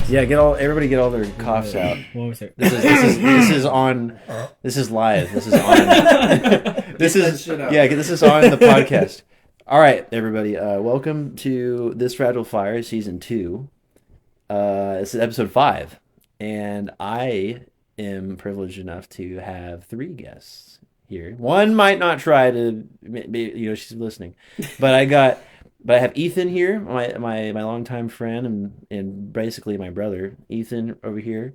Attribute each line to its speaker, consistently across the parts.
Speaker 1: Yeah, everybody get all their coughs out.
Speaker 2: What was it?
Speaker 1: This is on. This is live. This is on. This is This is on the podcast. All right, everybody. Welcome to This Fragile Fire, season 2. This is episode 5, and I am privileged enough to have 3 guests here. One might not try to, she's listening, but I have Ethan here, my longtime friend and basically my brother. Ethan over here,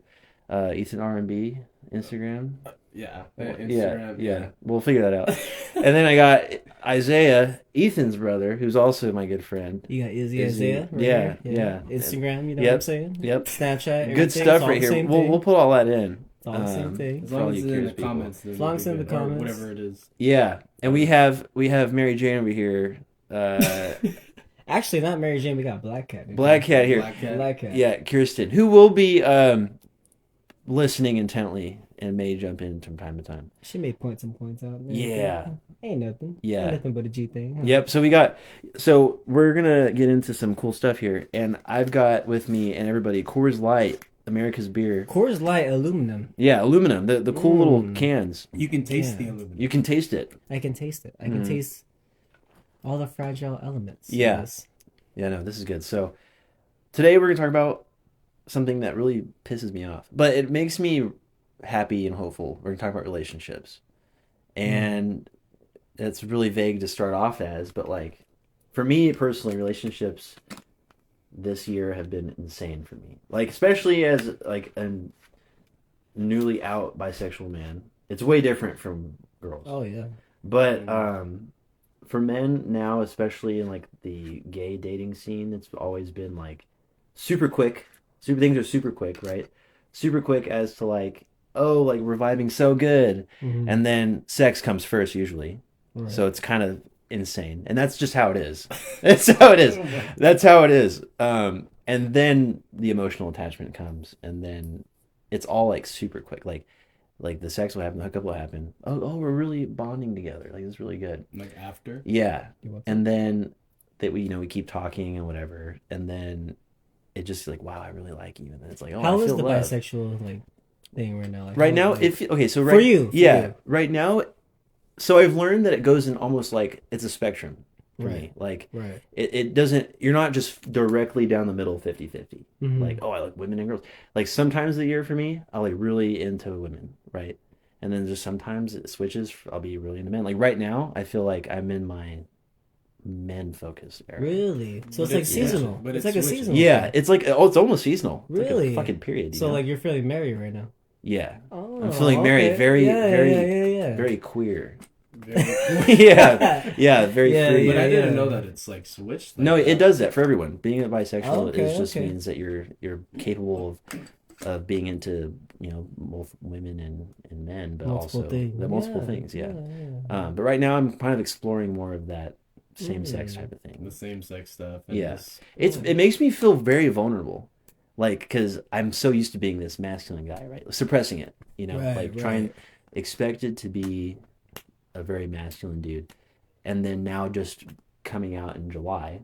Speaker 1: Ethan R&B, Instagram.
Speaker 3: Instagram.
Speaker 1: Yeah. We'll figure that out. And then I got Isaiah, Ethan's brother, who's also my good friend.
Speaker 2: You got Isaiah? Right
Speaker 1: Yeah.
Speaker 2: Instagram, you know what I'm saying?
Speaker 1: Yep.
Speaker 2: Snapchat.
Speaker 1: Good stuff right here. We'll put all that in.
Speaker 2: It's all the same thing.
Speaker 3: As long as it's in the comments.
Speaker 2: As long as it's in the comments.
Speaker 3: Whatever it is.
Speaker 1: Yeah. And we have Mary Jane over here.
Speaker 2: Actually, not Mary Jane. We got Black Cat.
Speaker 1: Black Cat here.
Speaker 2: Black Cat.
Speaker 1: Yeah, Kirsten, who will be listening intently and may jump in from time to time.
Speaker 2: She may point some points out.
Speaker 1: Yeah.
Speaker 2: Ain't nothing.
Speaker 1: Yeah.
Speaker 2: Ain't nothing but a G thing. Huh?
Speaker 1: Yep. So we're gonna get into some cool stuff here, and I've got with me and everybody Coors Light, America's beer.
Speaker 2: Coors Light aluminum.
Speaker 1: Yeah, aluminum. The cool little cans.
Speaker 3: You can taste the aluminum.
Speaker 1: You can taste it.
Speaker 2: I can taste it. I can taste all the fragile elements.
Speaker 1: Yeah.
Speaker 2: Yes.
Speaker 1: Yeah, no, this is good. So today we're gonna talk about something that really pisses me off, but it makes me happy and hopeful. We're gonna talk about relationships, and it's really vague to start off as, but like for me personally, relationships this year have been insane for me. Like especially as like a newly out bisexual man, it's way different from girls.
Speaker 2: Oh yeah.
Speaker 1: But for men now, especially in like the gay dating scene, it's always been like super quick. Things are super quick, right? Super quick as to like, oh, like we're vibing so good, and then sex comes first usually. Right. So it's kind of insane, and that's just how it is. That's how it is. That's how it is. And then the emotional attachment comes, and then it's all like super quick. Like the sex will happen, the hookup will happen. Oh, we're really bonding together. Like it's really good.
Speaker 3: Like after.
Speaker 1: Yeah, and then that we keep talking and whatever, and then it just like, wow, I really like you, and then it's like, oh,
Speaker 2: how
Speaker 1: I
Speaker 2: is
Speaker 1: feel
Speaker 2: the
Speaker 1: love.
Speaker 2: Bisexual like thing right now? Like,
Speaker 1: right now,
Speaker 2: for you,
Speaker 1: right now. So I've learned that it goes in almost like it's a spectrum for me. Like it doesn't. You're not just directly down the middle 50-50. Like, oh, I like women and girls. Like sometimes the year for me, I'll like really into women, right? And then just sometimes it switches. I'll be really into men. Like right now, I feel like I'm in my men focused era.
Speaker 2: Really? So it's like seasonal. But it's like a seasonal.
Speaker 1: Yeah, it's like it's almost seasonal. It's
Speaker 2: really?
Speaker 1: like a fucking period.
Speaker 2: So like you're feeling married right now.
Speaker 1: Yeah.
Speaker 2: Oh,
Speaker 1: I'm feeling married. Very,
Speaker 2: yeah.
Speaker 1: very queer.
Speaker 3: Very
Speaker 1: Very free.
Speaker 3: But I didn't know that it's like switched. Like
Speaker 1: no,
Speaker 3: that.
Speaker 1: It does that for everyone. Being a bisexual just
Speaker 2: okay.
Speaker 1: means that you're capable of being into both women and men, but
Speaker 2: multiple
Speaker 1: also
Speaker 2: things.
Speaker 1: the multiple things. Yeah. But right now I'm kind of exploring more of that same sex type of thing.
Speaker 3: The same sex stuff. And
Speaker 1: It makes me feel very vulnerable. Like, because I'm so used to being this masculine guy, right? Suppressing it, trying, expected to be a very masculine dude. And then now just coming out in July,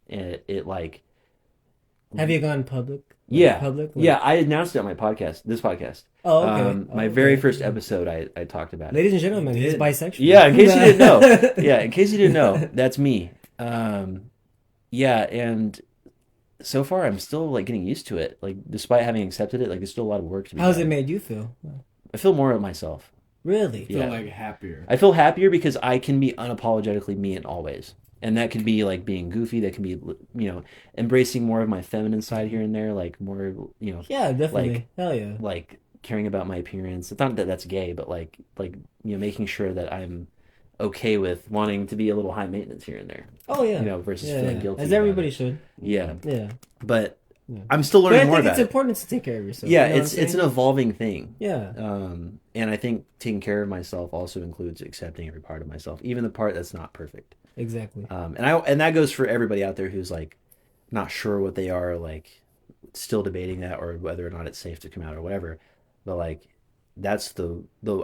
Speaker 1: it like...
Speaker 2: Have you gone public?
Speaker 1: Yeah.
Speaker 2: Public?
Speaker 1: Yeah, I announced it on this podcast.
Speaker 2: Oh, okay.
Speaker 1: My very first episode, I talked about it.
Speaker 2: Ladies and gentlemen, he's bisexual.
Speaker 1: Yeah, in case you didn't know. In case you didn't know, that's me. And... so far, I'm still like getting used to it. Like, despite having accepted it, like there's still a lot of work to be done.
Speaker 2: How's it made you feel?
Speaker 1: I feel more of myself.
Speaker 2: Really?
Speaker 3: Feel like happier.
Speaker 1: I feel happier because I can be unapologetically me in all ways, and that could be like being goofy. That can be embracing more of my feminine side here and there, like more
Speaker 2: Yeah, definitely.
Speaker 1: Like,
Speaker 2: hell yeah.
Speaker 1: Like caring about my appearance. It's not that that's gay, but like making sure that I'm okay with wanting to be a little high maintenance here and there.
Speaker 2: Oh yeah.
Speaker 1: Versus feeling guilty.
Speaker 2: As everybody should.
Speaker 1: Yeah.
Speaker 2: Yeah.
Speaker 1: But I'm still learning more about it.
Speaker 2: It's important to take care of yourself.
Speaker 1: Yeah, it's an evolving thing.
Speaker 2: Yeah.
Speaker 1: And I think taking care of myself also includes accepting every part of myself, even the part that's not perfect.
Speaker 2: Exactly.
Speaker 1: And that goes for everybody out there who's like not sure what they are, like still debating that or whether or not it's safe to come out or whatever. But like that's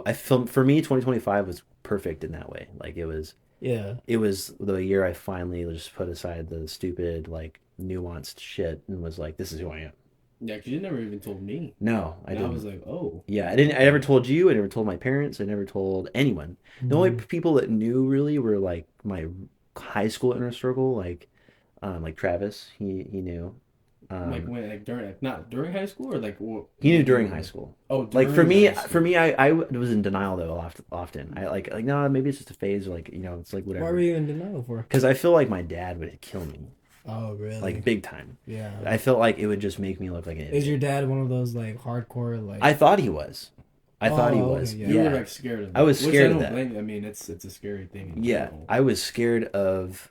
Speaker 1: I feel for me 2025 was perfect in that way. Like it was the year I finally just put aside the stupid like nuanced shit and was like, this is who I am.
Speaker 3: Yeah, because you never even told me.
Speaker 1: No, I didn't.
Speaker 3: I was like, oh.
Speaker 1: Yeah, I didn't. I never told you. I never told my parents. I never told anyone. The only people that knew really were like my high school inner circle, like Travis. He knew.
Speaker 3: Like when, like during, like not during high school or like what?
Speaker 1: He knew during high school.
Speaker 3: Oh,
Speaker 1: like for me, I was in denial though often. I like no, maybe it's just a phase, or like it's like whatever.
Speaker 2: Why were you in denial for?
Speaker 1: Because I feel like my dad would kill me.
Speaker 2: Oh really?
Speaker 1: Like big time.
Speaker 2: Yeah.
Speaker 1: I felt like it would just make me look like an idiot.
Speaker 2: Is your dad one of those like hardcore like?
Speaker 1: I thought he was. I thought he was.
Speaker 3: Okay, yeah. You were like scared of that.
Speaker 1: I was scared of that.
Speaker 3: I mean, it's a scary thing.
Speaker 1: Yeah, I was scared of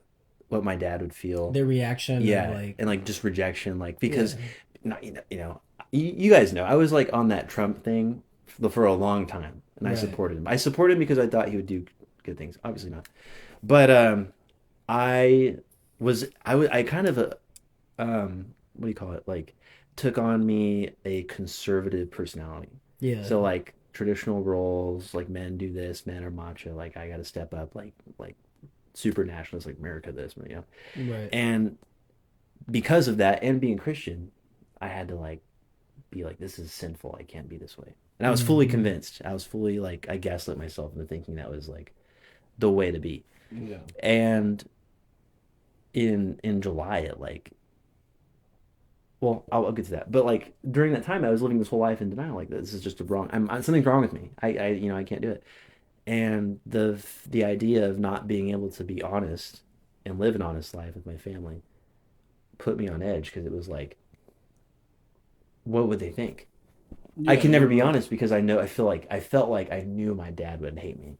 Speaker 1: what my dad would feel.
Speaker 2: Their reaction.
Speaker 1: Yeah, and like just rejection, like because, you guys know I was like on that Trump thing for a long time, and I supported him. I supported him because I thought he would do good things. Obviously not, but I kind of what do you call it? Like took on me a conservative personality.
Speaker 2: Yeah.
Speaker 1: So like traditional roles, like men do this, men are macho, like I got to step up, like super nationalist, like America this,
Speaker 2: Right.
Speaker 1: And because of that, and being Christian, I had to like be like, this is sinful. I can't be this way. And I was fully convinced. I was fully like, I gaslit myself into thinking that was like the way to be.
Speaker 3: Yeah.
Speaker 1: And in July, it like, well, I'll get to that. But like during that time, I was living this whole life in denial. Like this is just something's wrong with me. I can't do it. And the idea of not being able to be honest and live an honest life with my family put me on edge, because it was like, what would they think? Yeah, I can never be honest because I felt like I knew my dad would hate me.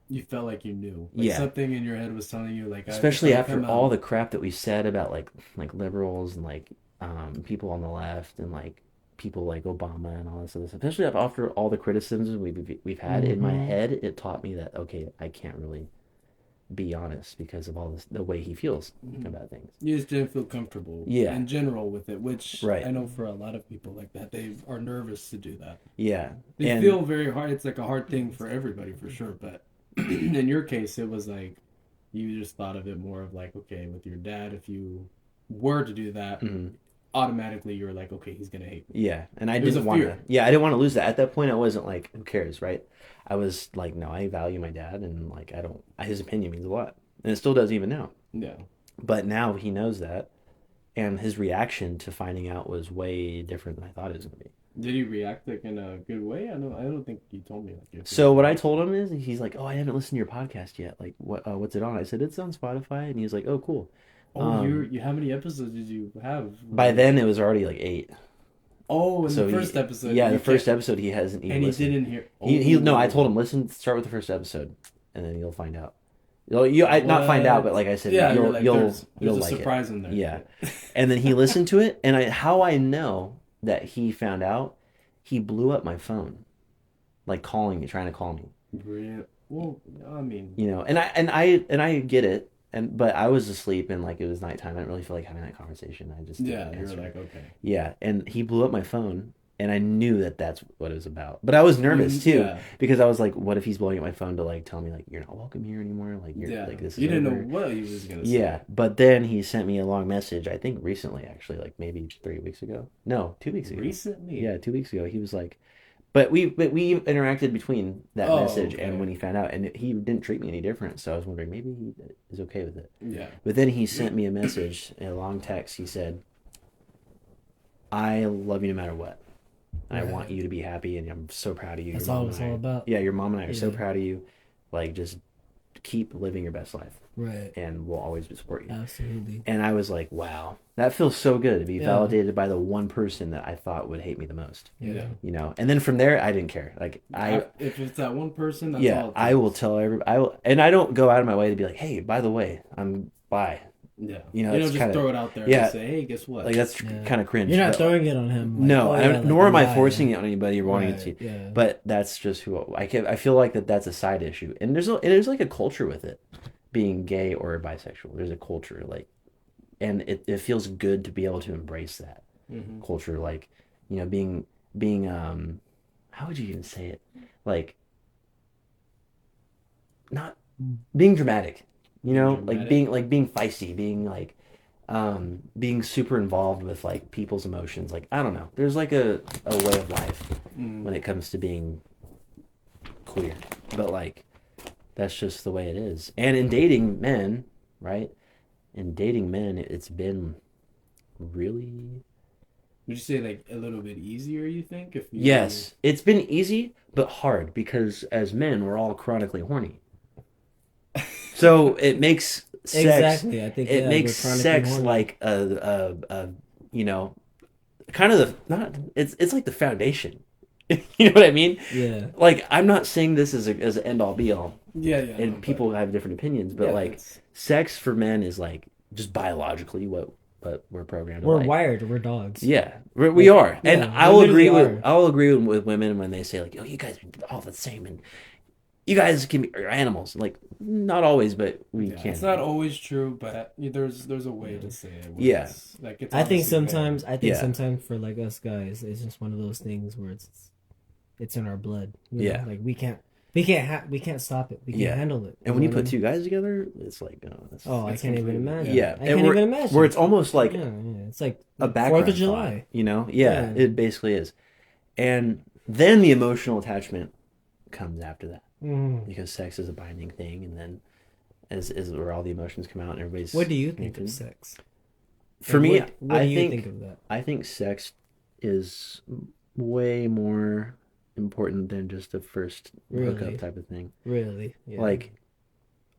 Speaker 3: You felt like you knew. Like something in your head was telling you, like,
Speaker 1: especially after all the crap that we said about like liberals and like people on the left and like people like Obama and all this other stuff. Especially after all the criticisms we've had, in my head, it taught me that okay, I can't really be honest because of all the way he feels about things.
Speaker 3: You just didn't feel comfortable in general with it, which I know for a lot of people like that, they are nervous to do that.
Speaker 1: Yeah.
Speaker 3: They feel very hard. It's like a hard thing for everybody for sure, but in your case, it was like you just thought of it more of like, okay, with your dad, if you were to do that, automatically you were like, okay, he's gonna hate me.
Speaker 1: Yeah, and I didn't want to. Yeah, I didn't want to lose that. At that point, I wasn't like, who cares, right? I was like, no, I value my dad, and like I don't. His opinion means a lot, and it still does even now.
Speaker 3: Yeah.
Speaker 1: But now he knows that, and his reaction to finding out was way different than I thought it was gonna be.
Speaker 3: Did he react like in a good way? I don't think you told me. Like,
Speaker 1: so what I told him is, he's like, oh, I haven't listened to your podcast yet. Like, what's it on? I said, it's on Spotify, and he's like, oh, cool.
Speaker 3: Oh, you how many episodes did you have?
Speaker 1: By then, it was already like 8.
Speaker 3: Oh, in the first episode.
Speaker 1: Yeah, the first episode he hasn't even listened.
Speaker 3: And he didn't hear.
Speaker 1: Oh. No, I told him, start with the first episode, and then you'll find out. Not find out, but like I said, you'll
Speaker 3: there's a
Speaker 1: like
Speaker 3: surprise
Speaker 1: it.
Speaker 3: in there.
Speaker 1: Yeah, and then he listened to it, and how I know that he found out, he blew up my phone, like calling me, trying to call me.
Speaker 3: Really? Well, I mean,
Speaker 1: and I get it. But I was asleep and like it was nighttime. I didn't really feel like having that conversation. I just
Speaker 3: you were like, okay.
Speaker 1: Yeah, and he blew up my phone, and I knew that that's what it was about. But I was nervous too because I was like, what if he's blowing up my phone to like tell me like you're not welcome here anymore? Like like this is
Speaker 3: you didn't
Speaker 1: over.
Speaker 3: know what he was gonna say.
Speaker 1: Yeah, but then he sent me a long message. I think recently, actually, like maybe 3 weeks ago. No, 2 weeks ago.
Speaker 3: Recently?
Speaker 1: Yeah, 2 weeks ago. He was like. But we interacted between that message and when he found out, and he didn't treat me any different. So I was wondering maybe he is okay with it.
Speaker 3: Yeah.
Speaker 1: But then he sent me a message, a long text. He said, "I love you no matter what. I want you to be happy, and I'm so proud of you.
Speaker 2: That's all it's all about.
Speaker 1: Yeah, your mom and I are so proud of you. Like just keep living your best life.
Speaker 2: Right.
Speaker 1: And we'll always support you."
Speaker 2: Absolutely.
Speaker 1: And I was like, wow, that feels so good to be validated by the one person that I thought would hate me the most.
Speaker 3: Yeah.
Speaker 1: And then from there, I didn't care. Like
Speaker 3: if it's that one person, that's all.
Speaker 1: I will tell everybody. And I don't go out of my way to be like, hey, by the way, bye.
Speaker 3: Yeah.
Speaker 1: You
Speaker 3: don't just throw it out there and say, hey, guess what?
Speaker 1: Like that's kind of cringe.
Speaker 2: You're not throwing it on him. Like,
Speaker 1: no, nor am I forcing it on anybody or wanting it to.
Speaker 2: Yeah.
Speaker 1: But that's just who I feel like that's a side issue, and there's like a culture with it, being gay or bisexual. There's a culture like, and it feels good to be able to embrace that culture, like being how would you even say it, like not being dramatic. Like being feisty, being like being super involved with like people's emotions. Like I don't know, there's like a way of life when it comes to being queer, but like that's just the way it is. And in dating men, right? In dating men, it's been really.
Speaker 3: Would you say like a little bit easier? You think if you...
Speaker 1: Yes, it's been easy but hard because as men we're all chronically horny. So it makes sex.
Speaker 2: Exactly, I think
Speaker 1: it makes sex
Speaker 2: horny.
Speaker 1: like a you know, kind of the not. It's like the foundation. You know what I mean?
Speaker 2: Yeah.
Speaker 1: Like I'm not saying this as an end all be all.
Speaker 3: Yeah.
Speaker 1: And people have different opinions, but like sex for men is like just biologically what we're programmed to
Speaker 2: We're
Speaker 1: like.
Speaker 2: wired. We're dogs.
Speaker 1: Yeah, we are, and
Speaker 2: yeah,
Speaker 1: I'll agree with women when they say like, "Oh, you guys are all the same," and you guys can be animals. Like, not always, but we can.
Speaker 3: It's not always true, but there's a way to say it.
Speaker 1: Yeah,
Speaker 3: it's
Speaker 2: I think sometimes
Speaker 1: sometimes
Speaker 2: for like us guys, it's just one of those things where it's in our blood. You know? Like we can't stop it. We can't handle it.
Speaker 1: And when you put two guys together, it's like,
Speaker 2: I can't even imagine.
Speaker 1: Yeah,
Speaker 2: I can't even imagine.
Speaker 1: Where it's almost like
Speaker 2: it's like
Speaker 1: a background
Speaker 2: 4th of July.
Speaker 1: You know? Yeah, it basically is. And then the emotional attachment comes after that. Because sex is a binding thing, and then is where all the emotions come out and everybody's.
Speaker 2: What do you think of sex?
Speaker 1: For me,
Speaker 2: what do you think of that?
Speaker 1: I think sex is way more important than just a first hookup type of thing.
Speaker 2: Really? Yeah.
Speaker 1: Like,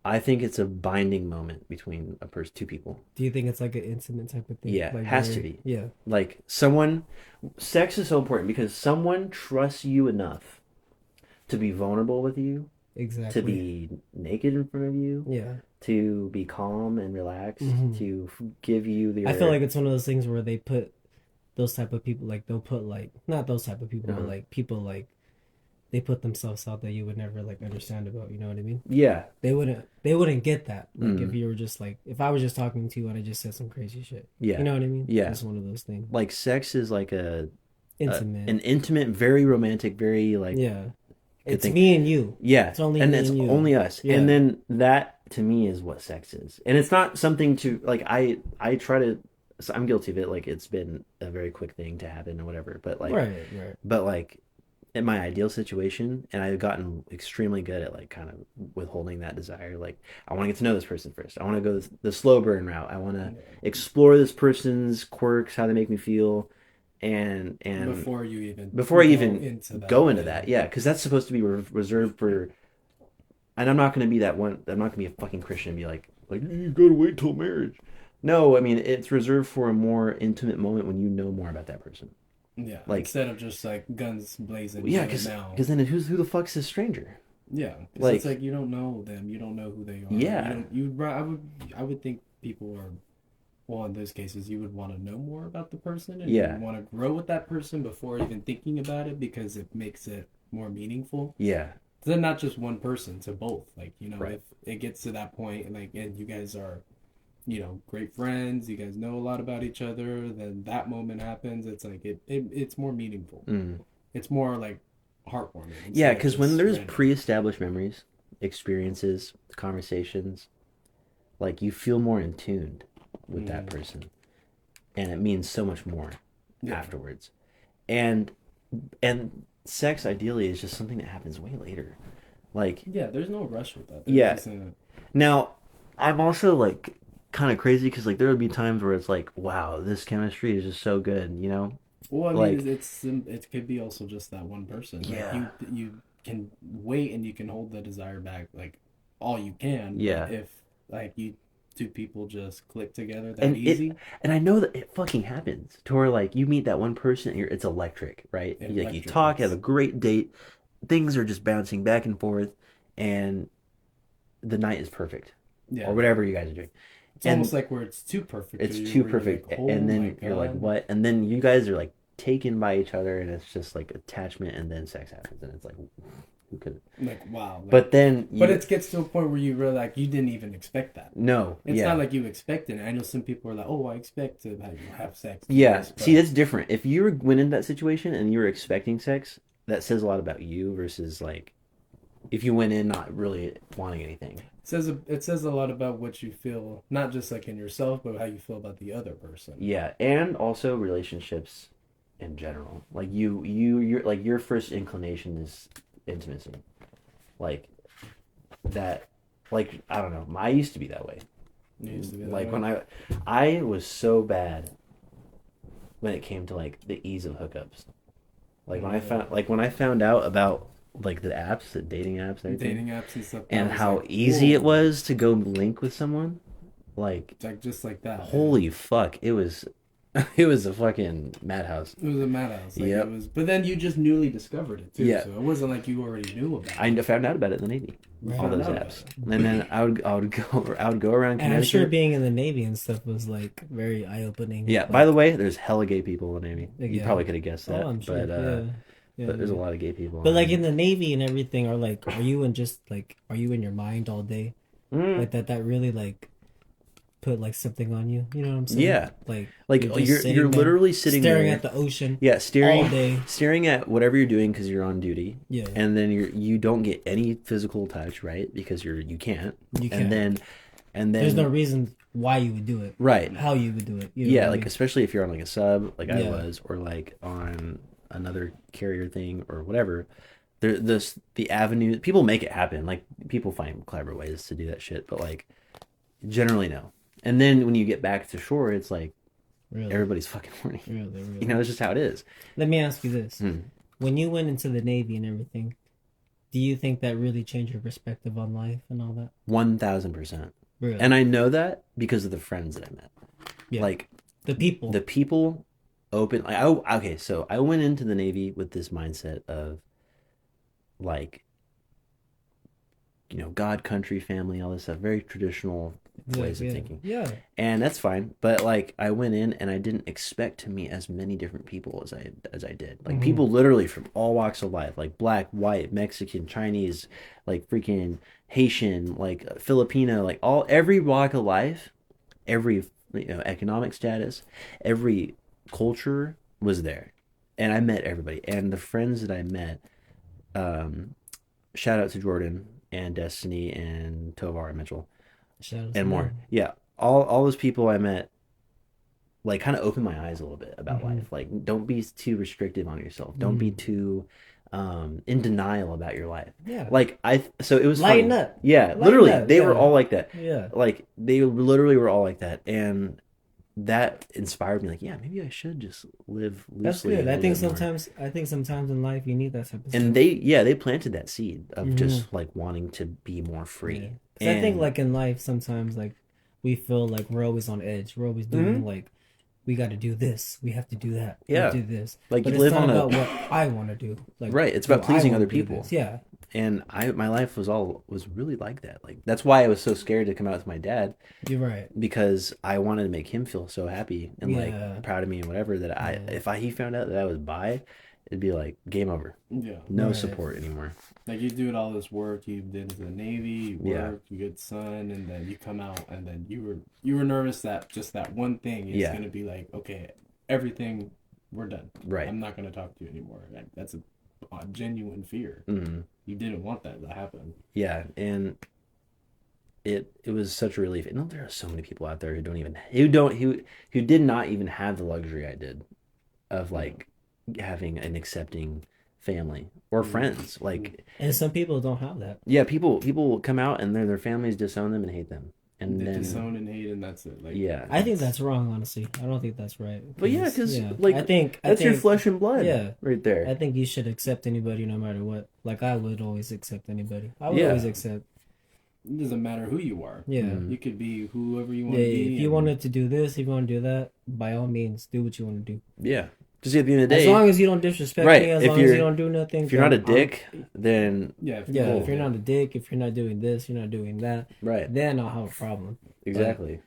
Speaker 1: I think it's a binding moment between two people.
Speaker 2: Do you think it's like an intimate type of thing?
Speaker 1: Yeah,
Speaker 2: like
Speaker 1: it has to be.
Speaker 2: Yeah.
Speaker 1: Like sex is so important because someone trusts you enough to be vulnerable with you.
Speaker 2: Exactly.
Speaker 1: To be naked in front of you.
Speaker 2: Yeah.
Speaker 1: To be calm and relaxed. To give you the.
Speaker 2: I feel like it's one of those things where they put those type of people, like they'll put like not those type of people, but like people like they put themselves out that you would never like understand about. You know what I mean?
Speaker 1: Yeah.
Speaker 2: They wouldn't get that. Like if you were just like if I was just talking to you and I just said some crazy shit.
Speaker 1: Yeah.
Speaker 2: You know what I mean?
Speaker 1: Yeah.
Speaker 2: It's one of those things.
Speaker 1: Like sex is like an
Speaker 2: intimate,
Speaker 1: very romantic, very like
Speaker 2: It's me and you.
Speaker 1: Yeah.
Speaker 2: It's only
Speaker 1: and
Speaker 2: me
Speaker 1: it's
Speaker 2: and you.
Speaker 1: only us.
Speaker 2: Yeah.
Speaker 1: And then that to me is what sex is. And it's not something to like I try to so I'm guilty of it, like it's been a very quick thing to happen or whatever. But like
Speaker 2: right.
Speaker 1: But like in my ideal situation, and I've gotten extremely good at like kind of withholding that desire. Like I want to get to know this person first. I want to go the slow burn route. I want to explore this person's quirks, how they make me feel. And
Speaker 3: before you even
Speaker 1: go into that, yeah, because that's supposed to be reserved for. And I'm not going to be that one. I'm not going to be a fucking Christian and be like you gotta wait till marriage. No, I mean it's reserved for a more intimate moment when you know more about that person.
Speaker 3: Yeah,
Speaker 1: like
Speaker 3: instead of just like guns blazing.
Speaker 1: Yeah, because then who the fuck's this stranger?
Speaker 3: Yeah, like it's like you don't know them, you don't know who they are.
Speaker 1: Yeah,
Speaker 3: I would think people are. Well, in those cases, you would want to know more about the person and
Speaker 1: you
Speaker 3: want to grow with that person before even thinking about it because it makes it more meaningful.
Speaker 1: Yeah.
Speaker 3: Then not just one person, to both. Like,
Speaker 1: right.
Speaker 3: If it gets to that point, like, and you guys are, great friends, you guys know a lot about each other, then that moment happens, it's like, it's more meaningful. It's more, like, heartwarming.
Speaker 1: Yeah, because when there's pre-established memories, experiences, conversations, like, you feel more in tune with that person, and it means so much more afterwards. And sex ideally is just something that happens way later. Like
Speaker 3: there's no rush with that.
Speaker 1: Now I'm also like kind of crazy because like there would be times where it's like, wow, this chemistry is just so good,
Speaker 3: well, I mean, it could be also just that one person.
Speaker 1: Yeah,
Speaker 3: like you can wait and you can hold the desire back like all you can.
Speaker 1: Yeah,
Speaker 3: if like you two people just click together that easy.
Speaker 1: And I know that it fucking happens to where like you meet that one person and it's electric, right? Like you talk, have a great date, things are just bouncing back and forth, and the night is perfect. Yeah. Or whatever you guys are doing.
Speaker 3: It's almost like where it's too perfect.
Speaker 1: It's too perfect. Like, and then you're like, what? And then you guys are like taken by each other and it's just like attachment, and then sex happens and it's like who could
Speaker 3: wow. Like,
Speaker 1: but then
Speaker 3: it gets to a point where you really like you didn't even expect that.
Speaker 1: No.
Speaker 3: It's not like you expected it. I know some people are like, oh, I expect to have sex.
Speaker 1: Yeah. See, that's different. If you went into that situation and you were expecting sex, that says a lot about you versus like if you went in not really wanting anything.
Speaker 3: It says a lot about what you feel, not just like in yourself, but how you feel about the other person.
Speaker 1: Yeah, and also relationships in general. Like you're like your first inclination is intimacy. Like that, like I don't know. I used to be that way.
Speaker 3: You used to be that
Speaker 1: like
Speaker 3: way?
Speaker 1: when I was so bad when it came to like the ease of hookups. Like when I found out about like the apps, the dating apps, and everything,
Speaker 3: dating apps and stuff,
Speaker 1: and
Speaker 3: was
Speaker 1: how
Speaker 3: like,
Speaker 1: easy
Speaker 3: whoa.
Speaker 1: it was to go link with someone, like
Speaker 3: just like that.
Speaker 1: holy fuck, it was it was a fucking madhouse.
Speaker 3: It was a madhouse. Like,
Speaker 1: Yep.
Speaker 3: It was, but then you just newly discovered it too.
Speaker 1: Yeah.
Speaker 3: So it wasn't like you already knew about it.
Speaker 1: I found out about it in the Navy.
Speaker 2: Right.
Speaker 1: All those
Speaker 3: Found out
Speaker 1: apps,
Speaker 3: about
Speaker 1: and then I would go around
Speaker 2: And I'm sure
Speaker 1: Connecticut.
Speaker 2: being in the Navy and stuff was like very eye opening.
Speaker 1: Yeah.
Speaker 2: Like,
Speaker 1: By the way, there's hella gay people in the Navy. You
Speaker 2: Yeah.
Speaker 1: probably could have guessed that,
Speaker 2: I'm sure.
Speaker 1: but
Speaker 2: Yeah,
Speaker 1: but there's a lot of gay people.
Speaker 2: But like in the Navy and everything, are you in your mind all day?
Speaker 1: Mm.
Speaker 2: Like that really like put like something on you. You know what I'm saying?
Speaker 1: Yeah.
Speaker 2: Like
Speaker 1: you're
Speaker 2: just sitting there,
Speaker 1: literally sitting
Speaker 2: staring
Speaker 1: there,
Speaker 2: at the ocean.
Speaker 1: yeah,
Speaker 2: all day.
Speaker 1: staring at whatever you're doing because you're on duty.
Speaker 2: Yeah.
Speaker 1: And then you don't get any physical touch, right? Because you can't.
Speaker 2: You can't.
Speaker 1: And then
Speaker 2: There's no reason why you would do it.
Speaker 1: right.
Speaker 2: How you would do it. You know
Speaker 1: Yeah,
Speaker 2: what I
Speaker 1: like
Speaker 2: mean?
Speaker 1: especially if you're on like a sub, like I
Speaker 2: Yeah.
Speaker 1: was, or like on another carrier thing or whatever. The avenue people make it happen. Like people find clever ways to do that shit, but like generally no. And then when you get back to shore, it's like
Speaker 2: Really.
Speaker 1: everybody's fucking horny.
Speaker 2: Really.
Speaker 1: You know, it's just how it is.
Speaker 2: Let me ask you this:
Speaker 1: Hmm.
Speaker 2: when you went into the Navy and everything, do you think that really changed your perspective on life and all that?
Speaker 1: 1000%.
Speaker 2: Really?
Speaker 1: And I know that because of the friends that I met.
Speaker 2: Yeah.
Speaker 1: Like
Speaker 2: the people.
Speaker 1: the people open. Like, okay, so I went into the Navy with this mindset of like, you know, God, country, family, all this stuff, very traditional ways of thinking.
Speaker 2: Yeah.
Speaker 1: And that's fine, but like I went in and I didn't expect to meet as many different people as I did. Like people literally from all walks of life, like black, white, Mexican, Chinese, like freaking Haitian, like Filipino, like every walk of life, every economic status, every culture was there. And I met everybody. And the friends that I met, shout out to Jordan and Destiny and Tovar and Mitchell and more. Yeah, all those people I met, like, kind of opened my eyes a little bit about life. Like, don't be too restrictive on yourself. Don't be too in denial about your life.
Speaker 2: Yeah.
Speaker 1: Like so it was
Speaker 2: Lighten
Speaker 1: funny.
Speaker 2: up.
Speaker 1: Yeah,
Speaker 2: Lighten
Speaker 1: literally,
Speaker 2: up,
Speaker 1: they
Speaker 2: yeah.
Speaker 1: were all like that.
Speaker 2: Yeah.
Speaker 1: Like they literally were all like that, and that inspired me. Like, yeah, maybe I should just live loosely.
Speaker 2: That's good.
Speaker 1: a
Speaker 2: I
Speaker 1: little
Speaker 2: think
Speaker 1: bit more.
Speaker 2: sometimes in life you need that type of stuff.
Speaker 1: And they planted that seed of just like wanting to be more free.
Speaker 2: Yeah. 'Cause I think like in life sometimes like we feel like we're always on edge. We're always doing like we got to do this. We have to do that. We
Speaker 1: Yeah.
Speaker 2: have to do this.
Speaker 1: Like,
Speaker 2: but
Speaker 1: you
Speaker 2: it's
Speaker 1: live
Speaker 2: not
Speaker 1: on a-
Speaker 2: about what I want to do. Like
Speaker 1: Right, it's about
Speaker 2: I
Speaker 1: pleasing
Speaker 2: wanna
Speaker 1: other
Speaker 2: do
Speaker 1: people.
Speaker 2: this. Yeah.
Speaker 1: And my life was really like that. Like, that's why I was so scared to come out with my dad,
Speaker 2: You're right.
Speaker 1: because I wanted to make him feel so happy and
Speaker 2: Yeah.
Speaker 1: like proud of me and whatever, that if he found out that I was bi, it'd be like game over.
Speaker 3: Yeah.
Speaker 1: No
Speaker 2: Right.
Speaker 1: support anymore.
Speaker 3: Like you doing all this work, you did into the Navy, you work,
Speaker 1: Yeah.
Speaker 3: you get son, and then you come out, and then you were nervous that just that one thing is
Speaker 1: Yeah.
Speaker 3: gonna be like, okay, everything, we're done.
Speaker 1: Right.
Speaker 3: I'm not gonna talk to you anymore. Like, that's a genuine fear.
Speaker 1: Hmm.
Speaker 3: You didn't want that to happen.
Speaker 1: Yeah, and it was such a relief. And there are so many people out there who did not even have the luxury I did of like having an accepting family or friends. Like,
Speaker 2: And some people don't have that.
Speaker 1: yeah, people come out and their families disown them and hate them, and
Speaker 3: They
Speaker 1: then
Speaker 3: disown and hate, and that's it. Like,
Speaker 1: yeah,
Speaker 2: I think that's wrong, honestly. I don't think that's right.
Speaker 1: but yeah, because like
Speaker 2: I think
Speaker 1: that's your flesh and blood,
Speaker 2: Yeah.
Speaker 1: right there.
Speaker 2: I think you should accept anybody no matter what. Like I would always accept anybody. I would
Speaker 1: Yeah.
Speaker 2: always accept.
Speaker 3: it doesn't matter who you are.
Speaker 2: Yeah.
Speaker 1: Mhm.
Speaker 3: You could be whoever you want
Speaker 2: Yeah.
Speaker 3: to be.
Speaker 2: If you
Speaker 3: and-
Speaker 2: wanted to do this, if you want to do that, by all means, do what you want to do.
Speaker 1: Yeah, just at the end of the
Speaker 2: As
Speaker 1: day,
Speaker 2: long as you don't disrespect
Speaker 1: Right,
Speaker 2: me, as
Speaker 1: if
Speaker 2: long as
Speaker 1: you're-
Speaker 2: you don't do nothing.
Speaker 1: if you're not a
Speaker 2: then I'm-
Speaker 1: dick, then
Speaker 3: yeah,
Speaker 2: Yeah,
Speaker 1: Cool.
Speaker 2: if you're not a dick, if you're not doing this, you're not doing that,
Speaker 1: right,
Speaker 2: then I'll have a problem.
Speaker 1: exactly.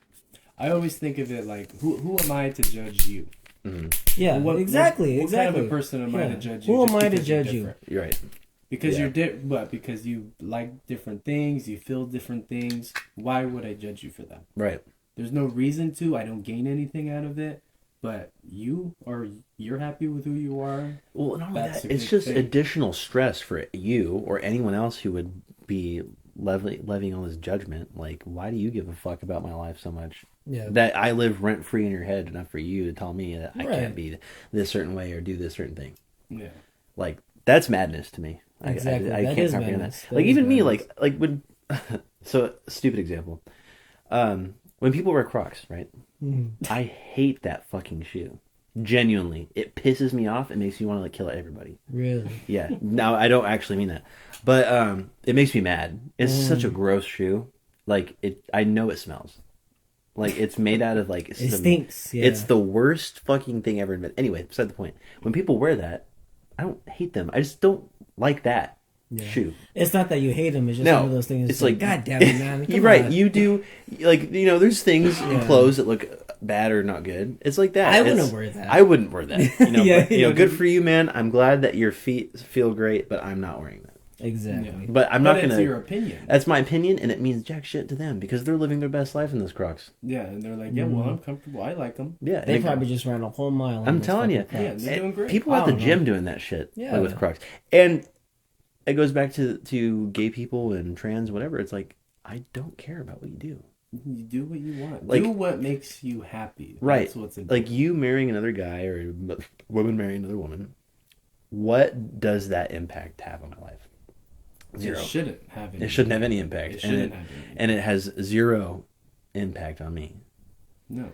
Speaker 3: I always think of it like, who am I to judge you?
Speaker 1: Hmm.
Speaker 2: Yeah,
Speaker 3: What
Speaker 2: exactly.
Speaker 3: What kind of a person am I to judge you?
Speaker 2: Who am
Speaker 3: just
Speaker 2: I to
Speaker 3: because you're
Speaker 2: judge you?
Speaker 3: different?
Speaker 1: You're right.
Speaker 3: Because
Speaker 1: Yeah.
Speaker 3: you're because you like different things, you feel different things. Why would I judge you for that?
Speaker 1: Right.
Speaker 3: There's no reason to. I don't gain anything out of it. But you're happy with who you are.
Speaker 1: Well, not only
Speaker 3: That's
Speaker 1: that,
Speaker 3: a
Speaker 1: it's
Speaker 3: big
Speaker 1: just
Speaker 3: thing.
Speaker 1: additional stress for you or anyone else who would be levying all this judgment. Like, why do you give a fuck about my life so much?
Speaker 2: Yeah.
Speaker 1: That I live rent free in your head enough for you to tell me that I
Speaker 2: Right.
Speaker 1: can't be this certain way or do this certain thing.
Speaker 3: Yeah.
Speaker 1: Like, that's madness to me.
Speaker 2: Exactly.
Speaker 1: I
Speaker 2: That
Speaker 1: can't
Speaker 2: is
Speaker 1: comprehend
Speaker 2: madness.
Speaker 1: that.
Speaker 2: That
Speaker 1: Like,
Speaker 2: is
Speaker 1: even me,
Speaker 2: madness.
Speaker 1: like when, so, stupid example. When people wear Crocs, right?
Speaker 2: Mhm.
Speaker 1: I hate that fucking shoe. Genuinely. It pisses me off. It makes me want to, like, kill everybody.
Speaker 2: Really?
Speaker 1: Yeah. Now, I don't actually mean that. But, it makes me mad. It's such a gross shoe. Like, I know it smells. Like, it's made out of, like...
Speaker 2: It stinks, yeah.
Speaker 1: It's the worst fucking thing ever invented. Anyway, beside the point. When people wear that, I don't hate them. I just don't like that shoe.
Speaker 2: It's not that you hate them. It's just
Speaker 1: No,
Speaker 2: one of those things.
Speaker 1: it's like...
Speaker 2: God damn it, man.
Speaker 1: You're
Speaker 2: Come
Speaker 1: right.
Speaker 2: on.
Speaker 1: You do... Like, you know, there's things in clothes that look bad or not good. It's like that.
Speaker 2: I wouldn't wear that.
Speaker 1: I wouldn't wear that. You know,
Speaker 2: Yeah,
Speaker 1: but, you know, good for you, man. I'm glad that your feet feel great, but I'm not wearing that.
Speaker 2: Exactly.
Speaker 3: Yeah.
Speaker 1: But I'm not going to...
Speaker 3: It's your opinion.
Speaker 1: That's my opinion, and it means jack shit to them because they're living their best life in those Crocs.
Speaker 3: Yeah, and they're like, yeah, well, I'm comfortable. I like them.
Speaker 1: Yeah,
Speaker 2: They
Speaker 1: and
Speaker 2: probably just ran a whole mile. on
Speaker 1: I'm
Speaker 2: those
Speaker 1: telling you,
Speaker 2: fucking Crocs.
Speaker 3: Yeah, they're doing great.
Speaker 1: people
Speaker 2: I
Speaker 1: at the
Speaker 2: don't
Speaker 1: gym
Speaker 2: know.
Speaker 1: doing that shit
Speaker 2: Yeah.
Speaker 1: with Crocs, and it goes back to gay people and trans, whatever. It's like I don't care about what you do.
Speaker 3: You do what you want.
Speaker 1: Like-
Speaker 3: do what makes you happy.
Speaker 1: Right.
Speaker 3: That's what's important.
Speaker 1: Like you marrying another guy or a woman marrying another woman. What does that impact have on my life? Zero.
Speaker 3: It shouldn't have any.
Speaker 1: It shouldn't have any impact.
Speaker 3: It shouldn't have any.
Speaker 1: And it has zero impact on me.
Speaker 3: No.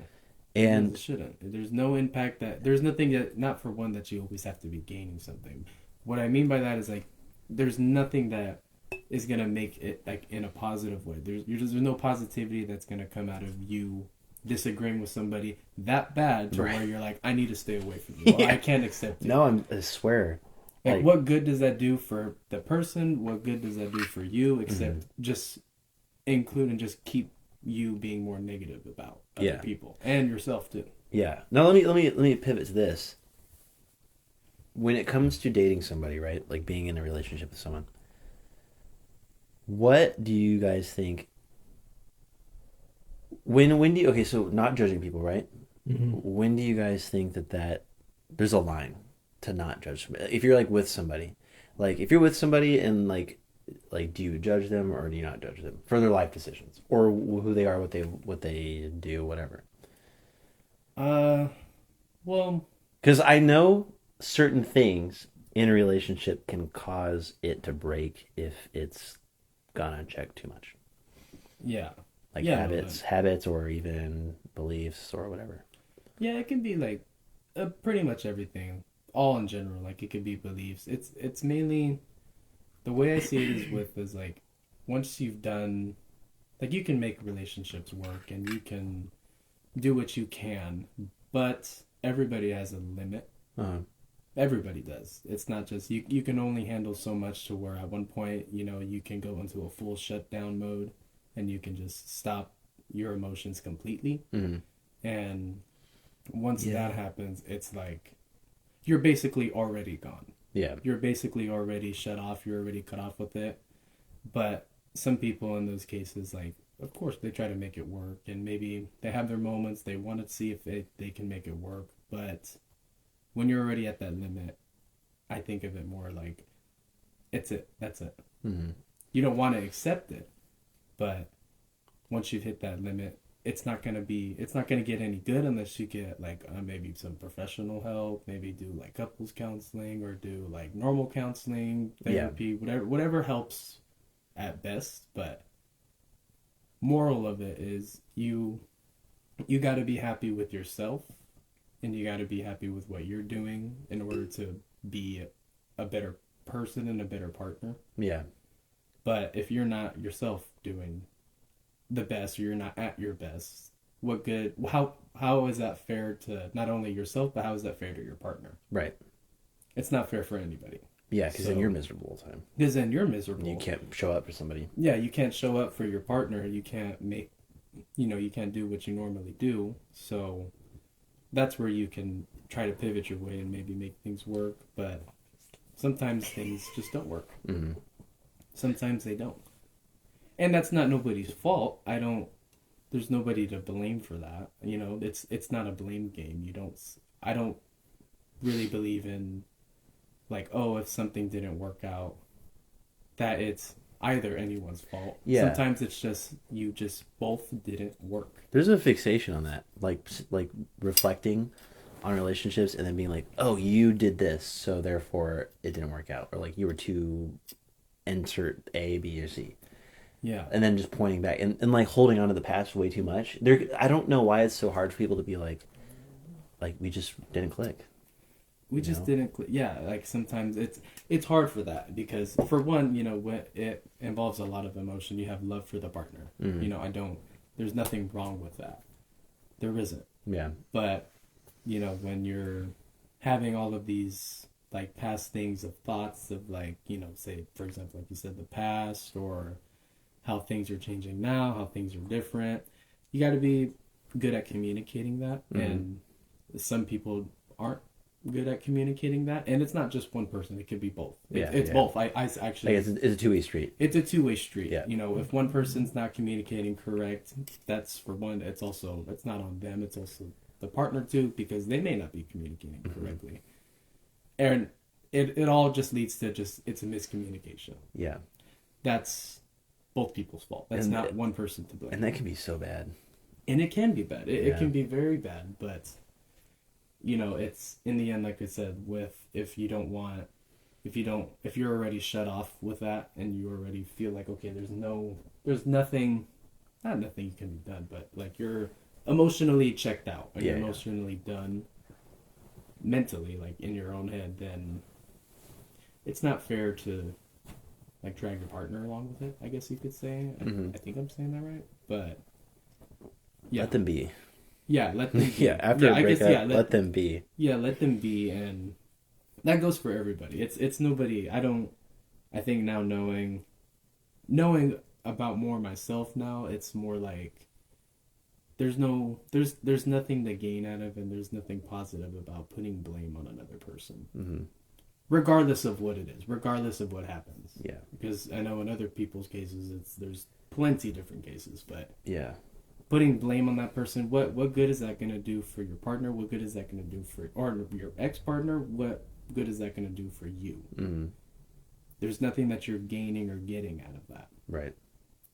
Speaker 1: And
Speaker 3: It shouldn't. There's no impact there's nothing that, not for one, that you always have to be gaining something. What I mean by that is like, there's nothing that is going to make it like in a positive way. There's no positivity that's going to come out of you disagreeing with somebody that bad to where you're like, I need to stay away from you. Or, I can't accept you.
Speaker 1: no, I swear.
Speaker 3: Like, what good does that do for the person? What good does that do for you? Except just include and just keep you being more negative about other people and yourself too.
Speaker 1: Yeah. Now let me pivot to this. When it comes to dating somebody, right? Like being in a relationship with someone. What do you guys think? When do you, okay, so not judging people, right?
Speaker 2: Mm-hmm.
Speaker 1: When do you guys think that there's a line to not judge somebody? If you're like with somebody, like if you're with somebody and like do you judge them or do you not judge them for their life decisions or who they are, what they do, whatever?
Speaker 3: Well,
Speaker 1: because I know certain things in a relationship can cause it to break if it's gone unchecked too much.
Speaker 3: yeah.
Speaker 1: Like
Speaker 3: Yeah,
Speaker 1: habits or even beliefs or whatever.
Speaker 3: Yeah, it can be like pretty much everything, all in general. Like it could be beliefs. It's mainly the way I see it is like once you've done, like you can make relationships work and you can do what you can, but everybody has a limit.
Speaker 1: Uh-huh.
Speaker 3: Everybody does. It's not just you can only handle so much to where at one point, you know, you can go into a full shutdown mode and you can just stop your emotions completely.
Speaker 1: Mm-hmm.
Speaker 3: And once that happens, it's like you're basically already gone.
Speaker 1: Yeah.
Speaker 3: You're basically already shut off. You're already cut off with it. But some people in those cases, like, of course, they try to make it work. And maybe they have their moments. They want to see if they can make it work. But when you're already at that limit, I think of it more like, it's it. That's it.
Speaker 1: Mm-hmm.
Speaker 3: You don't want to accept it. But once you've hit that limit, it's not gonna get any good unless you get like maybe some professional help, maybe do like couples counseling or do like normal counseling, therapy, whatever helps at best. But moral of it is you got to be happy with yourself and you got to be happy with what you're doing in order to be a better person and a better partner.
Speaker 1: Yeah.
Speaker 3: But if you're not yourself doing the best or you're not at your best, what good, how is that fair to not only yourself, but how is that fair to your partner?
Speaker 1: Right.
Speaker 3: It's not fair for anybody.
Speaker 1: Yeah, because then you're miserable all the time.
Speaker 3: Because then you're miserable.
Speaker 1: You can't show up for somebody.
Speaker 3: Yeah, you can't show up for your partner. You can't you can't do what you normally do. So that's where you can try to pivot your way and maybe make things work. But sometimes things just don't work.
Speaker 1: Mm-hmm.
Speaker 3: Sometimes they don't. And that's not nobody's fault. There's nobody to blame for that. You know, it's not a blame game. I don't really believe in like, oh, if something didn't work out, that it's either anyone's fault.
Speaker 1: Yeah.
Speaker 3: Sometimes it's just you just both didn't work.
Speaker 1: There's a fixation on that, like reflecting on relationships and then being like, oh, you did this, so therefore it didn't work out, or like you were too insert A, B, or C.
Speaker 3: Yeah.
Speaker 1: And then just pointing back and like holding on to the past way too much. I don't know why it's so hard for people to be like we just didn't click.
Speaker 3: We just didn't click. Yeah, like sometimes it's hard for that because for one, when it involves a lot of emotion, you have love for the partner. Mm-hmm. There's nothing wrong with that. There isn't.
Speaker 1: Yeah.
Speaker 3: But, when you're having all of these like past things of thoughts of like, say, for example, like you said, the past or how things are changing now, how things are different, you got to be good at communicating that. Mm-hmm. And some people aren't good at communicating that, and it's not just one person, it could be both. It's both. I actually
Speaker 1: it's a two-way street.
Speaker 3: It's a two-way street.
Speaker 1: Yeah.
Speaker 3: If one person's not communicating correct, that's for one, it's not on them, it's also the partner too, because they may not be communicating correctly. And it all just leads to it's a miscommunication.
Speaker 1: Yeah.
Speaker 3: That's both people's fault. That's not one person to blame.
Speaker 1: And that can be so bad.
Speaker 3: And it can be bad. It can be very bad, but it's in the end, like I said, if you're already shut off with that and you already feel like, okay, there's nothing, not nothing can be done, but like you're emotionally checked out and you're emotionally done mentally, like in your own head, then it's not fair to like drag your partner along with it, I guess you could say.
Speaker 1: Mm-hmm.
Speaker 3: I think I'm saying that right, but yeah.
Speaker 1: Let them be.
Speaker 3: Yeah, let them be.
Speaker 1: After a breakup, let them be.
Speaker 3: Yeah, let them be, and that goes for everybody. It's nobody. I think now knowing about more myself now, it's more like there's nothing to gain out of, and there's nothing positive about putting blame on another person. Mm-hmm. Regardless of what it is, regardless of what happens.
Speaker 1: Yeah. Because
Speaker 3: I know in other people's cases, there's plenty different cases, but
Speaker 1: yeah.
Speaker 3: Putting blame on that person, what good is that going to do for your partner? What good is that going to do or your ex-partner? What good is that going to do for you? Mm-hmm. There's nothing that you're gaining or getting out of that.
Speaker 1: Right.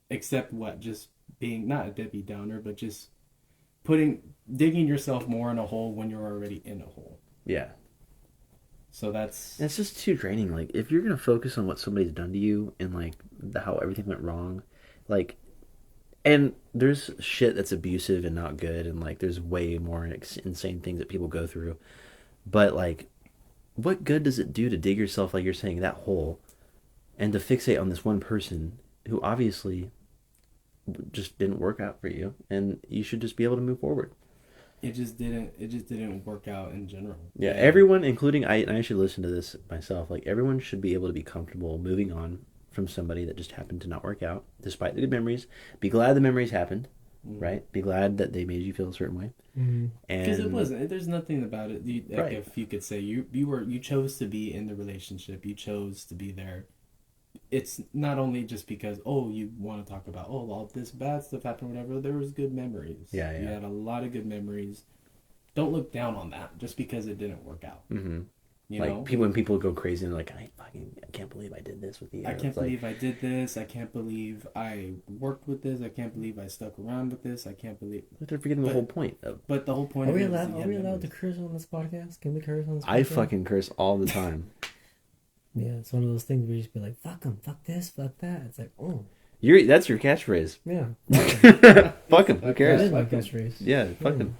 Speaker 3: Except what? Just being, not a Debbie Downer, but just digging yourself more in a hole when you're already in a hole.
Speaker 1: Yeah.
Speaker 3: So
Speaker 1: it's just too draining. Like, if you're going to focus on what somebody's done to you and, like, how everything went wrong, like, and there's shit that's abusive and not good, and, like, there's way more insane things that people go through. But, like, what good does it do to dig yourself, like you're saying, that hole, and to fixate on this one person who obviously just didn't work out for you, and you should just be able to move forward.
Speaker 3: It just didn't work out in general.
Speaker 1: Yeah, everyone, including I should listen to this myself. Like, everyone should be able to be comfortable moving on from somebody that just happened to not work out, despite the good memories. Be glad the memories happened, right? Be glad that they made you feel a certain way. And
Speaker 3: because it wasn't. There's nothing about it.
Speaker 1: Right.
Speaker 3: If you could say you chose to be in the relationship, you chose to be there. It's not only just because you want to talk about all this bad stuff happened, whatever. There was good memories.
Speaker 1: Yeah.
Speaker 3: You had a lot of good memories. Don't look down on that just because it didn't work out. Mm-hmm. You know,
Speaker 1: when people go crazy and like, I can't believe I did this with you.
Speaker 3: I can't believe I did this. I can't believe I worked with this. I can't believe I stuck around with this. I can't believe.
Speaker 1: But they're forgetting the whole point.
Speaker 3: But the whole point.
Speaker 2: Are we allowed to curse on this podcast? Can we curse on this podcast?
Speaker 1: I fucking curse all the time.
Speaker 2: Yeah, it's one of those things where you just be like, fuck them, fuck this, fuck that. It's like,
Speaker 1: that's your catchphrase.
Speaker 2: Yeah.
Speaker 1: Fuck them. Who cares?
Speaker 2: That is my catchphrase.
Speaker 1: Yeah, fuck them.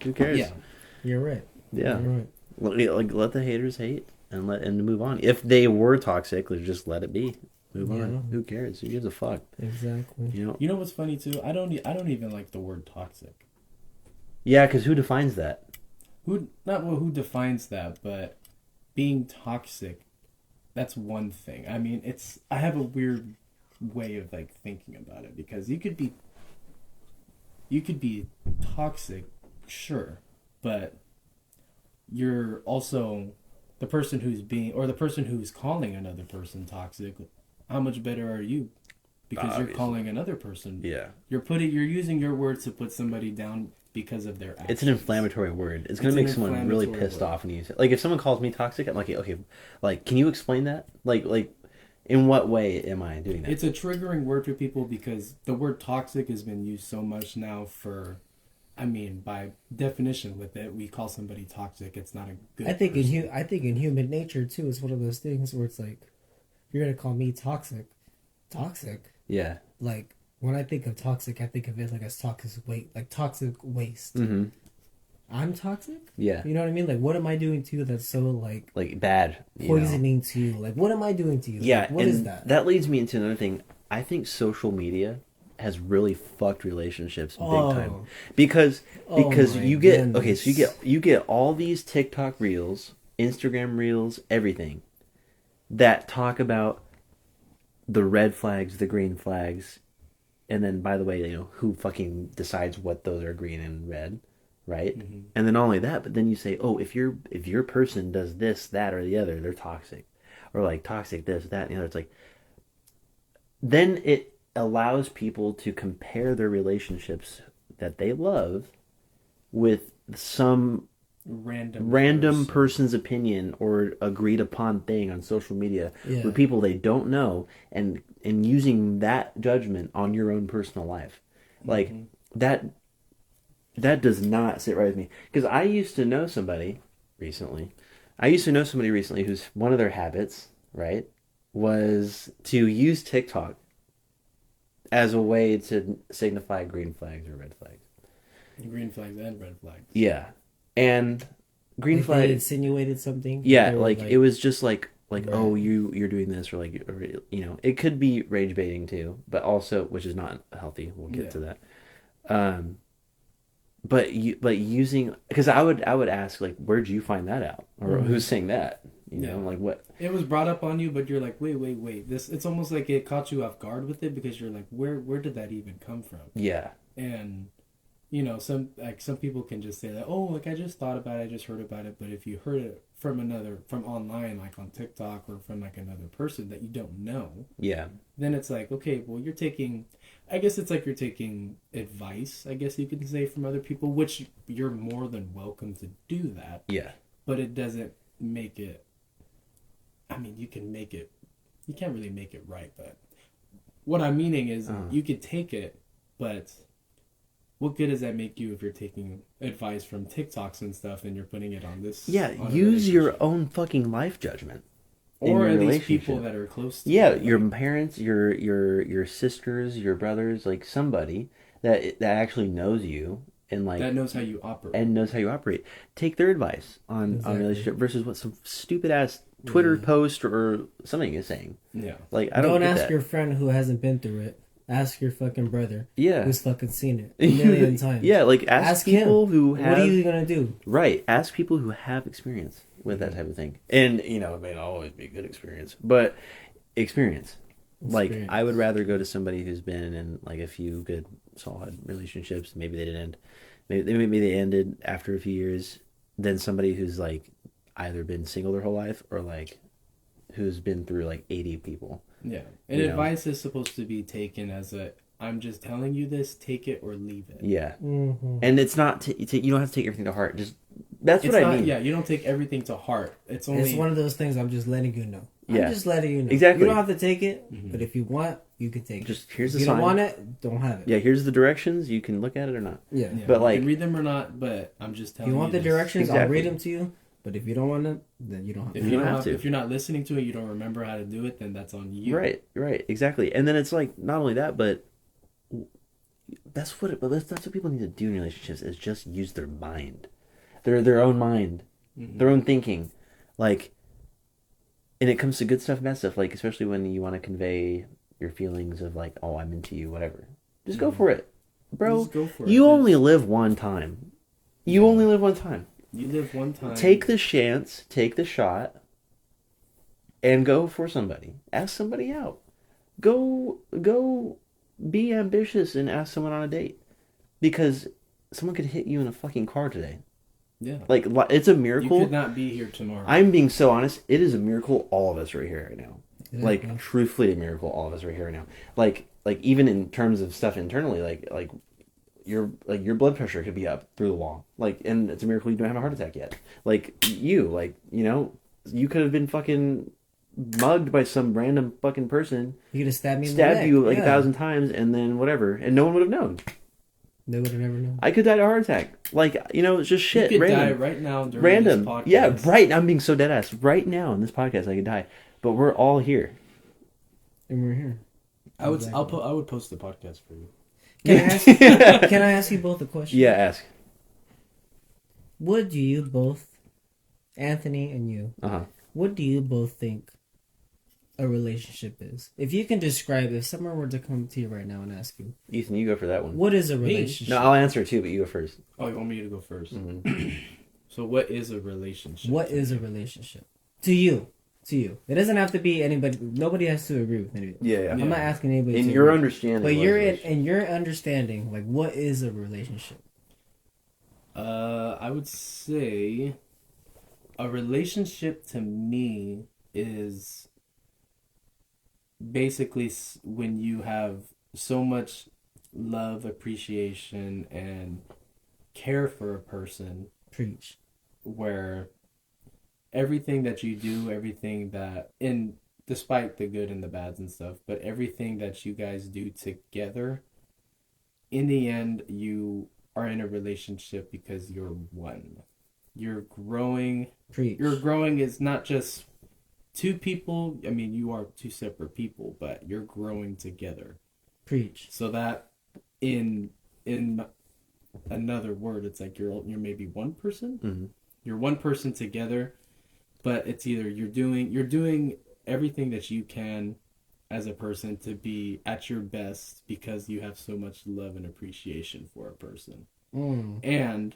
Speaker 1: Who cares?
Speaker 3: Yeah.
Speaker 2: You're right.
Speaker 1: Yeah.
Speaker 2: You're right.
Speaker 1: Let the haters hate and move on. If they were toxic, just let it be. Move on. Who cares? Who gives a fuck?
Speaker 2: Exactly.
Speaker 3: You know what's funny too? I don't even like the word toxic.
Speaker 1: Yeah, because who defines that?
Speaker 3: Who defines that? But being toxic, that's one thing. I mean, I have a weird way of like thinking about it, because you could be toxic, sure, but you're also the person who's the person who's calling another person toxic. How much better are you? Because obviously, you're calling another person.
Speaker 1: Yeah.
Speaker 3: You're using your words to put somebody down because of their actions.
Speaker 1: It's an inflammatory word. It's going to make someone really pissed off when you say, like, if someone calls me toxic, I'm like, okay, like, can you explain that? Like, In what way am I doing that?
Speaker 3: It's a triggering word for people because the word toxic has been used so much now for, I mean, by definition with it, we call somebody toxic. It's not a good
Speaker 2: I think
Speaker 3: person.
Speaker 2: I think in human nature too, it's one of those things where it's like, you're gonna call me toxic.
Speaker 1: Yeah.
Speaker 2: Like when I think of toxic, I think of it like as toxic weight, like toxic waste.
Speaker 1: Mm-hmm.
Speaker 2: I'm toxic.
Speaker 1: Yeah.
Speaker 2: You know what I mean? Like, what am I doing to you that's so like
Speaker 1: bad,
Speaker 2: poisoning to you? Like, what am I doing to you?
Speaker 1: Yeah.
Speaker 2: Like, what is that?
Speaker 1: That leads me into another thing. I think social media has really fucked relationships big time because you get so you get all these TikTok reels, Instagram reels, everything that talk about the red flags, the green flags, and then by the way, who fucking decides what those are green and red, right? Mm-hmm. And then not only that, but then you say, oh, if your person does this, that, or the other, they're toxic, or like toxic this, that, and the other. It's like then it allows people to compare their relationships that they love with some random person's opinion or agreed upon thing on social media with people they don't know, and using that judgment on your own personal life. Like that does not sit right with me, because I used to know somebody recently who's one of their habits, right, was to use TikTok as a way to signify green flags or red flags.
Speaker 3: Green flags and red flags.
Speaker 1: Yeah. And green
Speaker 2: like
Speaker 1: flag
Speaker 2: they insinuated something.
Speaker 1: Yeah, like it was just like right. Oh, you're doing this, or like, or, it could be rage baiting too, but also, which is not healthy. We'll get to that. But using, because I would ask, like, where'd you find that out, or who's saying that? Like what?
Speaker 3: It was brought up on you, but you're like, wait. This, it's almost like it caught you off guard with it, because you're like, where did that even come from?
Speaker 1: Yeah.
Speaker 3: And some people can just say that, oh, like I just thought about it, I just heard about it. But if you heard it from online, like on TikTok, or from like another person that you don't know, then it's like, okay, well, you're taking advice, I guess you could say, from other people, which you're more than welcome to do that. Yeah. But it doesn't make it, I mean, you can't really make it right, but what I'm meaning is you could take it, but what good does that make you if you're taking advice from TikToks and stuff and you're putting it on this?
Speaker 1: Yeah, use your own fucking life judgment.
Speaker 3: Or at least people that are close to you.
Speaker 1: Yeah, your parents, your sisters, your brothers, like somebody that actually knows you and like
Speaker 3: that knows how you operate.
Speaker 1: Take their advice on relationship versus what some stupid ass Twitter post or something is saying. Yeah. Like I don't
Speaker 2: ask your friend who hasn't been through it. Ask your fucking brother. Yeah. Who's fucking seen it a million times.
Speaker 1: Yeah, like ask people
Speaker 2: him.
Speaker 1: Who have...
Speaker 2: What are you going to do?
Speaker 1: Right. Ask people who have experience with that type of thing. And, it may not always be good experience, but experience. Like, I would rather go to somebody who's been in, like, a few good, solid relationships. Maybe they didn't end. Maybe they ended after a few years, than somebody who's, like, either been single their whole life or, like, who's been through, like, 80 people.
Speaker 3: Yeah. And advice is supposed to be taken as I'm just telling you this, take it or leave it. Yeah.
Speaker 1: Mm-hmm. And it's not, you don't have to take everything to heart. That's what I mean.
Speaker 3: Yeah, you don't take everything to heart. It's
Speaker 2: one of those things, I'm just letting you know.
Speaker 1: Yeah.
Speaker 2: I'm just letting you know.
Speaker 1: Exactly.
Speaker 2: You don't have to take it, but if you want, you can take it.
Speaker 1: Just here's the
Speaker 2: sign.
Speaker 1: If you
Speaker 2: don't want it, don't have it.
Speaker 1: Yeah, here's the directions. You can look at it or not.
Speaker 3: Yeah. But like, you can read them or not, but I'm just telling you.
Speaker 2: You want the directions, I'll read them to you. But if you don't want it, then you don't have to.
Speaker 3: If you're not listening to it, you don't remember how to do it, then that's on you.
Speaker 1: Right, exactly. And then it's like, not only that, but that's what people need to do in relationships, is just use their mind. Their own mind. Mm-hmm. Their own thinking. Like, and it comes to good stuff and bad stuff, like, especially when you want to convey your feelings of like, oh, I'm into you, whatever. Just go for it. Bro, just go for it. You only live one time. You only live one time.
Speaker 3: You live one time.
Speaker 1: Take the chance, take the shot, and go for somebody. Ask somebody out. Go be ambitious and ask someone on a date. Because someone could hit you in a fucking car today. Yeah. Like, it's a miracle.
Speaker 3: You could not be here tomorrow.
Speaker 1: I'm being so honest. It is a miracle all of us are here right now. Yeah, like, truthfully a miracle all of us are here right now. Like even in terms of stuff internally, like your blood pressure could be up through the wall. Like, and it's a miracle you don't have a heart attack yet. Like, you could have been fucking mugged by some random fucking person.
Speaker 2: You could have stabbed
Speaker 1: you like 1,000 times, and then whatever, and no one would have known.
Speaker 2: They would have never known.
Speaker 1: I could die of a heart attack. Like, it's just shit.
Speaker 3: You could
Speaker 1: random.
Speaker 3: die right now during this podcast.
Speaker 1: Yeah, right. I'm being so dead ass. Right now in this podcast, I could die, but we're all here,
Speaker 2: and we're here.
Speaker 3: I would post the podcast for you.
Speaker 2: Can I ask you both a question?
Speaker 1: Yeah, ask.
Speaker 2: What do you both, Anthony and you, what do you both think a relationship is? If you can describe, if someone were to come to you right now and ask you,
Speaker 1: Ethan, you go for that one.
Speaker 2: What is a relationship?
Speaker 1: No, I'll answer it too, but you go first.
Speaker 3: Oh, you want me to go first?
Speaker 1: Mm-hmm.
Speaker 3: So, what is a relationship?
Speaker 2: What is a relationship to you? To you, it doesn't have to be anybody. Nobody has to agree with anybody.
Speaker 1: Yeah.
Speaker 2: I'm not asking anybody.
Speaker 1: In your understanding,
Speaker 2: but in your understanding, like, what is a relationship?
Speaker 3: I would say a relationship to me is basically when you have so much love, appreciation, and care for a person.
Speaker 2: Preach.
Speaker 3: Where everything that you do, everything that, despite the good and the bads and stuff, but everything that you guys do together, in the end, you are in a relationship because you're one. You're growing.
Speaker 2: Preach.
Speaker 3: You're growing is not just two people. I mean, you are two separate people, but you're growing together.
Speaker 2: Preach.
Speaker 3: So that in another word, it's like you're maybe one person.
Speaker 1: Mm-hmm.
Speaker 3: You're one person together, but it's either you're doing everything that you can as a person to be at your best because you have so much love and appreciation for a person. And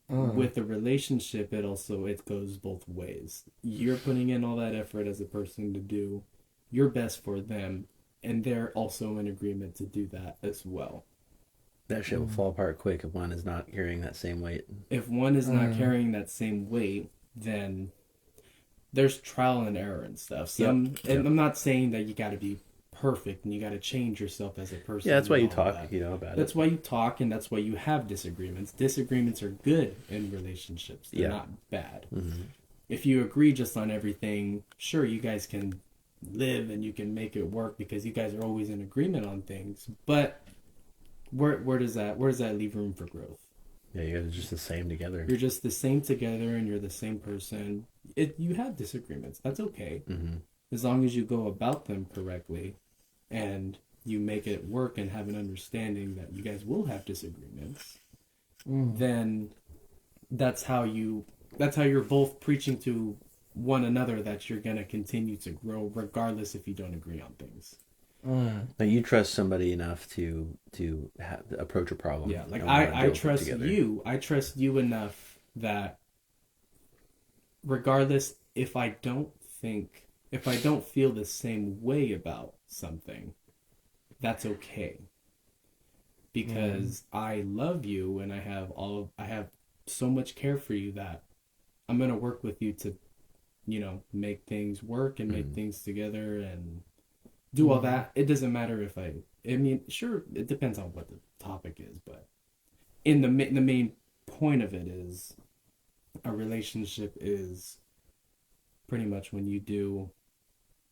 Speaker 3: with the relationship, it goes both ways. You're putting in all that effort as a person to do your best for them, and they're also in agreement to do that as well.
Speaker 1: That shit will fall apart quick if one is not carrying that same weight.
Speaker 3: If one is not carrying that same weight, then there's trial and error and stuff. And I'm not saying that you got to be perfect and you got to change yourself as a person.
Speaker 1: Yeah, that's why you talk, about it.
Speaker 3: That's why you talk, and that's why you have disagreements. Disagreements are good in relationships. They're not bad. Mm-hmm. If you agree just on everything, sure, you guys can live and you can make it work because you guys are always in agreement on things. But where does that leave room for growth?
Speaker 1: Yeah, you guys are just the same together.
Speaker 3: You're just the same together, and you're the same person. You have disagreements. That's okay. Mm-hmm. As long as you go about them correctly and you make it work and have an understanding that you guys will have disagreements, then that's how you're both preaching to one another that you're going to continue to grow regardless if you don't agree on things.
Speaker 1: Now you trust somebody enough to approach a problem.
Speaker 3: Yeah, like I trust you. I trust you enough that regardless if I don't feel the same way about something, that's okay. Because I love you and I have so much care for you that I'm going to work with you to, make things work and make things together and do all that. It doesn't matter sure, it depends on what the topic is, but the main point of it is a relationship is pretty much when you do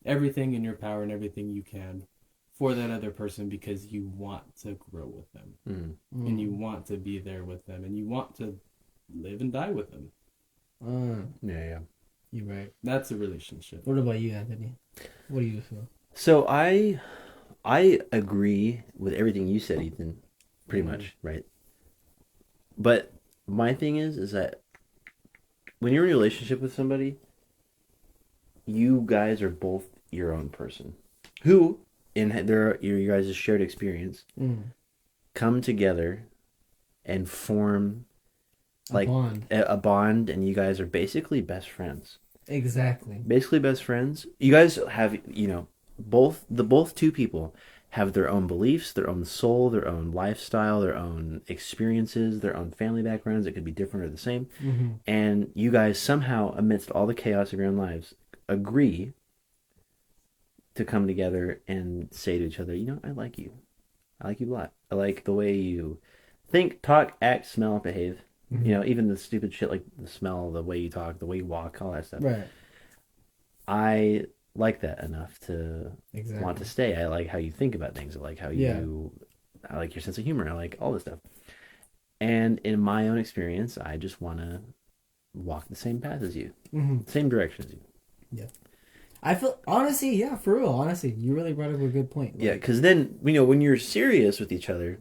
Speaker 3: everything in your power and everything you can for that other person because you want to grow with them and you want to be there with them and you want to live and die with them.
Speaker 1: Yeah.
Speaker 2: You're right.
Speaker 3: That's a relationship.
Speaker 2: What about you, Anthony? What do you feel?
Speaker 1: So I agree with everything you said, Ethan, pretty much, right? But my thing is that when you're in a relationship with somebody, you guys are both your own person who, in you guys' shared experience, come together and form a bond, and you guys are basically best friends.
Speaker 2: Exactly.
Speaker 1: Basically best friends. You guys have, both two people have their own beliefs, their own soul, their own lifestyle, their own experiences, their own family backgrounds. It could be different or the same. Mm-hmm. And you guys somehow, amidst all the chaos of your own lives, agree to come together and say to each other, I like you. I like you a lot. I like the way you think, talk, act, smell, behave. Mm-hmm. Even the stupid shit like the smell, the way you talk, the way you walk, all that stuff.
Speaker 2: Right.
Speaker 1: I like that enough to want to stay. I like how you think about things. I like how I like your sense of humor. I like all this stuff. And in my own experience, I just want to walk the same path as you, same direction as you.
Speaker 2: Yeah. I feel, honestly, yeah, for real, honestly, you really brought up a good point.
Speaker 1: Like, yeah, because then, when you're serious with each other,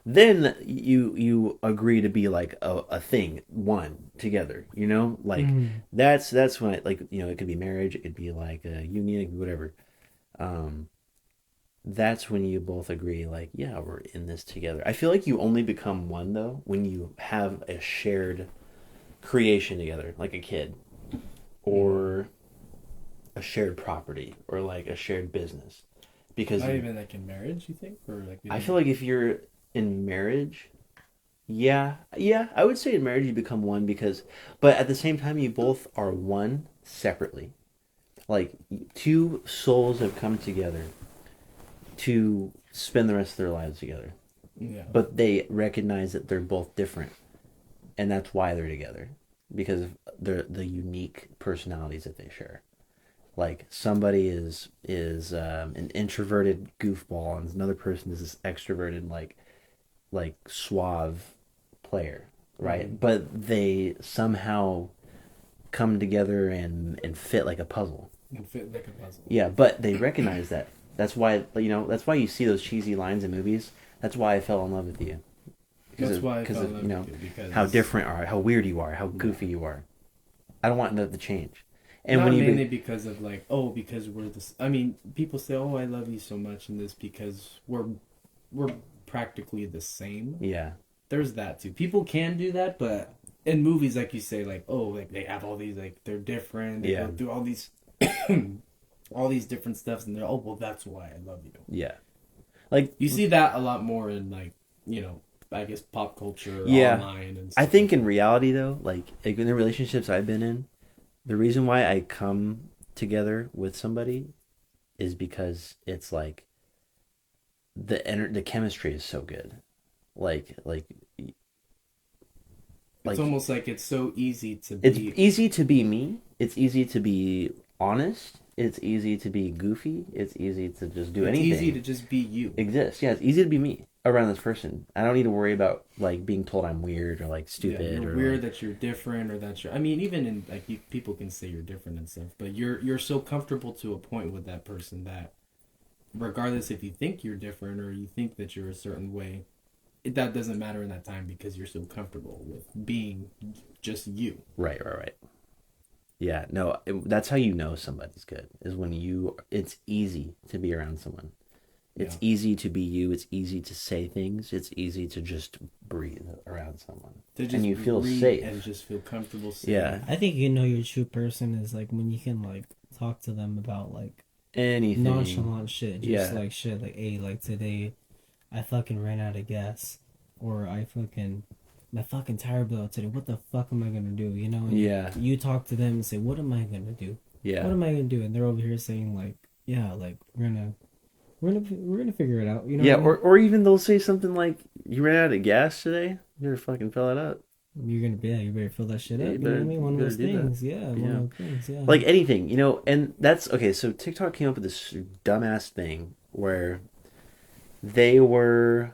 Speaker 1: then you agree to be like a thing, one, together, like that's when it could be marriage, it could be like a union, it could be whatever. That's when you both agree, like, yeah, we're in this together. I feel like you only become one, though, when you have a shared creation together, like a kid, or a shared property, or like a shared business. Because
Speaker 3: not even like in marriage, you think, or like
Speaker 1: I feel like if you're in marriage, yeah, I would say in marriage you become one but at the same time you both are one separately. Like two souls have come together to spend the rest of their lives together.
Speaker 3: Yeah.
Speaker 1: But they recognize that they're both different, and that's why they're together, because of the unique personalities that they share. Like somebody is an introverted goofball, and another person is this extroverted like suave player, right? Mm-hmm. But they somehow come together and fit like a puzzle.
Speaker 3: And fit like a puzzle.
Speaker 1: Yeah, but they recognize that. That's why that's why you see those cheesy lines in movies. That's why I fell in love with you.
Speaker 3: That's why I fell in love with you, because
Speaker 1: how different are, how weird you are, how goofy you are. I don't want that to change.
Speaker 3: And not mainly because of like, because we're this. I mean, people say, "Oh, I love you so much," in this because we're practically the same.
Speaker 1: Yeah,
Speaker 3: there's that too. People can do that, but in movies, like you say, like like they have all these, like they're different. They go through all these, all these different stuffs, and they're that's why I love you.
Speaker 1: Yeah, like
Speaker 3: you see that a lot more in like I guess pop culture, online, and stuff.
Speaker 1: I think in reality though, like in the relationships I've been in. The reason why I come together with somebody is because it's like the chemistry is so good, like
Speaker 3: it's almost like it's so easy to be.
Speaker 1: It's easy to be me. It's easy to be honest. It's easy to be goofy. It's easy to just do anything.
Speaker 3: It's easy to just be you.
Speaker 1: Exist. Yeah, it's easy to be me around this person. I don't need to worry about like being told I'm weird or like stupid
Speaker 3: you're
Speaker 1: or
Speaker 3: weird,
Speaker 1: like,
Speaker 3: that you're different, or that you're. I mean, even in like people can say you're different and stuff, but you're so comfortable to a point with that person that, regardless if you think you're different or you think that you're a certain way, that doesn't matter in that time because you're so comfortable with being just you.
Speaker 1: Right. Yeah, no, that's how you know somebody's good, is when it's easy to be around someone. It's easy to be you. It's easy to say things. It's easy to just breathe around someone. And you feel safe.
Speaker 3: And just feel comfortable.
Speaker 1: Yeah.
Speaker 2: I think your true person is like when you can like talk to them about like
Speaker 1: anything.
Speaker 2: Nonchalant shit. Just like shit. Like, hey, like today I fucking ran out of gas. Or my fucking tire blew out today. What the fuck am I gonna do? And you talk to them and say, what am I gonna do?
Speaker 1: Yeah.
Speaker 2: What am I gonna do? And they're over here saying like, yeah, like we're gonna figure it out.
Speaker 1: Yeah, or even they'll say something like, you ran out of gas today? You better fucking fill it up.
Speaker 2: You better fill that shit up. You know what I mean? One of those things. Yeah, one of those things. Yeah.
Speaker 1: Like anything, and that's okay. So TikTok came up with this dumbass thing where they were.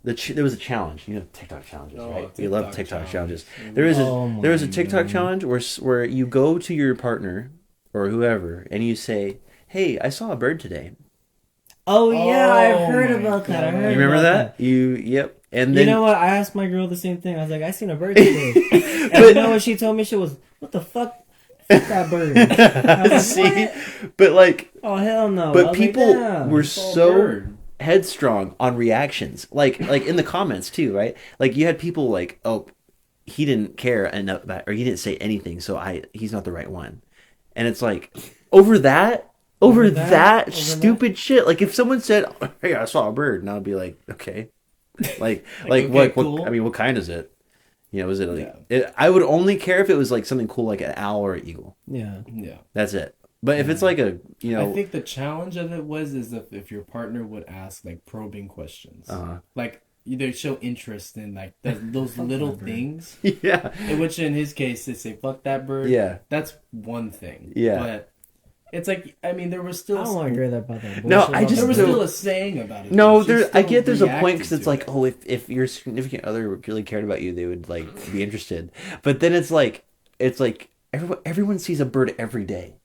Speaker 1: There was a challenge, TikTok challenges, right? You love TikTok challenges. There was a TikTok challenge where you go to your partner or whoever and you say, "Hey, I saw a bird today."
Speaker 2: Oh yeah, I heard about that.
Speaker 1: You remember that? Yep. And then
Speaker 2: you know what? I asked my girl the same thing. I was like, "I seen a bird today," and you know what she told me? She was, "What the fuck? Fuck that bird." I was like,
Speaker 1: see, but like,
Speaker 2: oh hell no!
Speaker 1: But people were so headstrong on reactions, like in the comments too, right? Like you had people like, "Oh, he didn't care enough about, or he didn't say anything, so he's not the right one," and it's like over that stupid shit. Like if someone said, "Hey, I saw a bird," and I'd be like, "Okay," like okay, what? Cool. I mean, what kind is it? Is it like? I would only care if it was like something cool, like an owl or an eagle.
Speaker 2: Yeah.
Speaker 1: That's it. But if it's like I
Speaker 3: think the challenge of it is if your partner would ask like probing questions, like they show interest in like those little things. Yeah. Which in his case, they say "fuck that bird."
Speaker 1: Yeah.
Speaker 3: That's one thing.
Speaker 1: Yeah.
Speaker 3: But It's like, I mean, there was still.
Speaker 2: I don't want to hear that about that.
Speaker 1: No, I just
Speaker 3: there was still a saying about it.
Speaker 1: No, I get there's a point because it's like, oh, if your significant other really cared about you, they would like be interested. But then it's like everyone sees a bird every day.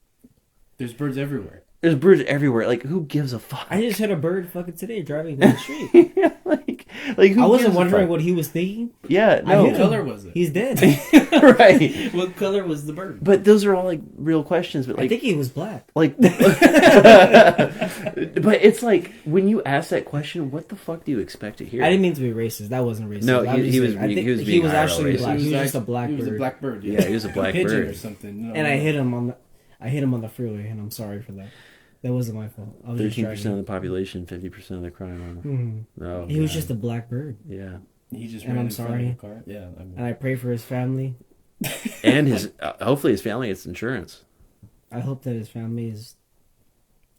Speaker 3: There's birds everywhere.
Speaker 1: There's birds everywhere. Like, who gives a fuck?
Speaker 2: I just hit a bird fucking today driving down the street.
Speaker 1: Yeah, like who
Speaker 2: I wasn't
Speaker 1: gives a
Speaker 2: wondering
Speaker 1: fuck?
Speaker 2: what he was thinking.
Speaker 1: Yeah, no.
Speaker 3: What color was it?
Speaker 2: He's dead.
Speaker 1: Right.
Speaker 3: What color was the bird?
Speaker 1: But those are all like real questions. But like,
Speaker 2: I think he was black.
Speaker 1: like, but it's like when you ask that question, what the fuck do you expect to hear?
Speaker 2: I didn't mean to be racist. That wasn't racist.
Speaker 1: No,
Speaker 2: I
Speaker 1: he was
Speaker 2: I think
Speaker 1: being
Speaker 2: he was
Speaker 1: IRL
Speaker 2: actually
Speaker 1: racist.
Speaker 2: black. He was just a black bird.
Speaker 3: He was a black bird.
Speaker 1: Yeah, he was a black
Speaker 3: pigeon
Speaker 1: bird
Speaker 3: or something. No,
Speaker 2: And I hit him on the freeway, and I'm sorry for that. That wasn't my fault. I was
Speaker 1: 13% of the population, 50% of the crime. Oh,
Speaker 2: he was just a black bird.
Speaker 1: Yeah.
Speaker 3: He just
Speaker 2: and
Speaker 3: ran
Speaker 2: I'm
Speaker 3: in front of
Speaker 2: sorry.
Speaker 3: the car. Yeah. I mean.
Speaker 2: And I pray for his family.
Speaker 1: And his hopefully his family gets insurance.
Speaker 2: I hope that his family is.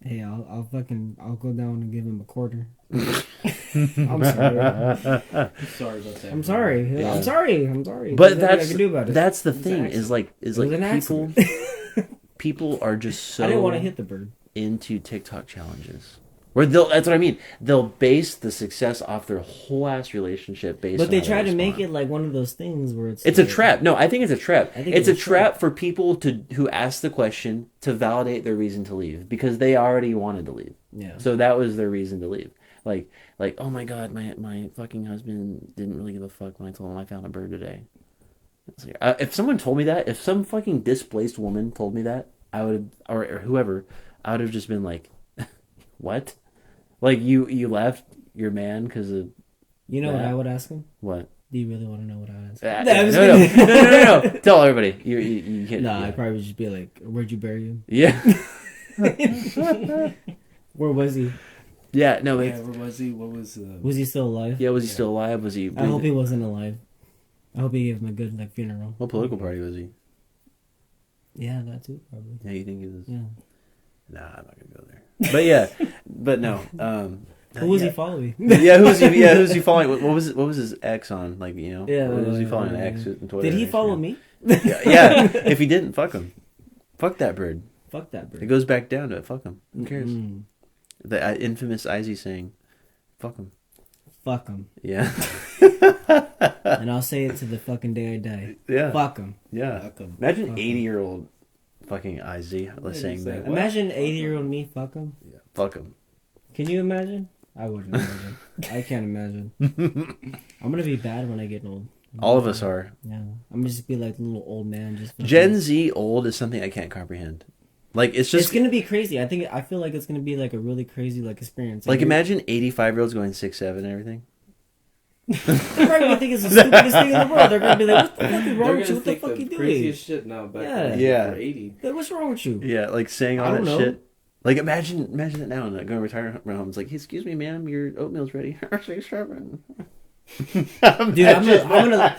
Speaker 2: Hey, I'll go down and give him a quarter. I'm sorry.
Speaker 3: Sorry about that.
Speaker 2: I'm sorry.
Speaker 1: Yeah.
Speaker 2: I'm sorry.
Speaker 1: But
Speaker 2: There's nothing I can do about it.
Speaker 1: that's the thing is like people are just so
Speaker 2: I didn't want to hit the bird.
Speaker 1: into TikTok challenges. Where that's what I mean. They'll base the success off their whole ass relationship based on
Speaker 2: But they
Speaker 1: how
Speaker 2: try to
Speaker 1: respond.
Speaker 2: make it like one of those things where it's
Speaker 1: It's a trap. No, I think it's a trap.
Speaker 2: I think
Speaker 1: It's a
Speaker 2: it's a
Speaker 1: trap for people who ask the question to validate their reason to leave because they already wanted to leave.
Speaker 2: Yeah.
Speaker 1: So that was their reason to leave. Like oh my god, my fucking husband didn't really give a fuck when I told him I found a bird today. It's like, if someone told me that, if some fucking displaced woman told me that, I would have, or whoever, I would have just been like, what? Like you left your man because of
Speaker 2: You know
Speaker 1: that?
Speaker 2: what I would ask him?
Speaker 1: What?
Speaker 2: Do you really want to know what I would ask him?
Speaker 1: No. Tell everybody. You can't.
Speaker 2: Nah,
Speaker 1: Yeah.
Speaker 2: I'd probably just be like, where'd you bury him?
Speaker 1: Yeah.
Speaker 2: Where was he?
Speaker 1: Yeah. No.
Speaker 3: Yeah, where was he? What was?
Speaker 2: Was he still alive?
Speaker 1: Yeah. Was he still alive? Was he?
Speaker 2: I hope he wasn't alive. I hope he gave him a good funeral.
Speaker 1: What political party was he?
Speaker 2: Yeah, that too, probably.
Speaker 1: Yeah. You think he was?
Speaker 2: Yeah.
Speaker 1: Nah, I'm not gonna go there. But yeah. But no.
Speaker 2: Who was he following?
Speaker 1: Yeah. Who's he? Yeah. Who's he following? What was his ex on? Like
Speaker 2: Yeah.
Speaker 1: What was he following? Ex on Twitter.
Speaker 2: Did he follow me?
Speaker 1: Yeah. If he didn't, fuck him. Fuck that bird.
Speaker 2: Fuck that bird.
Speaker 1: It goes back down to it. Fuck him. Who cares?
Speaker 2: Mm.
Speaker 1: The infamous Izzy saying, "Fuck him."
Speaker 2: Fuck him.
Speaker 1: Yeah.
Speaker 2: And I'll say it to the fucking day I die.
Speaker 1: Yeah.
Speaker 2: Fuck him.
Speaker 1: Yeah.
Speaker 3: Fuck 'em.
Speaker 1: Imagine
Speaker 2: Fuck
Speaker 1: 80-year-old fucking Izzy saying that.
Speaker 2: Imagine 80-year-old me. Fuck him.
Speaker 1: Yeah. Fuck him.
Speaker 2: Can you imagine? I wouldn't imagine. I can't imagine. I'm gonna be bad when I get old.
Speaker 1: All of us are.
Speaker 2: Yeah. I'm gonna just be like a little old man. Just fucking...
Speaker 1: Gen Z old is something I can't comprehend. Like it's just.
Speaker 2: It's gonna be crazy. I feel like it's gonna be like a really crazy experience.
Speaker 1: Like imagine 85-year-olds going 6'7" and everything.
Speaker 2: They're probably gonna think it's the stupidest thing in the world. They're gonna be like, "What the fuck is wrong with you? What the fuck you doing?
Speaker 3: Craziest shit now. Back then,
Speaker 1: Yeah.
Speaker 3: for 80.
Speaker 2: Like, what's wrong with you?"
Speaker 1: Yeah, like saying all
Speaker 2: I
Speaker 1: that
Speaker 2: don't know.
Speaker 1: shit. Like imagine it now and going to retirement homes. Like, excuse me, ma'am, your oatmeal's ready.
Speaker 2: Dude, I'm gonna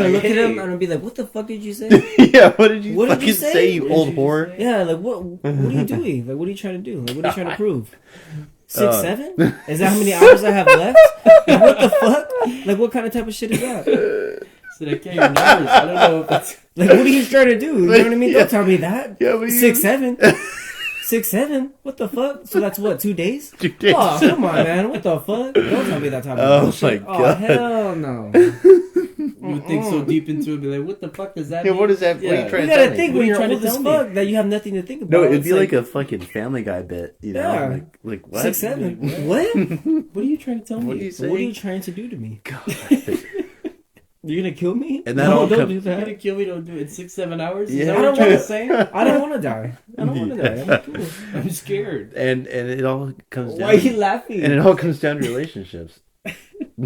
Speaker 2: look at him and I'm gonna be like, "What the fuck did you say?"
Speaker 1: Yeah, what did you
Speaker 2: What did
Speaker 1: fucking
Speaker 2: you say?
Speaker 1: say, you
Speaker 3: What
Speaker 1: old
Speaker 3: did you
Speaker 1: whore?
Speaker 2: Yeah, like what are you doing? Like, what are you trying to do? Like, what are you trying to prove? 6, 7? Is that how many hours I have left? Like, what the fuck? Like, what kind of type of shit is that?
Speaker 3: So they can't even numbers. I don't know if that's.
Speaker 2: Like, what are you trying to do? You know what I mean?
Speaker 1: Yeah.
Speaker 2: Don't tell me that.
Speaker 1: Yeah, what
Speaker 2: 6, 7. 6, 7? What the fuck? So that's what, 2 days?
Speaker 1: 2 days.
Speaker 2: Oh, come on, man. What the fuck? Don't tell me that type of bullshit.
Speaker 1: my God.
Speaker 2: Oh, hell no.
Speaker 3: You would think so deep into it and be like, what the fuck does that
Speaker 1: Yeah,
Speaker 3: mean?
Speaker 1: what is that? What are you trying
Speaker 2: You
Speaker 1: to tell
Speaker 2: gotta
Speaker 1: me?
Speaker 2: think
Speaker 3: What are
Speaker 2: when
Speaker 3: you
Speaker 2: you're
Speaker 3: trying to
Speaker 2: old as
Speaker 3: tell me?
Speaker 2: fuck that you have nothing to think about.
Speaker 1: No, it'd
Speaker 2: It's
Speaker 1: be like a fucking Family Guy bit, you know?
Speaker 2: Yeah.
Speaker 1: Like what?
Speaker 2: 6, 7.
Speaker 3: Like,
Speaker 2: What?
Speaker 3: What are you trying to tell me?
Speaker 1: What are you saying?
Speaker 2: What are you trying to do to me?
Speaker 1: God.
Speaker 2: You're gonna kill me?
Speaker 1: And that
Speaker 2: no,
Speaker 1: all
Speaker 2: don't
Speaker 1: come-
Speaker 2: do
Speaker 3: You're gonna
Speaker 2: that.
Speaker 3: kill me? Don't do it in 6-7 hours? Is
Speaker 1: Yeah.
Speaker 3: that
Speaker 2: I
Speaker 3: what
Speaker 2: don't
Speaker 3: you're trying
Speaker 2: wanna-
Speaker 3: to say?
Speaker 2: I don't want to die. I don't want to die. I'm cool.
Speaker 3: I'm scared.
Speaker 1: And it all comes down.
Speaker 2: Why are you laughing?
Speaker 1: And it all comes down to relationships.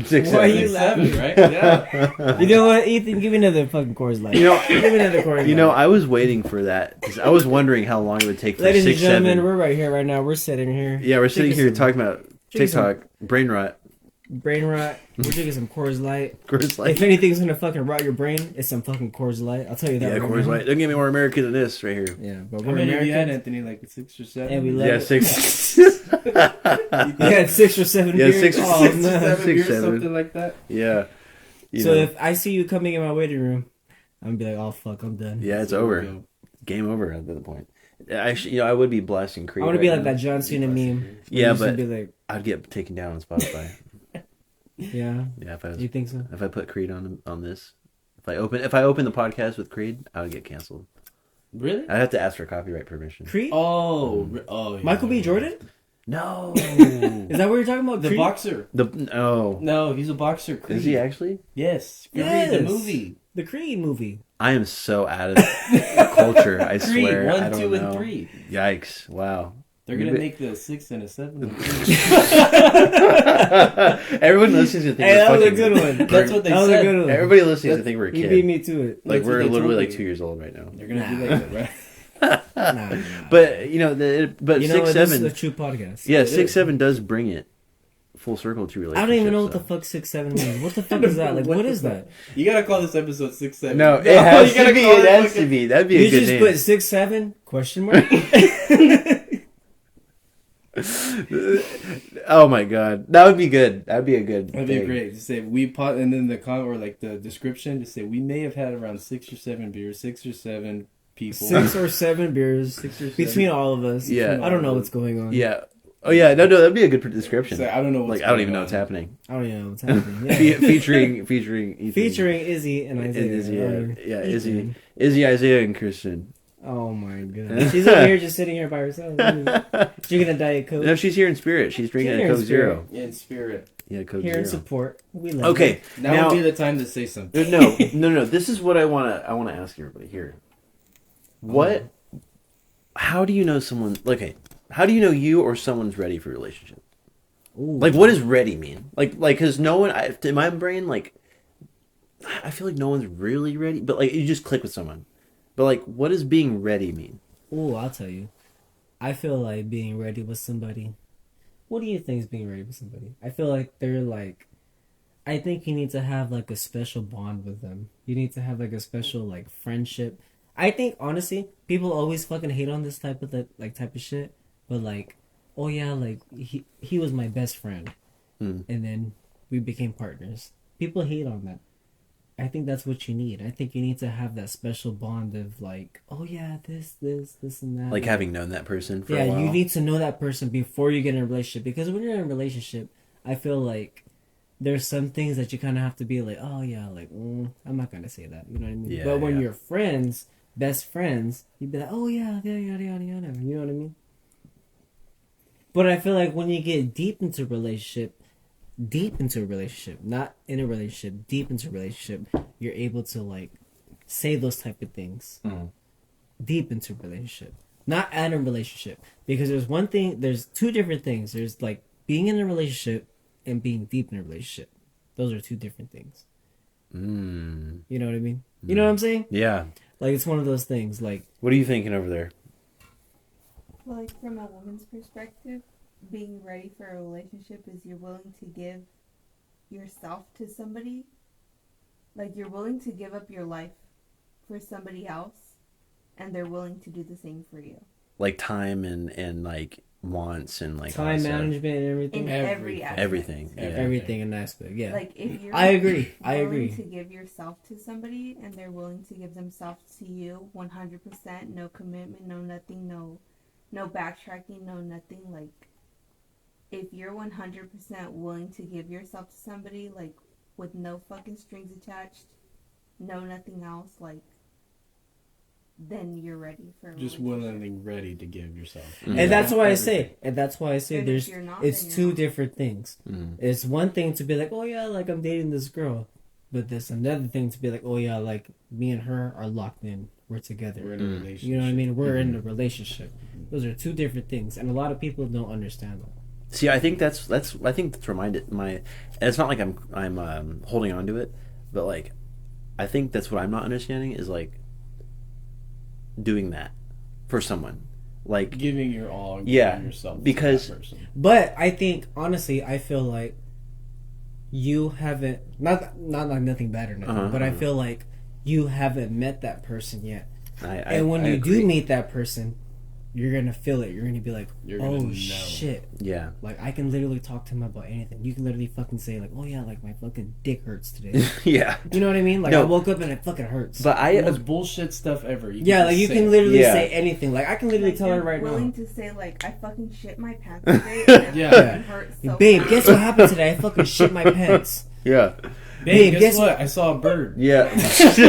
Speaker 1: 6,
Speaker 2: Why are
Speaker 1: 7.
Speaker 2: you laughing?
Speaker 3: Right? Yeah.
Speaker 2: You know what, Ethan? Give me another fucking Coors Light.
Speaker 1: You know-
Speaker 2: give me another Coors Light.
Speaker 1: You know, I was waiting for that because I was wondering how long it would take for
Speaker 2: Ladies
Speaker 1: 6,
Speaker 2: and gentlemen,
Speaker 1: 7.
Speaker 2: we're right here, right now. We're sitting here.
Speaker 1: Yeah, we're sitting here
Speaker 2: drinking some
Speaker 1: talking about
Speaker 2: drinking some-
Speaker 1: TikTok, brain rot.
Speaker 2: brain rot. We're drinking some Coors Light.
Speaker 1: Coors Light.
Speaker 2: If anything's gonna fucking rot your brain, it's some fucking Coors Light. I'll tell you that.
Speaker 1: Yeah,
Speaker 2: right
Speaker 1: Coors
Speaker 2: now.
Speaker 1: Light. Don't get me more American than this right here.
Speaker 2: Yeah, but
Speaker 3: How
Speaker 2: we're
Speaker 3: many have you had,
Speaker 2: Americans.
Speaker 3: Anthony? Like 6 or 7?
Speaker 2: And we love
Speaker 1: Yeah,
Speaker 2: it.
Speaker 1: 6.
Speaker 2: You had 6 or 7
Speaker 1: Yeah,
Speaker 2: beers.
Speaker 1: 6 or
Speaker 2: Oh,
Speaker 1: 6 or
Speaker 2: man.
Speaker 1: 7. 6, 7.
Speaker 3: Something like that.
Speaker 1: Yeah. You
Speaker 2: So
Speaker 1: know.
Speaker 2: if I see you coming in my waiting room, I'm gonna be like, "Oh fuck, I'm done."
Speaker 1: Yeah, it's over. Game over at that point. Actually, I would be blasting Creed.
Speaker 2: I want to be like that John Cena meme.
Speaker 1: Yeah, but be like... I'd get taken down on Spotify.
Speaker 2: Yeah.
Speaker 1: Yeah.
Speaker 2: You think so?
Speaker 1: If I put Creed on this, if I open the podcast with Creed, I would get canceled.
Speaker 3: Really?
Speaker 1: I'd have to ask for copyright permission.
Speaker 2: Creed?
Speaker 3: Oh, yeah.
Speaker 2: Michael B. Jordan?
Speaker 1: No.
Speaker 2: Is that what you're talking about?
Speaker 3: The boxer.
Speaker 1: No,
Speaker 3: he's a boxer. Creed.
Speaker 1: Is he actually?
Speaker 3: Yes.
Speaker 2: Yes.
Speaker 3: The movie.
Speaker 2: The Creed movie.
Speaker 1: I am so out of the culture. I
Speaker 3: Creed,
Speaker 1: swear.
Speaker 3: 1,
Speaker 1: I don't
Speaker 3: 2,
Speaker 1: know.
Speaker 3: and 3.
Speaker 1: Yikes! Wow.
Speaker 3: They're gonna make the 6 and a 7. And
Speaker 1: Everyone listening to think
Speaker 2: that was a good one.
Speaker 3: That's what they
Speaker 2: said.
Speaker 3: Was a
Speaker 2: good one.
Speaker 1: Everybody listening to think we're a kid.
Speaker 2: You beat me to it.
Speaker 1: Like we're literally like 2 years old right now.
Speaker 3: They're gonna be like that, right?
Speaker 2: Nah.
Speaker 1: But 6, 7.
Speaker 2: This is a true podcast.
Speaker 1: Yeah, 6, 7 does bring it full circle to relationships.
Speaker 2: I don't even know what the fuck 6, 7 means. What the fuck is that? Like, what is that?
Speaker 3: You gotta call this episode 6, 7.
Speaker 1: No, it has to be. It has to be. That'd be a good name.
Speaker 2: You just put 6, 7 question mark.
Speaker 1: Oh my god, that would be good. That'd be a good.
Speaker 3: That'd be great. Just say and then the comment or like the description, just say we may have had around 6 or 7 beers, 6 or 7 people,
Speaker 2: 6 or 7 beers 6 or 7. Between all of us.
Speaker 1: Yeah,
Speaker 2: I don't know what's going on.
Speaker 1: Yeah. Oh yeah, no, that'd be a good description.
Speaker 3: So, I don't know.
Speaker 1: I don't even know what's happening.
Speaker 2: I don't even know what's happening. Yeah.
Speaker 1: featuring
Speaker 2: Izzy and Isaiah.
Speaker 1: Izzy, Isaiah, and Kirsten.
Speaker 2: Oh my god, she's over here just sitting here by herself, drinking a Diet Coke.
Speaker 1: No, she's here in spirit. She's drinking a Coke Zero.
Speaker 3: Yeah, in spirit.
Speaker 1: Yeah, Coke
Speaker 2: here
Speaker 1: Zero.
Speaker 2: in support. We love
Speaker 3: it. Now would be the time to say something.
Speaker 1: No. This is what I want to ask everybody here. How do you know someone? Okay, how do you know you or someone's ready for a relationship?
Speaker 2: Ooh.
Speaker 1: Like, what does ready mean? Like, because no one, in my brain, like, I feel like no one's really ready. But like, you just click with someone. But like, what does being ready mean?
Speaker 2: Oh, I'll tell you. I feel like being ready with somebody. What do you think is being ready with somebody? I feel like they're like, I think you need to have like a special bond with them. You need to have like a special like friendship. I think honestly, people always fucking hate on this type of shit. But like, oh yeah, like he was my best friend, and then we became partners. People hate on that. I think that's what you need. I think you need to have that special bond of like, oh yeah, this and that.
Speaker 1: Like having known that person for a while.
Speaker 2: Yeah, you need to know that person before you get in a relationship. Because when you're in a relationship, I feel like there's some things that you kind of have to be like, oh yeah, like, I'm not going to say that. You know what I mean?
Speaker 1: Yeah,
Speaker 2: but when you're friends, best friends, you'd be like, oh yeah, yada, yada, yada. You know what I mean? But I feel like when you get deep into a relationship, not in a relationship, deep into a relationship, you're able to like say those type of things. Deep into a relationship, not at a relationship, because there's two different things. There's like being in a relationship and being deep in a relationship. Those are two different things. You know what I mean? You know what I'm saying?
Speaker 1: Yeah.
Speaker 2: Like, it's one of those things. Like,
Speaker 1: what are you thinking over there?
Speaker 4: Like, from a woman's perspective, being ready for a relationship is you're willing to give yourself to somebody. Like, you're willing to give up your life for somebody else, and they're willing to do the same for you.
Speaker 1: Like time and like wants and like
Speaker 2: time management and everything.
Speaker 4: In every aspect.
Speaker 1: Everything. Yeah.
Speaker 2: Everything in aspect. Yeah.
Speaker 4: Like, if you're
Speaker 2: I agree
Speaker 4: to give yourself to somebody, and they're willing to give themselves to you 100%, no commitment, no nothing, no backtracking, no nothing. Like, if you're 100% willing to give yourself to somebody, like, with no fucking strings attached, no nothing else, like, then you're ready for a
Speaker 3: just willingly ready to give yourself.
Speaker 2: And that's why I say it's two different things. It's one thing to be like, oh yeah, like I'm dating this girl, but there's another thing to be like, oh yeah, like me and her are locked in, we're together, we're in a relationship. You know what I mean? We're in a relationship. Those are two different things, and a lot of people don't understand that.
Speaker 1: See, I think that's reminded my. And it's not like I'm holding on to it, but like, I think that's what I'm not understanding is like doing that for someone, like
Speaker 3: giving your all, giving yourself
Speaker 1: because
Speaker 3: to that person.
Speaker 2: But I think honestly, I feel like you haven't not like nothing bad or nothing, but I feel like you haven't met that person yet. And when you do meet that person, you're gonna feel it. You're gonna be like, oh shit.
Speaker 1: Yeah.
Speaker 2: Like, I can literally talk to him about anything. You can literally fucking say, like, oh yeah, like, my fucking dick hurts today.
Speaker 1: Yeah.
Speaker 2: You know what I mean? Like, I woke up and it fucking hurts.
Speaker 1: But
Speaker 3: the most bullshit stuff ever.
Speaker 2: You can literally say anything. Like, I can literally tell her right now.
Speaker 4: Willing to say, like, I fucking shit my pants today. And it hurts so
Speaker 2: babe,
Speaker 4: bad.
Speaker 2: guess what happened today? I fucking shit my pants.
Speaker 1: Yeah.
Speaker 3: Babe, guess what? I saw a bird.
Speaker 1: Yeah.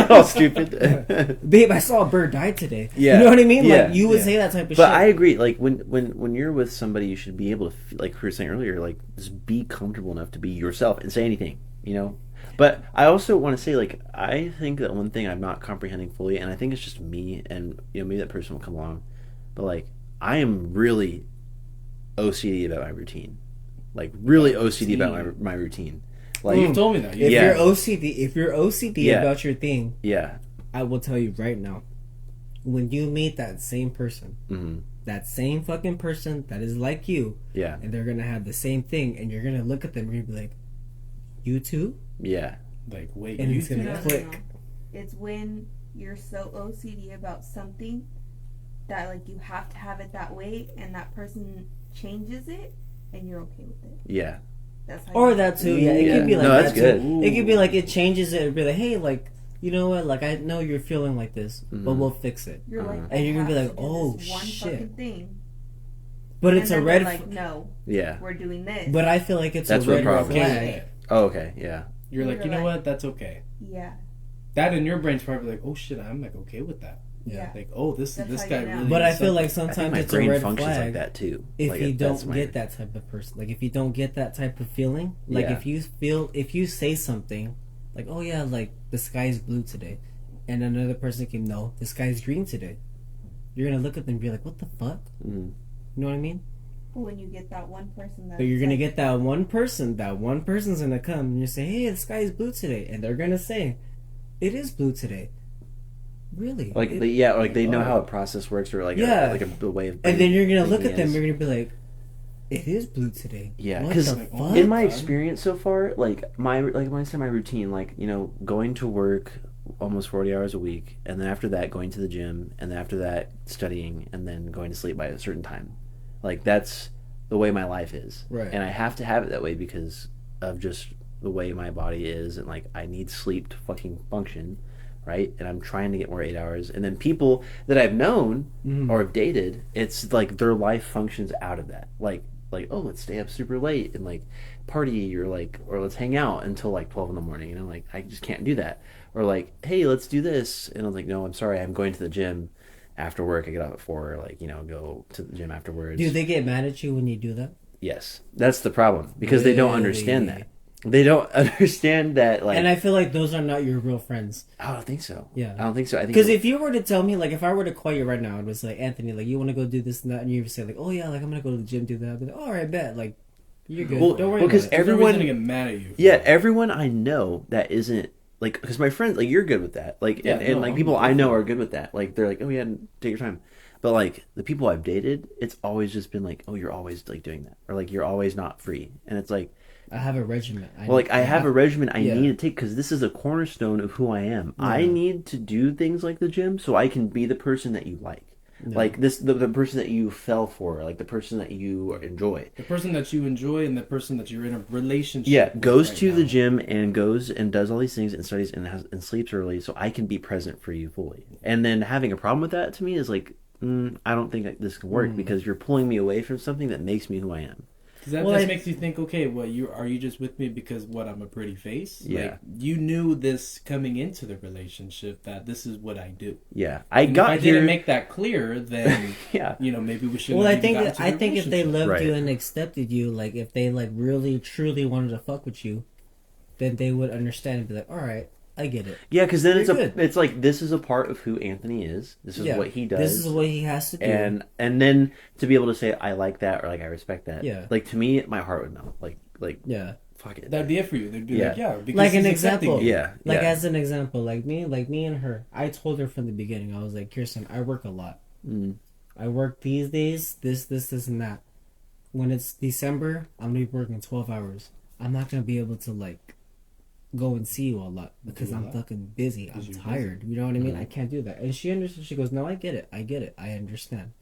Speaker 1: All stupid.
Speaker 2: Babe, I saw a bird die today.
Speaker 1: Yeah.
Speaker 2: You know what I mean?
Speaker 1: Yeah.
Speaker 2: Like, you would say that type of shit.
Speaker 1: But I agree. Like, when you're with somebody, you should be able to, like we were saying earlier, like, just be comfortable enough to be yourself and say anything, you know? But I also want to say, like, I think that one thing I'm not comprehending fully, and I think it's just me, and, you know, maybe that person will come along, but, like, I am really OCD about my routine. Like, really OCD about my routine. Like,
Speaker 3: you've told me that.
Speaker 2: If you're OCD about your thing, I will tell you right now, when you meet that same person, that same fucking person that is like you, and they're gonna have the same thing, and you're gonna look at them and you're gonna be like, you too?
Speaker 3: Yeah. Like, wait,
Speaker 2: and it's gonna click.
Speaker 4: No. It's when you're so OCD about something that, like, you have to have it that way, and that person changes it, and you're okay with it.
Speaker 1: Yeah.
Speaker 2: Or that too, It could be like
Speaker 1: that's
Speaker 2: that
Speaker 1: good.
Speaker 2: too. It could be like it changes it. It'd be like, hey, like, you know what? Like, I know you're feeling like this, but we'll fix it.
Speaker 4: You're like,
Speaker 2: and you're gonna be like, oh
Speaker 4: one
Speaker 2: shit.
Speaker 4: fucking thing.
Speaker 2: But it's a red.
Speaker 4: Like, no.
Speaker 1: Yeah.
Speaker 4: We're doing this.
Speaker 2: But I feel like it's
Speaker 1: that's
Speaker 2: a red
Speaker 1: problem.
Speaker 2: flag.
Speaker 1: Oh, okay. Yeah.
Speaker 3: You're like, you know what? That's okay.
Speaker 4: Yeah.
Speaker 3: That in your brain's probably like, oh shit, I'm like okay with that.
Speaker 4: Yeah.
Speaker 3: Like, oh, this guy really.
Speaker 2: But I feel like sometimes it's a red
Speaker 1: functions
Speaker 2: flag
Speaker 1: like that too.
Speaker 2: If
Speaker 1: like
Speaker 2: you don't get that type of person, like if you don't get that type of feeling, like if you say something, like, oh yeah, like the sky is blue today, and another person can know the sky is green today, you're gonna look at them and be like, what the fuck? You know what I mean?
Speaker 4: When you get that one person,
Speaker 2: so you're gonna get that one person. That one person's gonna come and you say, hey, the sky is blue today, and they're gonna say, it is blue today. Really?
Speaker 1: Like they know how a process works, or like a way of.
Speaker 2: And then you're gonna look at them. You're gonna be like, "It is blue today."
Speaker 1: Yeah, because in my experience so far, like when I say my routine, like, you know, going to work almost 40 hours a week, and then after that going to the gym, and then after that studying, and then going to sleep by a certain time, like that's the way my life is.
Speaker 2: Right.
Speaker 1: And I have to have it that way because of just the way my body is, and like I need sleep to fucking function. Right, and I'm trying to get more 8 hours, and then people that I've known or have dated, it's like their life functions out of that. Like, oh, let's stay up super late and like party, or let's hang out until like 12 in the morning. You know, like I just can't do that. Or like, hey, let's do this, and I'm like, no, I'm sorry, I'm going to the gym after work. I get off at 4, like, you know, go to the gym afterwards.
Speaker 2: Do they get mad at you when you do that?
Speaker 1: Yes, that's the problem, because they don't understand that. They don't understand that, like...
Speaker 2: And I feel like those are not your real friends.
Speaker 1: I don't think so.
Speaker 2: Yeah.
Speaker 1: I don't think so. I think
Speaker 2: because if you were to tell me, like, if I were to call you right now and was like, Anthony, like, you want to go do this and that, and you say, like, oh, yeah, like, I'm going to go to the gym, do that. I'd be like, all right, bet. Like, you're good.
Speaker 1: Well,
Speaker 2: don't worry about it.
Speaker 1: Everyone's
Speaker 3: going to get mad at you.
Speaker 1: Yeah, everyone I know that isn't... Like, because my friends, like, you're good with that. Like, and like, people I know are good with that. Like, they're like, oh, yeah, take your time. But, like, the people I've dated, it's always just been like, oh, you're always, like, doing that. Or, like, you're always not free. And it's like...
Speaker 2: I have a regimen.
Speaker 1: I have a regimen I need to take, because this is a cornerstone of who I am. Yeah. I need to do things like the gym so I can be the person that you like. Yeah. Like the person that you fell for, like the person that you enjoy.
Speaker 3: The person that you enjoy and the person that you're in a relationship with.
Speaker 1: Yeah, goes to the gym and goes and does all these things and studies and sleeps early so I can be present for you fully. And then having a problem with that to me is like, I don't think that this can work because you're pulling me away from something that makes me who I am.
Speaker 3: Because that just makes you think, okay, well, are you just with me because I'm a pretty face?
Speaker 1: Yeah.
Speaker 3: Like, you knew this coming into the relationship that this is what I do.
Speaker 1: Yeah.
Speaker 3: If I didn't make that clear, then you know, maybe we should.
Speaker 2: Well, I think if they loved you and accepted you, like if they like really truly wanted to fuck with you, then they would understand and be like, all right, I get it.
Speaker 1: Yeah, because then it's like this is a part of who Anthony is. This is what he does.
Speaker 2: This is what he has to do.
Speaker 1: And then to be able to say I like that or like I respect that.
Speaker 2: Yeah.
Speaker 1: Like to me, my heart would melt. Like
Speaker 2: yeah.
Speaker 1: Fuck it.
Speaker 3: That'd be it for you. They'd be like, yeah, because
Speaker 2: like an example.
Speaker 1: Yeah.
Speaker 2: Like as an example, like me and her. I told her from the beginning. I was like, Kirsten, I work a lot. I work these days. This, and that. When it's December, I'm gonna be working 12 hours. I'm not gonna be able to like go and see you a lot because I'm fucking busy. I'm tired. You know what I mean? I can't do that. And she understood. She goes, no, I get it. I understand.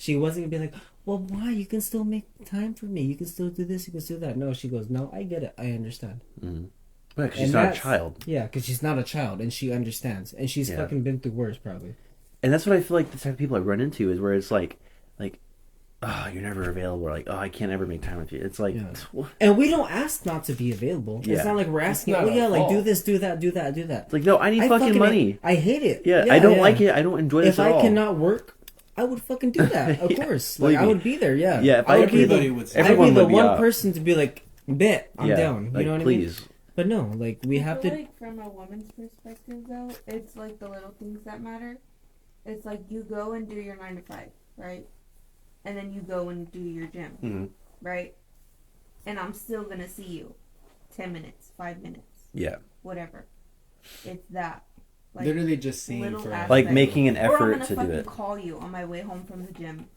Speaker 2: She wasn't gonna be like, well, why? You can still make time for me. You can still do this. You can still do that. No, she goes, no, I get it. I understand.
Speaker 1: Mm-hmm. Yeah, because she's not a child.
Speaker 2: Yeah, because she's not a child, and she understands, and she's fucking been through worse, probably.
Speaker 1: And that's what I feel like the type of people I run into is where it's like, oh, you're never available. Or like, oh, I can't ever make time with you. It's like,
Speaker 2: and we don't ask not to be available. Yeah. It's not like we're asking, like do this, do that, do that, do that.
Speaker 1: It's like, no, I need fucking money.
Speaker 2: I hate it.
Speaker 1: Yeah, I don't like it. I don't enjoy this at all.
Speaker 2: If I cannot work, I would fucking do that. Of course, like I would be there. Yeah,
Speaker 1: yeah. If
Speaker 3: everybody would say,
Speaker 2: I'd be the one person to be like, bet I'm down. You
Speaker 1: like,
Speaker 2: know what
Speaker 1: please.
Speaker 2: I mean? But no, like we have to.
Speaker 4: Like from a woman's perspective, though, it's like the little things that matter. It's like you go and do your 9 to 5, right? And then you go and do your gym, right? And I'm still gonna see you 10 minutes, 5 minutes, whatever. It's that.
Speaker 3: Like, literally just seeing for
Speaker 1: like making an effort to do it.
Speaker 4: Or I'm gonna call you on my way home from the gym.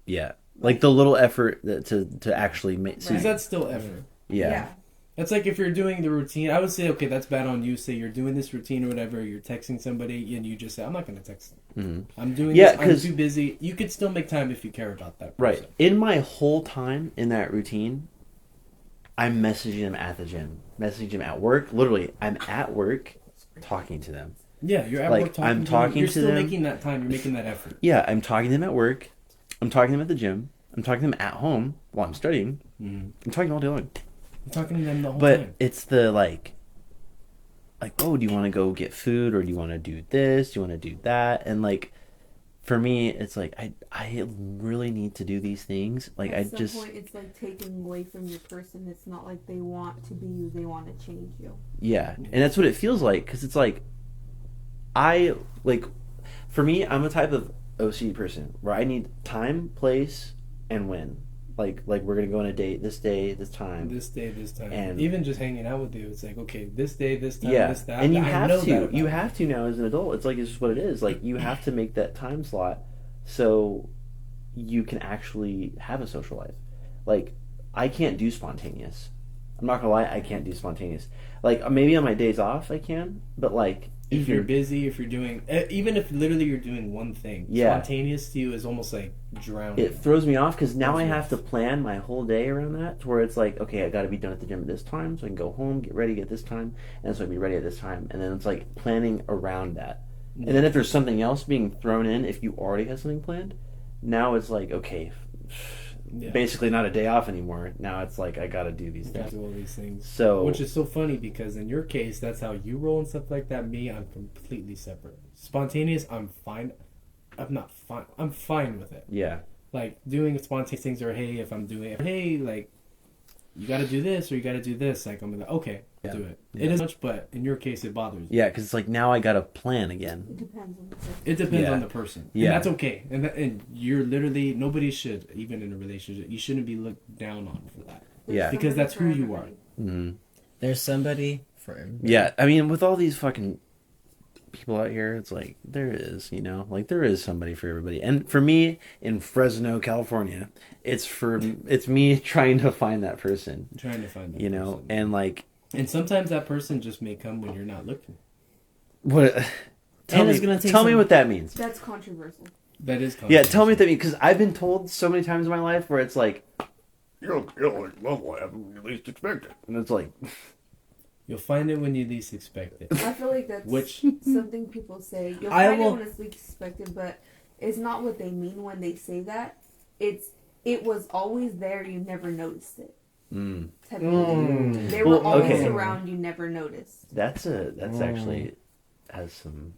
Speaker 1: Yeah, like the little effort to actually make.
Speaker 3: Right. Is that still effort?
Speaker 1: Yeah.
Speaker 3: That's like if you're doing the routine. I would say, okay, that's bad on you. Say you're doing this routine or whatever. You're texting somebody and you just say, I'm not going to text them. Mm-hmm. I'm doing this. I'm too busy. You could still make time if you care about that person.
Speaker 1: Right. In my whole time in that routine, I'm messaging them at the gym. Messaging them at work. Literally, I'm at work talking to them.
Speaker 3: Yeah, you're at work talking to them. You're still making that time. You're making that effort.
Speaker 1: Yeah, I'm talking to them at work. I'm talking to them at the gym. I'm talking to them at home while I'm studying. Mm-hmm. I'm talking all day long.
Speaker 3: I'm talking to them the whole
Speaker 1: time.
Speaker 3: But
Speaker 1: it's the like, oh, do you want to go get food, or do you want to do this? Do you want to do that? And like, for me, it's like I really need to do these things. Like
Speaker 4: at some point, it's like taking away from your person. It's not like they want to be you; they want to change you.
Speaker 1: Yeah, and that's what it feels like, because it's like, for me, I'm a type of OCD person where I need time, place, and when. Like we're gonna go on a date this day, this time.
Speaker 3: This day, this time. And even just hanging out with you, it's like, okay, this day, this time, this that.
Speaker 1: And you have to. You have to now as an adult. It's like, it's just what it is. Like, you have to make that time slot so you can actually have a social life. Like, I can't do spontaneous. I'm not gonna lie, I can't do spontaneous. Like, maybe on my days off I can, but like,
Speaker 3: if you're busy, if you're doing, even if literally you're doing one thing, spontaneous to you is almost like drowning.
Speaker 1: It throws me off because now I have to plan my whole day around that, to where it's like, okay, I got to be done at the gym at this time, so I can go home, get ready at this time, and so I can be ready at this time, and then it's like planning around that. And then if there's something else being thrown in, if you already have something planned, now it's like, okay, basically not a day off anymore. Now it's like, I gotta do these things.
Speaker 3: Do all these things.
Speaker 1: So,
Speaker 3: which is so funny, because in your case, that's how you roll and stuff like that. Me, I'm completely separate. Spontaneous, I'm fine. I'm not fine. I'm fine with it.
Speaker 1: Yeah.
Speaker 3: Like, doing spontaneous things, or hey, if I'm doing it, hey, like, you gotta do this, or you gotta do this. Like, I'm like, okay, I'll do it. Yeah. It is much, but in your case, it bothers you.
Speaker 1: Yeah, because it's like, now I gotta plan again.
Speaker 4: It depends on the person.
Speaker 3: It depends on the person. Yeah. And that's okay. And you're literally, nobody should, even in a relationship, you shouldn't be looked down on for that.
Speaker 1: Yeah.
Speaker 3: Because that's who you are.
Speaker 2: Mm-hmm. There's somebody for everybody.
Speaker 1: Yeah, I mean, with all these fucking people out here, it's like, there is, like, there is somebody for everybody. And for me, in Fresno, California, it's me trying to find that person.
Speaker 3: Trying to find that
Speaker 1: person. And like...
Speaker 3: And sometimes that person just may come when you're not looking.
Speaker 1: What? Tell me what that means.
Speaker 4: That's controversial.
Speaker 3: That is controversial.
Speaker 1: Yeah, tell me what that means, because I've been told so many times in my life where it's like, you'll like love life when you least expect it. And it's like...
Speaker 3: You'll find it when you least expect it.
Speaker 4: I feel like that's something people say. You'll find it when it's least expected, but it's not what they mean when they say that. It was always there, you never noticed it. They were always around, you never noticed.
Speaker 1: That's actually has some...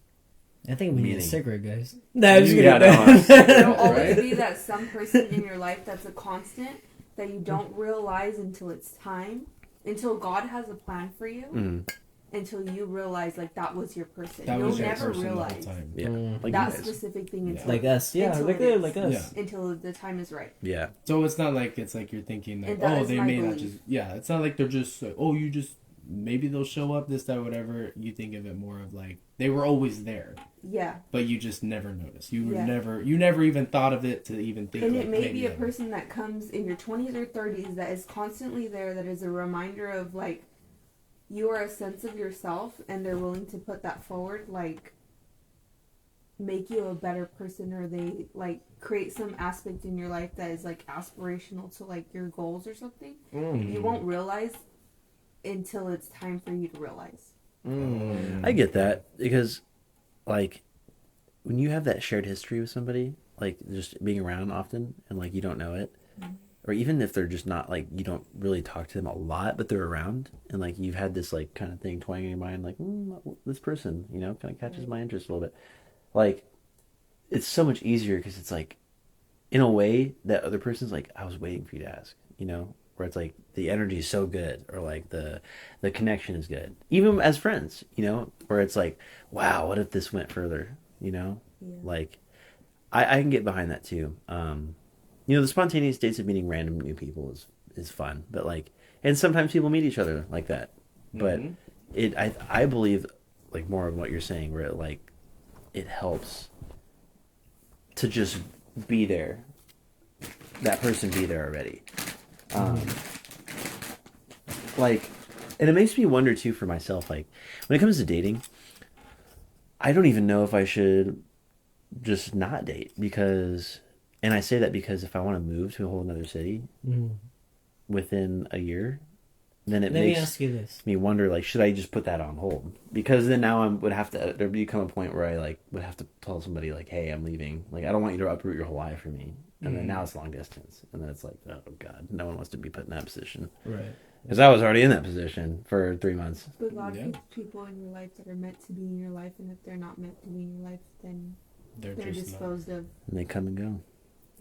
Speaker 2: I think we need a cigarette, guys.
Speaker 4: There'll always be that some person in your life that's a constant that you don't realize until it's time. Until God has a plan for you, until you realize, like, that was your person. You'll never realize that specific thing until
Speaker 2: like us. Yeah, like us.
Speaker 4: Until the time is right.
Speaker 1: Yeah.
Speaker 3: So it's not like you're thinking like, oh, they may not just. Yeah, it's not like they're just like, oh, you just, maybe they'll show up, this, that, whatever. You think of it more of like, they were always there.
Speaker 4: Yeah.
Speaker 3: But you just never noticed. You never even thought of it to even think.
Speaker 4: And it may be a person that comes in your 20s or 30s that is constantly there, that is a reminder of, like, you are a sense of yourself, and they're willing to put that forward, like, make you a better person, or they like create some aspect in your life that is like aspirational to like your goals or something, you won't realize until it's time for you to realize.
Speaker 1: I get that, because like when you have that shared history with somebody, like just being around often and like you don't know it, or even if they're just not, like you don't really talk to them a lot but they're around, and like you've had this like kind of thing toying in your mind, like this person, you know, kind of catches my interest a little bit. Like it's so much easier because it's like in a way that other person's like, I was waiting for you to ask, you know, where it's like the energy is so good, or like the connection is good, even as friends, you know, where it's like, wow, what if this went further, you know? Like I can get behind that too. You know, the spontaneous dates of meeting random new people is fun, but like, and sometimes people meet each other like that, but I believe like more of what you're saying, where it helps to just be there, that person be there already. Like, and it makes me wonder too for myself, like when it comes to dating, I don't even know if I should just not date, because, and I say that because if I want to move to a whole another city within a year, then it makes me wonder, like, should I just put that on hold? Because then now would have to, there become a point where I like would have to tell somebody like, hey, I'm leaving. Like, I don't want you to uproot your whole life for me. And then now it's long distance. And then it's like, oh God, no one wants to be put in that position.
Speaker 2: Right.
Speaker 1: Because I was already in that position for 3 months.
Speaker 4: But a lot of people in your life that are meant to be in your life, and if they're not meant to be in your life, then they're disposed of.
Speaker 1: And they come and go.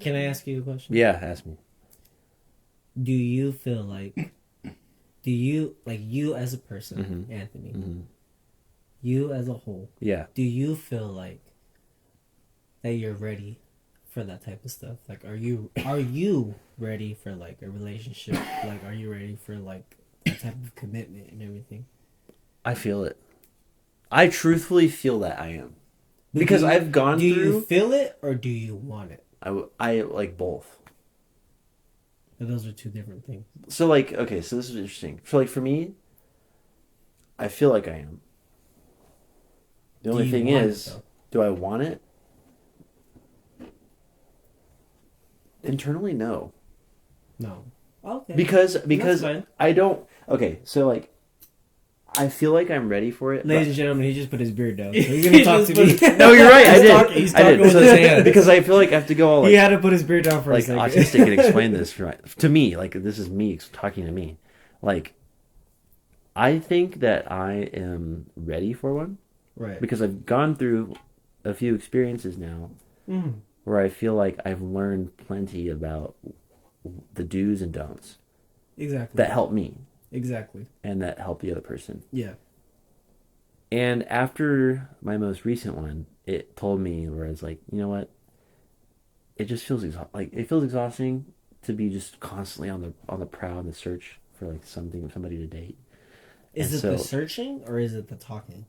Speaker 2: Can I ask you a question?
Speaker 1: Yeah, ask me.
Speaker 2: Do you feel like, you as a person, Anthony, you as a whole, do you feel like that you're ready for that type of stuff? Like, are you ready for like a relationship? Like, are you ready for like that type of commitment and everything?
Speaker 1: I feel it. I truthfully feel that I am. Because I've gone through...
Speaker 2: Do you feel it or do you want it?
Speaker 1: I like both.
Speaker 2: But those are two different things.
Speaker 1: So like, okay, so this is interesting. So like for me, I feel like I am. The only thing is, do I want it? Internally, no.
Speaker 2: No. Okay.
Speaker 1: Because I don't... Okay, so like, I feel like I'm ready for it.
Speaker 2: Ladies and gentlemen, he just put his beard down. So he's going to talk to me.
Speaker 1: No, you're right. I did.
Speaker 2: He's talking with his hands.
Speaker 1: Because I feel like I have to go all like...
Speaker 2: He had to put his beard down for a second.
Speaker 1: Like autistic and explain this to me. Like, this is me talking to me. Like, I think that I am ready for one.
Speaker 2: Right.
Speaker 1: Because I've gone through a few experiences now where I feel like I've learned plenty about the do's and don'ts.
Speaker 2: Exactly.
Speaker 1: That help me.
Speaker 2: Exactly.
Speaker 1: And that help the other person.
Speaker 2: Yeah.
Speaker 1: And after my most recent one, it told me where I was like, you know what? It just feels it feels exhausting to be just constantly on the prowl and the search for like somebody to date.
Speaker 2: Is it the searching or is it the talking?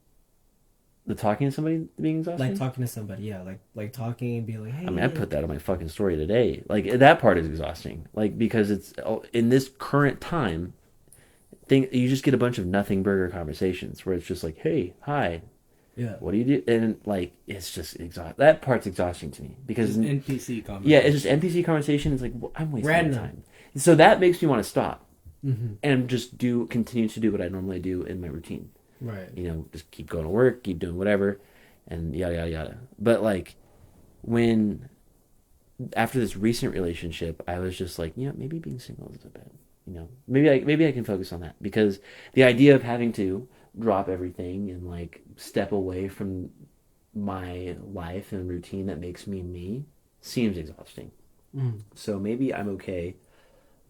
Speaker 1: The talking to somebody being exhausting?
Speaker 2: Like talking to somebody, yeah. Like talking and being like, hey.
Speaker 1: I mean, I put that on my fucking story today. Like, that part is exhausting. Like, because it's, in this current time, you just get a bunch of nothing burger conversations where it's just like, hey, hi.
Speaker 2: Yeah.
Speaker 1: What do you do? And, like, it's just exhausting. That part's exhausting to me. Because
Speaker 3: it's NPC conversation.
Speaker 1: Yeah, it's just NPC conversation. It's like, well, I'm wasting my time. So that makes me want to stop. And just continue to do what I normally do in my routine.
Speaker 2: Right.
Speaker 1: You know, just keep going to work, keep doing whatever, and yada, yada, yada. But, like, after this recent relationship, I was just like, maybe being single is a bit, maybe I can focus on that. Because the idea of having to drop everything and, like, step away from my life and routine that makes me seems exhausting. So maybe I'm okay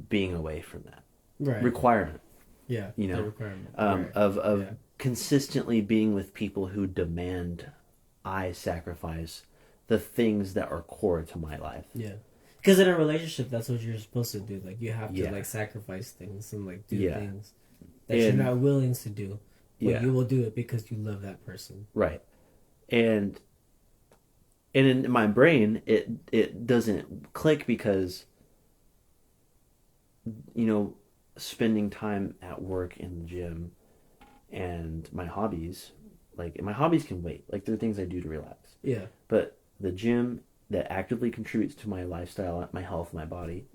Speaker 1: being away from that.
Speaker 2: Right.
Speaker 1: Requirement.
Speaker 2: Yeah.
Speaker 1: The
Speaker 2: requirement.
Speaker 1: Of consistently being with people who demand I sacrifice the things that are core to my life.
Speaker 2: Yeah. Because in a relationship, that's what you're supposed to do. Like, you have to, like, sacrifice things and, like, do things that you're not willing to do. But you will do it because you love that person. Right.
Speaker 1: And in my brain, it doesn't click because, spending time at work in the gym and my hobbies, Like, and my hobbies can wait. Like, there are things I do to relax.
Speaker 2: Yeah.
Speaker 1: But the gym that actively contributes to my lifestyle, my health, my body,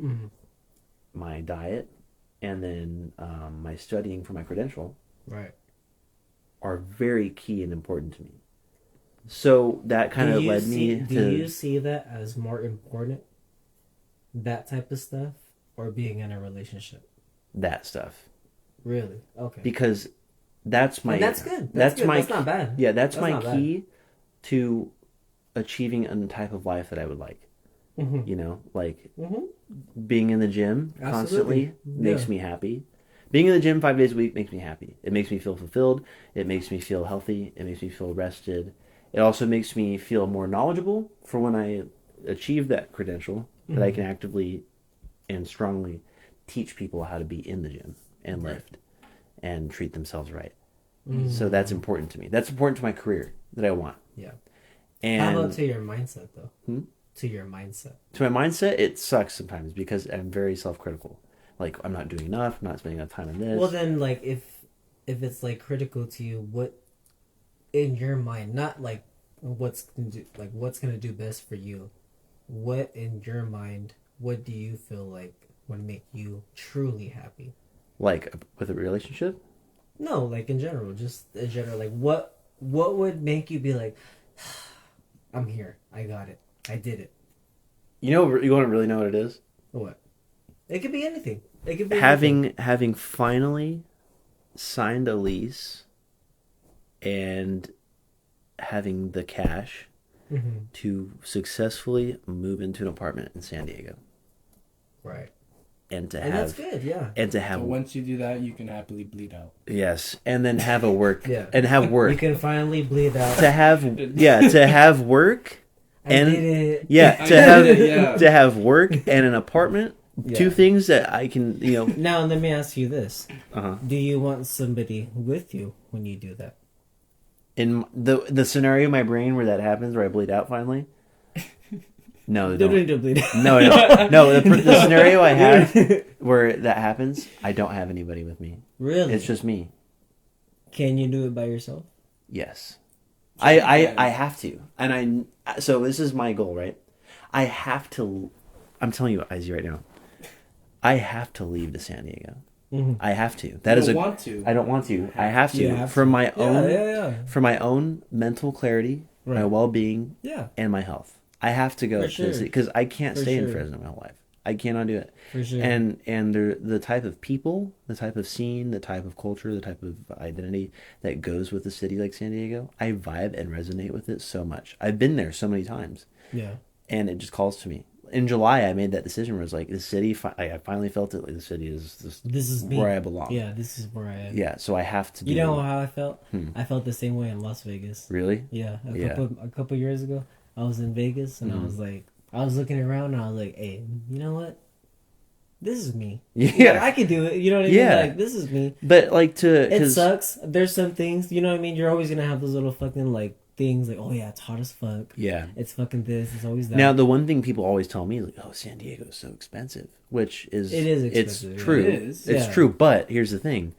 Speaker 1: my diet, and then my studying for my credential,
Speaker 2: right,
Speaker 1: are very key and important to me. So that kind of led me to...
Speaker 2: Do you see that as more important, that type of stuff, or being in a relationship?
Speaker 1: That stuff.
Speaker 2: Really? Okay.
Speaker 1: Because that's my...
Speaker 2: And that's good. That's good. That's not bad.
Speaker 1: Yeah, that's my key to achieving a type of life that I would like. Mm-hmm. You know, like being in the gym constantly makes me happy. Being in the gym 5 days a week makes me happy. It makes me feel fulfilled. It makes me feel healthy. It makes me feel rested. It also makes me feel more knowledgeable for when I achieve that credential, that I can actively and strongly teach people how to be in the gym and lift and treat themselves right. So that's important to me. That's important to my career that I want.
Speaker 2: Yeah.
Speaker 1: And
Speaker 2: how about to your mindset, though? To your mindset.
Speaker 1: To my mindset, it sucks sometimes because I'm very self-critical. Like, I'm not doing enough. I'm not spending enough time on this.
Speaker 2: Well, then, like, if it's, like, critical to you, what, in your mind, not, like, what's gonna do best for you, what, in your mind, what do you feel like would make you truly happy?
Speaker 1: Like, with a relationship?
Speaker 2: No, like, in general. Just in general. Like, what would make you be like, I'm here. I got it. I did it.
Speaker 1: You want to really know what it is?
Speaker 2: What? It could be anything. It could be
Speaker 1: having finally signed a lease and having the cash to successfully move into an apartment in San Diego.
Speaker 2: Right.
Speaker 1: And
Speaker 2: that's good, yeah.
Speaker 1: And to have...
Speaker 3: So once you do that, you can happily bleed out.
Speaker 1: Yes. And then have a work...
Speaker 2: yeah.
Speaker 1: And have work.
Speaker 2: You can finally bleed out.
Speaker 1: To have work... And
Speaker 2: to
Speaker 1: have work and an apartment, two things that I can,
Speaker 2: Now let me ask you this:
Speaker 1: Uh-huh.
Speaker 2: Do you want somebody with you when you do that?
Speaker 1: In the scenario in my brain where that happens, where I bleed out finally. No,
Speaker 2: don't need to bleed out.
Speaker 1: No. The scenario I have where that happens, I don't have anybody with me.
Speaker 2: Really?
Speaker 1: It's just me.
Speaker 2: Can you do it by yourself?
Speaker 1: Yes. I have to. And so this is my goal, right? I have to, I'm telling you, Izzy, right now, I have to leave to San Diego. I have to. I don't want to. I have to. For my own mental clarity, my well-being, and my health. I have to go to the city because I can't stay in Fresno my whole life. I cannot do it.
Speaker 2: For sure.
Speaker 1: And the type of people, the type of scene, the type of culture, the type of identity that goes with a city like San Diego, I vibe and resonate with it so much. I've been there so many times.
Speaker 2: Yeah.
Speaker 1: And it just calls to me. In July, I made that decision where it was like, the city, I finally felt it, like the city is
Speaker 2: this is
Speaker 1: where
Speaker 2: me.
Speaker 1: I belong.
Speaker 2: Yeah, this is where I am.
Speaker 1: Yeah, so I have to do
Speaker 2: You know how I felt? I felt the same way in Las Vegas.
Speaker 1: Really?
Speaker 2: Yeah. A couple years ago, I was in Vegas and I was like, I was looking around and I was like, hey, you know what? This is me.
Speaker 1: Yeah.
Speaker 2: Like, I can do it. You know what I mean? Like, this is me.
Speaker 1: But, like,
Speaker 2: it sucks. There's some things, you know what I mean? You're always going to have those little fucking, like, things like, oh, yeah, it's hot as fuck.
Speaker 1: Yeah.
Speaker 2: It's fucking this. It's always that.
Speaker 1: Now, the one thing people always tell me is, like, oh, San Diego is so expensive. Which is...
Speaker 2: It is expensive.
Speaker 1: It's true.
Speaker 3: It is.
Speaker 1: It's true. But, here's the thing.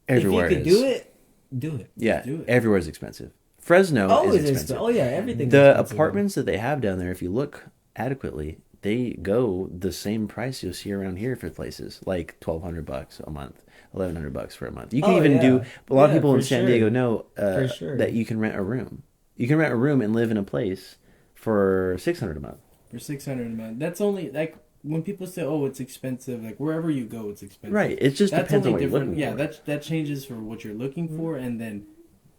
Speaker 1: Everywhere
Speaker 2: if you could do it, do it.
Speaker 1: Yeah.
Speaker 3: Do it.
Speaker 1: Everywhere is expensive. Fresno is expensive.
Speaker 2: Oh, yeah. Everything.
Speaker 1: The apartments that they have down there, if you look adequately... They go the same price you'll see around here for places, like $1,200 a month, $1,100 for a month. You can even do. A lot of people in San Diego know that you can rent a room. You can rent a room and live in a place for $600 a month.
Speaker 3: For $600 a month, that's only like when people say, "Oh, it's expensive." Like wherever you go, it's expensive.
Speaker 1: Right. It just depends on what you're looking for.
Speaker 3: Yeah, that changes for what you're looking for, and then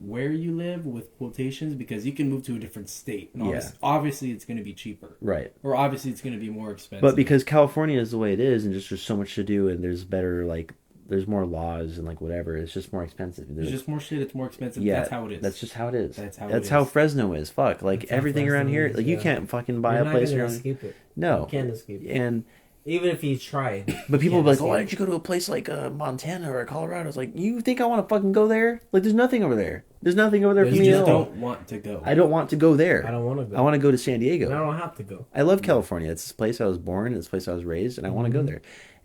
Speaker 3: where you live with quotations, because you can move to a different state and obviously it's going to be cheaper,
Speaker 1: right?
Speaker 3: Or obviously it's going to be more expensive,
Speaker 1: but because California is the way it is and just there's so much to do and there's better, like, there's more laws and like whatever, it's just more expensive.
Speaker 3: There's just more shit, it's more expensive. That's how it is.
Speaker 1: That's just how it is.
Speaker 3: That's
Speaker 1: how Fresno is. Fuck, like everything around here, like you can't fucking buy a place around.
Speaker 2: Escape it.
Speaker 1: No,
Speaker 2: you can't escape it.
Speaker 1: And
Speaker 2: even if you tried.
Speaker 1: But people will be like, oh, why don't you go to a place like Montana or Colorado? It's like, you think I want to fucking go there? Like, there's nothing over there. There's nothing over there for me.
Speaker 3: You just don't want to go.
Speaker 1: I don't want to go there.
Speaker 2: I don't want to go.
Speaker 1: I want to go to San Diego.
Speaker 2: And I don't have to go.
Speaker 1: I love California. It's this place I was born. It's this place I was raised. And I want to go there.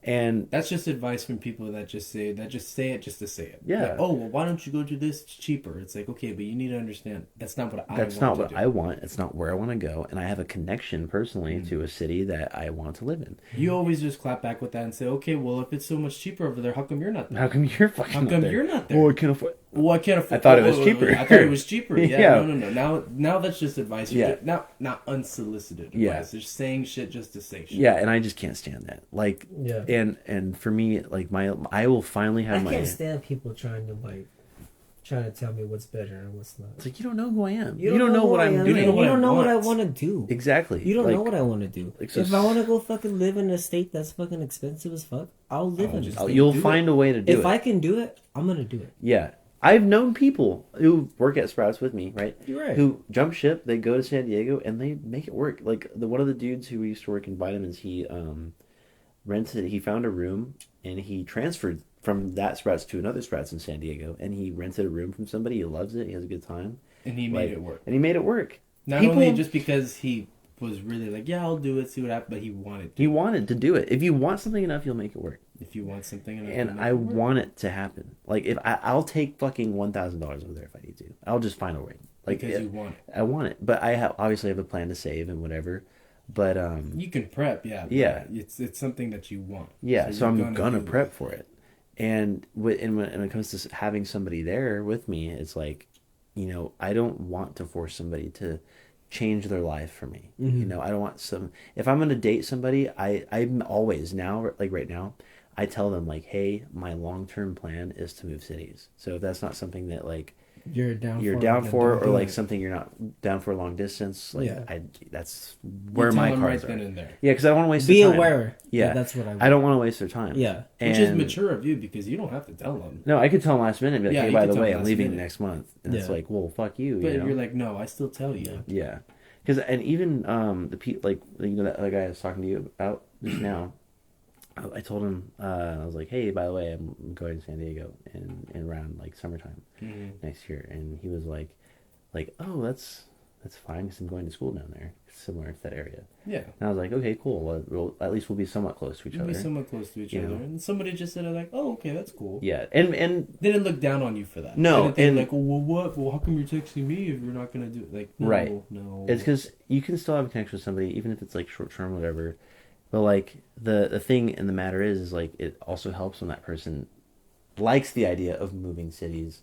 Speaker 1: And
Speaker 3: that's just advice from people that just say it just to say it.
Speaker 1: Yeah.
Speaker 3: Like, oh, well, why don't you go do this? It's cheaper. It's like, okay, but you need to understand that's not what I want.
Speaker 1: That's not what I want. It's not where I want to go. And I have a connection personally to a city that I want to live in.
Speaker 3: You always just clap back with that and say, okay, well, if it's so much cheaper over there, how come you're not there?
Speaker 1: How come you're fucking
Speaker 3: How come you're not there?
Speaker 1: Well, I can't afford.
Speaker 3: Well, I can't afford.
Speaker 1: I thought it was cheaper.
Speaker 3: I thought it was cheaper. Yeah.
Speaker 1: Yeah.
Speaker 3: No. Now that's just advice.
Speaker 1: Yeah.
Speaker 3: Not unsolicited advice.
Speaker 1: Yeah.
Speaker 3: They're saying shit just to say shit.
Speaker 1: Yeah, and I just can't stand that. Like,
Speaker 2: yeah.
Speaker 1: And for me, like I will finally have
Speaker 2: I
Speaker 1: my.
Speaker 2: can't stand people trying to tell me what's better and what's not.
Speaker 1: It's like, you don't know who I am. You don't know what I'm doing.
Speaker 2: You don't know what I want to do.
Speaker 1: Exactly.
Speaker 2: You don't know what I want to do.
Speaker 1: Like, so
Speaker 2: if I want to go fucking live in a state that's fucking expensive as fuck, I'll live in it.
Speaker 1: You'll find a way to do it.
Speaker 2: If I can do it, I'm gonna do it.
Speaker 1: Yeah. I've known people who work at Sprouts with me, right?
Speaker 2: You're right.
Speaker 1: Who jump ship, they go to San Diego, and they make it work. Like, one of the dudes who used to work in vitamins, he found a room, and he transferred from that Sprouts to another Sprouts in San Diego, and he rented a room from somebody. He loves it. He has a good time.
Speaker 3: And he made it work.
Speaker 1: And he made it work.
Speaker 3: Not only just because he was really like, yeah, I'll do it, see what happens, but he wanted to.
Speaker 1: He wanted to do it. If you want something enough, you'll make it work.
Speaker 3: If you want something enough,
Speaker 1: and I want it to happen. Like, if I'll take fucking $1,000 over there if I need to. I'll just find a way. Like,
Speaker 3: because you want it.
Speaker 1: I want it, but I obviously have a plan to save and whatever. But
Speaker 3: you can prep, yeah.
Speaker 1: Yeah,
Speaker 3: it's something that you want.
Speaker 1: Yeah, so I'm gonna prep for it. And when it comes to having somebody there with me, it's like, you know, I don't want to force somebody to change their life for me. Mm-hmm. You know, I don't want if I'm gonna date somebody, I'm always now, like right now, I tell them like, hey, my long-term plan is to move cities. So if that's not something that like
Speaker 2: you're down
Speaker 1: for, or like something you're not down for long distance, like that's where my cards are. Yeah, because I don't want to waste their time.
Speaker 2: Be aware.
Speaker 1: Yeah,
Speaker 2: that's what
Speaker 1: I don't want to waste their time.
Speaker 2: Yeah,
Speaker 3: which is mature of you because you don't have to tell them.
Speaker 1: No, I could tell them last minute and be like, hey, by the way, I'm leaving next month, and it's like, well, fuck you.
Speaker 3: But you're like, no, I still tell you.
Speaker 1: Yeah, because and even that guy I was talking to you about just now. I told him, I was like, hey, by the way, I'm going to San Diego in around like summertime next year. And he was like, oh, that's fine because I'm going to school down there, similar to that area. Yeah. And I was like, okay, cool. Well, at least we'll be somewhat close to each other.
Speaker 3: We'll be somewhat close to each other. And somebody just said, like, oh, okay, that's cool.
Speaker 1: Yeah. And
Speaker 3: they didn't look down on you for that.
Speaker 1: No.
Speaker 3: They didn't think, like, well, what? Well, how come you're texting me if you're not going to do it? Like, no,
Speaker 1: right.
Speaker 3: No.
Speaker 1: It's because you can still have a connection with somebody, even if it's like short term, whatever. But like the thing in the matter is like it also helps when that person likes the idea of moving cities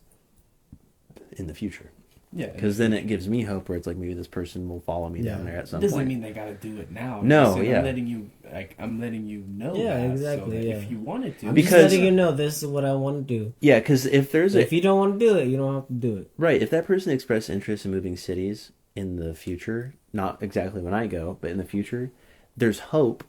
Speaker 1: in the future. Yeah, because then it gives me hope where it's like maybe this person will follow me down there at some point.
Speaker 3: It doesn't mean they got to do it now.
Speaker 1: No,
Speaker 3: I'm letting you know. Yeah, that,
Speaker 2: exactly.
Speaker 3: So that if you wanted to,
Speaker 2: I'm just letting you know this is what I want to do.
Speaker 1: Yeah, because if
Speaker 2: you don't want to do it, you don't have to do it.
Speaker 1: Right. If that person expressed interest in moving cities in the future, not exactly when I go, but in the future, there's hope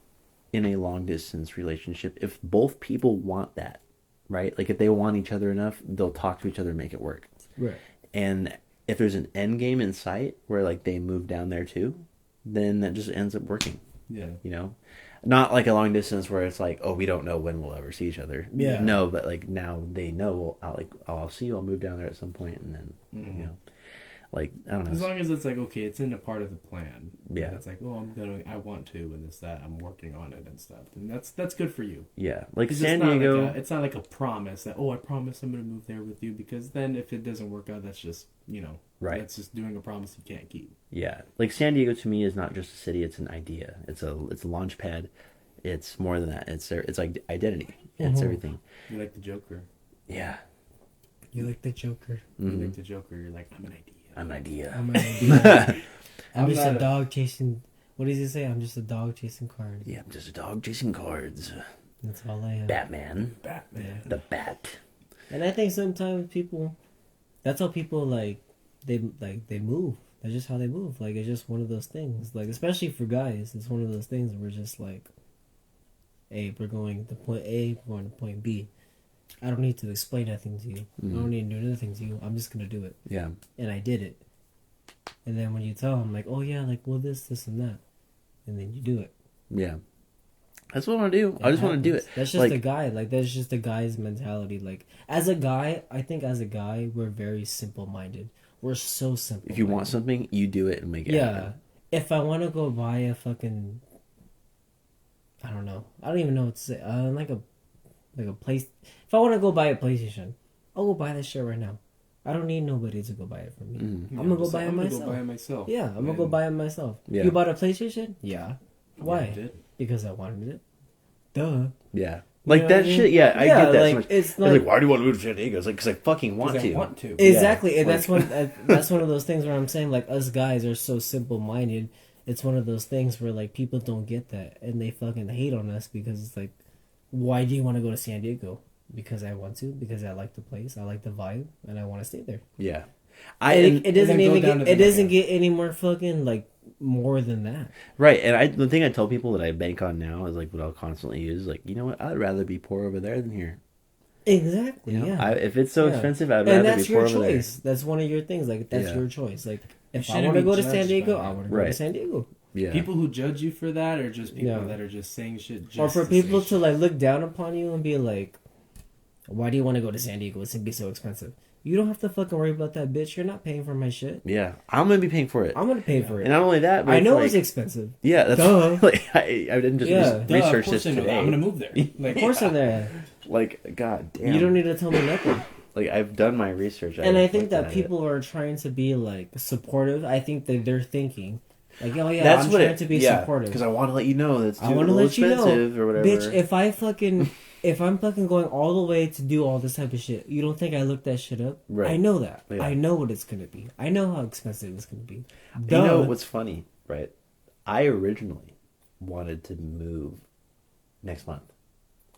Speaker 1: in a long distance relationship if both people want that, right? Like if they want each other enough, they'll talk to each other and make it work.
Speaker 2: Right.
Speaker 1: And if there's an end game in sight where like they move down there too, then that just ends up working. Yeah. You know? Not like a long distance where it's like, oh, we don't know when we'll ever see each other. Yeah. No, but like now they know, I'll see you, I'll move down there at some point, and then you know. Like, I don't know.
Speaker 3: As long as it's like, okay, it's in a part of the plan.
Speaker 1: Yeah.
Speaker 3: It's like, oh, I want to, and it's that, I'm working on it and stuff. And that's good for you.
Speaker 1: Yeah. Like San Diego.
Speaker 3: It's not like a promise that, oh, I promise I'm going to move there with you. Because then if it doesn't work out, that's just, right. That's just doing a promise you can't keep.
Speaker 1: Yeah. Like San Diego to me is not just a city, it's an idea. It's a launch pad. It's more than that. It's like identity. It's everything.
Speaker 3: You like the Joker.
Speaker 1: Yeah.
Speaker 2: You like the Joker.
Speaker 3: You like the Joker. You're like, I'm an idea.
Speaker 1: I'm an idea.
Speaker 2: I'm just a dog chasing. What does he say? I'm just a dog chasing cards.
Speaker 1: Yeah, I'm just a dog chasing cards.
Speaker 2: That's all I am.
Speaker 1: Batman. The Bat.
Speaker 2: And I think sometimes people, that's how people they move. That's just how they move. Like it's just one of those things. Like especially for guys, it's one of those things where we're just like, hey, we're going to point A, we're going to point B. I don't need to explain anything to you. I don't need to do anything to you. I'm just going to do it.
Speaker 1: Yeah.
Speaker 2: And I did it. And then when you tell them, like, oh, yeah, like, well, this, and that. And then you do it.
Speaker 1: Yeah. That's what I want to do. I just want to do it.
Speaker 2: That's just a guy. Like, that's just a guy's mentality. Like, as a guy, I think as a guy, we're very simple-minded. We're so simple.
Speaker 1: If you want something, you do it and make it happen.
Speaker 2: If I want to go buy a fucking... I don't know. know. I don't even know what to say. Like a place. If I want to go buy a PlayStation, I'll go buy that shit right now. I don't need nobody to go buy it for me. I'm gonna go buy it myself. Yeah, I'm gonna go buy it myself. Yeah. You bought a PlayStation? Yeah. Why? Yeah, I did. Because I wanted it. Duh.
Speaker 1: Yeah. Like that shit, yeah, I get that like, so much. It's like, why do you want to move to San Diego? It's like, because I fucking want to.
Speaker 2: Exactly, and that's one of those things where I'm saying, like, us guys are so simple-minded. It's one of those things where, like, people don't get that, and they fucking hate on us because it's like, why do you want to go to San Diego? Because I want to, because I like the place, I like the vibe, and I want to stay there. Yeah. It doesn't get any more fucking, like, more than that.
Speaker 1: Right, and the thing I tell people that I bank on now is like what I'll constantly use is like, you know what, I'd rather be poor over there than here.
Speaker 2: Exactly.
Speaker 1: You know? Yeah. If it's so expensive, I'd rather be poor over there.
Speaker 2: That's one of your things. Like that's your choice. Like if I want to go to San Diego, I want to go to San Diego.
Speaker 3: Yeah. People who judge you for that are just people that are just saying shit. Just
Speaker 2: or for people to like look down upon you and be like, "Why do you want to go to San Diego? It's gonna be so expensive." You don't have to fucking worry about that, bitch. You're not paying for my shit.
Speaker 1: Yeah, I'm gonna be paying for it.
Speaker 2: I'm gonna pay for it.
Speaker 1: And not only that, but
Speaker 2: I know it's expensive.
Speaker 1: Yeah, that's like I didn't just research this today.
Speaker 3: I'm gonna move there.
Speaker 2: Like, of course I'm there.
Speaker 1: Like, god damn.
Speaker 2: You don't need to tell me nothing.
Speaker 1: Like, I've done my research.
Speaker 2: And I think that people are trying to be like supportive. I think that they're thinking like, oh yeah, I'm trying to be supportive
Speaker 1: because I want to let you know that's a little expensive or whatever.
Speaker 2: Bitch, if I'm fucking going all the way to do all this type of shit, you don't think I looked that shit up? Right. I know that. Yeah. I know what it's going to be. I know how expensive it's going to be.
Speaker 1: Duh. You know what's funny, right? I originally wanted to move next month.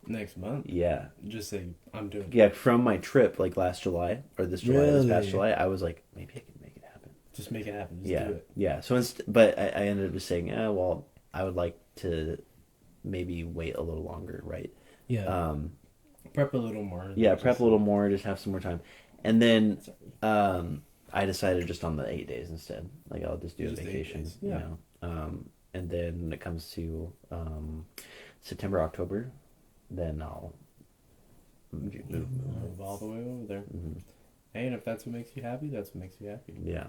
Speaker 3: Next month?
Speaker 1: Yeah.
Speaker 3: Just say, I'm doing it.
Speaker 1: Yeah, from my trip, like last July, or this past July, I was like, maybe I can make it happen.
Speaker 3: Just make it happen. Just do it.
Speaker 1: Yeah. So, but I ended up just saying, well, I would like to maybe wait a little longer, right?
Speaker 2: Yeah.
Speaker 3: Prep a little more.
Speaker 1: Yeah, prep a little more, just have some more time. And then I decided just on the 8 days instead. Like, I'll just do a vacation, you know. And then when it comes to September, October, then I'll
Speaker 3: move all the way over there. Mm-hmm. Hey, and if that's what makes you happy, that's what makes you happy.
Speaker 1: Yeah.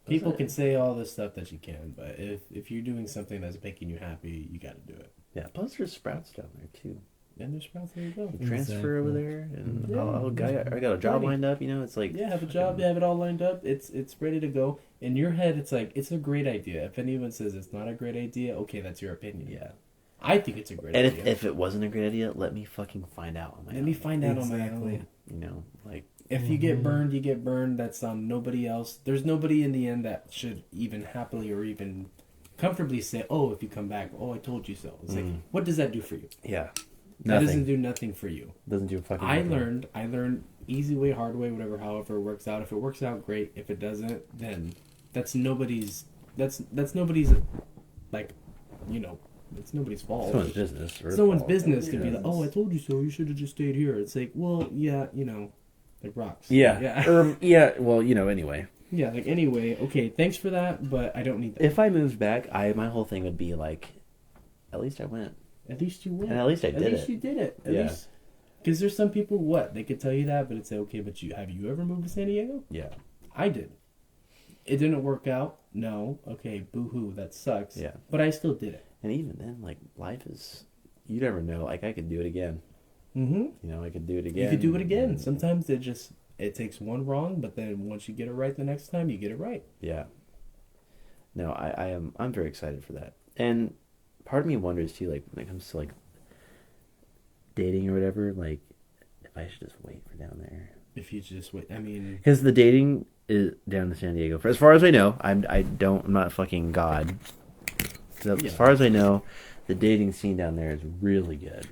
Speaker 3: People can say all this stuff that you can, but if you're doing something that's making you happy, you got to do it.
Speaker 1: Yeah, plus there's sprouts down there, too.
Speaker 3: And there's sprouts, there you go.
Speaker 1: Transfer over there, and I got a job lined up, you know, it's like...
Speaker 3: Yeah, have a job, have it all lined up, it's ready to go. In your head, it's like, it's a great idea. If anyone says it's not a great idea, okay, that's your opinion.
Speaker 1: Yeah.
Speaker 3: I think it's a great idea.
Speaker 1: And if it wasn't a great idea, let me fucking find out on my own.
Speaker 3: Let me find out on my own.
Speaker 1: You know, like...
Speaker 3: If you get burned, you get burned. That's on nobody else. There's nobody in the end that should even happily or even comfortably say, oh, if you come back, oh, I told you so. It's like, what does that do for you?
Speaker 1: Yeah.
Speaker 3: That doesn't do nothing for you.
Speaker 1: Doesn't do fucking
Speaker 3: nothing. I learned easy way, hard way, however it works out. If it works out, great. If it doesn't, then that's nobody's, like, you know, it's nobody's fault.
Speaker 1: Someone's business.
Speaker 3: Someone's business to be like, oh, I told you so. You should have just stayed here. It's like, well, yeah, you know, like rocks.
Speaker 1: Yeah. Yeah. Well, you know, anyway.
Speaker 3: Yeah, like anyway. Okay, thanks for that, but I don't need that.
Speaker 1: If I moved back, my whole thing would be like, at least I went.
Speaker 3: At least you went.
Speaker 1: And at least I did it.
Speaker 3: At least you did it. At least, because there's some people, they could tell you that, but it's like, okay, but have you ever moved to San Diego?
Speaker 1: Yeah.
Speaker 3: I did. It didn't work out. No. Okay, boo-hoo, that sucks.
Speaker 1: Yeah.
Speaker 3: But I still did it.
Speaker 1: And even then, like, life is, you never know. Like, I could do it again.
Speaker 3: Mm-hmm.
Speaker 1: You know, I could do it again.
Speaker 3: You could do it again. Sometimes it takes one wrong, but then once you get it right the next time, you get it right.
Speaker 1: Yeah. No, I'm very excited for that. And part of me wonders too, like when it comes to like dating or whatever, like if I should just wait for down there.
Speaker 3: If you just wait, I mean,
Speaker 1: because the dating is down in San Diego. For as far as I know, I'm not fucking God. So as far as I know, the dating scene down there is really good.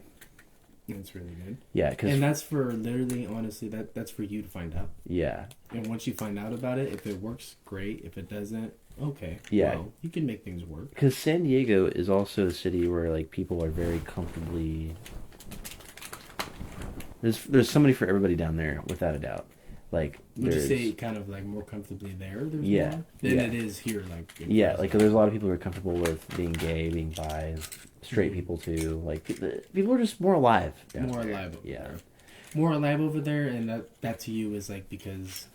Speaker 3: It's really good.
Speaker 1: Yeah,
Speaker 3: and that's for literally, honestly, that's for you to find out.
Speaker 1: Yeah.
Speaker 3: And once you find out about it, if it works, great. If it doesn't, okay.
Speaker 1: Yeah.
Speaker 3: Well, you can make things work.
Speaker 1: Because San Diego is also a city where like people are very comfortably. There's somebody for everybody down there, without a doubt. Like,
Speaker 3: would you say kind of like more comfortably there? Than it is here, like.
Speaker 1: Yeah, like there's a lot of people who are comfortable with being gay, being bi, straight people too. Like people are just more alive.
Speaker 3: More alive over there. More alive over there, and that to you is like because,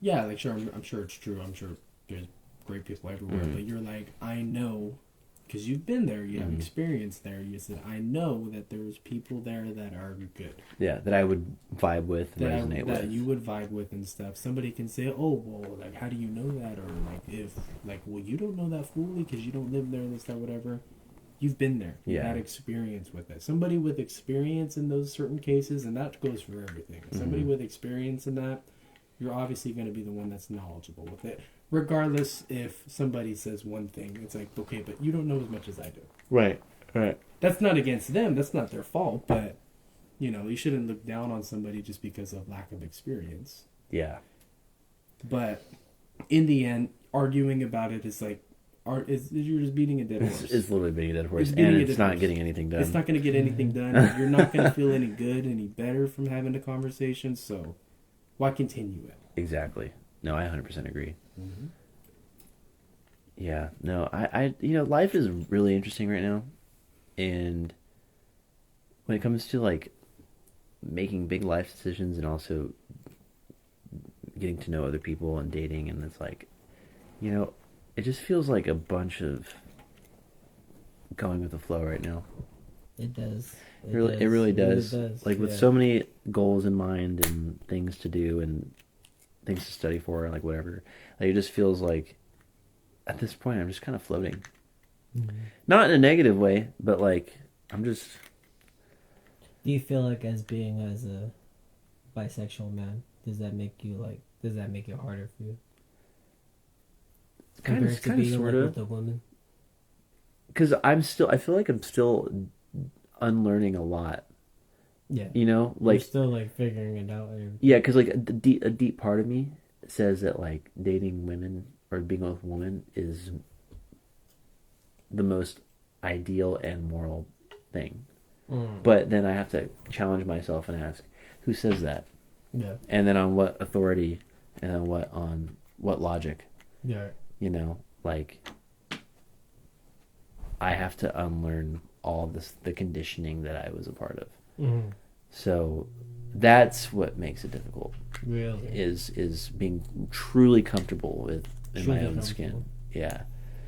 Speaker 3: yeah, like sure, I'm sure it's true. I'm sure there's great people everywhere, but you're like, I know because you've been there, you have experience there. You said, I know that there's people there that are good.
Speaker 1: Yeah, that I would vibe with, resonate with.
Speaker 3: That you would vibe with and stuff. Somebody can say, oh, well, like, how do you know that? Or, like, if, like, well, you don't know that fully because you don't live there and this, that, whatever. You've been there. You've had experience with it. Somebody with experience in those certain cases, and that goes for everything. Somebody with experience in that, you're obviously going to be the one that's knowledgeable with it. Regardless if somebody says one thing, it's like, okay, but you don't know as much as I do.
Speaker 1: Right.
Speaker 3: That's not against them. That's not their fault. But, you know, you shouldn't look down on somebody just because of lack of experience.
Speaker 1: Yeah.
Speaker 3: But in the end, arguing about it is like, you're just beating a dead horse.
Speaker 1: It's literally beating a dead horse, and it's not getting anything done.
Speaker 3: It's not going to get anything done. You're not going to feel any good, any better from having a conversation, so why continue it?
Speaker 1: Exactly. No, I 100% agree. Yeah. No, I life is really interesting right now, and when it comes to, like, making big life decisions and also getting to know other people and dating, and it's like, you know, it just feels like a bunch of going with the flow right now.
Speaker 2: It does.
Speaker 1: It really does. Like, with so many goals in mind and things to do and things to study for and, like, whatever. Like, it just feels like at this point I'm just kind of floating. Not in a negative way, but, like, I'm just...
Speaker 2: Do you feel like as a bisexual man, does that make it harder for you?
Speaker 1: Kind of, sort of.
Speaker 2: With a woman?
Speaker 1: Because I feel like I'm still unlearning a lot.
Speaker 2: Yeah.
Speaker 1: You know? Like,
Speaker 2: you're still, like, figuring it out.
Speaker 1: Yeah, because, like, a deep part of me says that, like, dating women or being with a woman is the most ideal and moral thing. But then I have to challenge myself and ask, who says that?
Speaker 2: Yeah. And
Speaker 1: then on what authority, and then on what logic?
Speaker 2: Yeah.
Speaker 1: You know, like, I have to unlearn all the conditioning that I was a part of. So that's what makes it difficult.
Speaker 2: Really?
Speaker 1: Is being truly comfortable in my own skin. Yeah.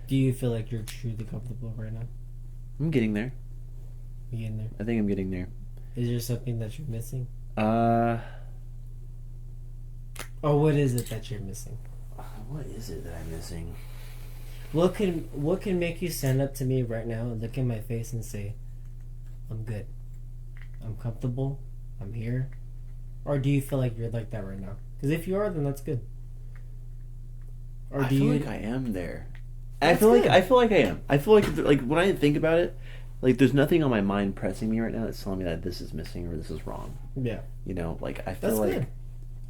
Speaker 2: Do you feel like you're truly comfortable right now?
Speaker 1: I'm getting there.
Speaker 2: You getting there?
Speaker 1: I think I'm getting there.
Speaker 2: Is there something that you're missing? Or what is it that you're missing?
Speaker 1: What is it that I'm missing?
Speaker 2: What can make you stand up to me right now and look in my face and say, I'm good, I'm comfortable, I'm here? Or do you feel like you're like that right now? Because if you are, then that's good. Or
Speaker 1: I feel like I am there. I feel like I am. I feel like when I think about it, like, there's nothing on my mind pressing me right now that's telling me that this is missing or this is wrong.
Speaker 2: Yeah.
Speaker 1: You know, like, I feel like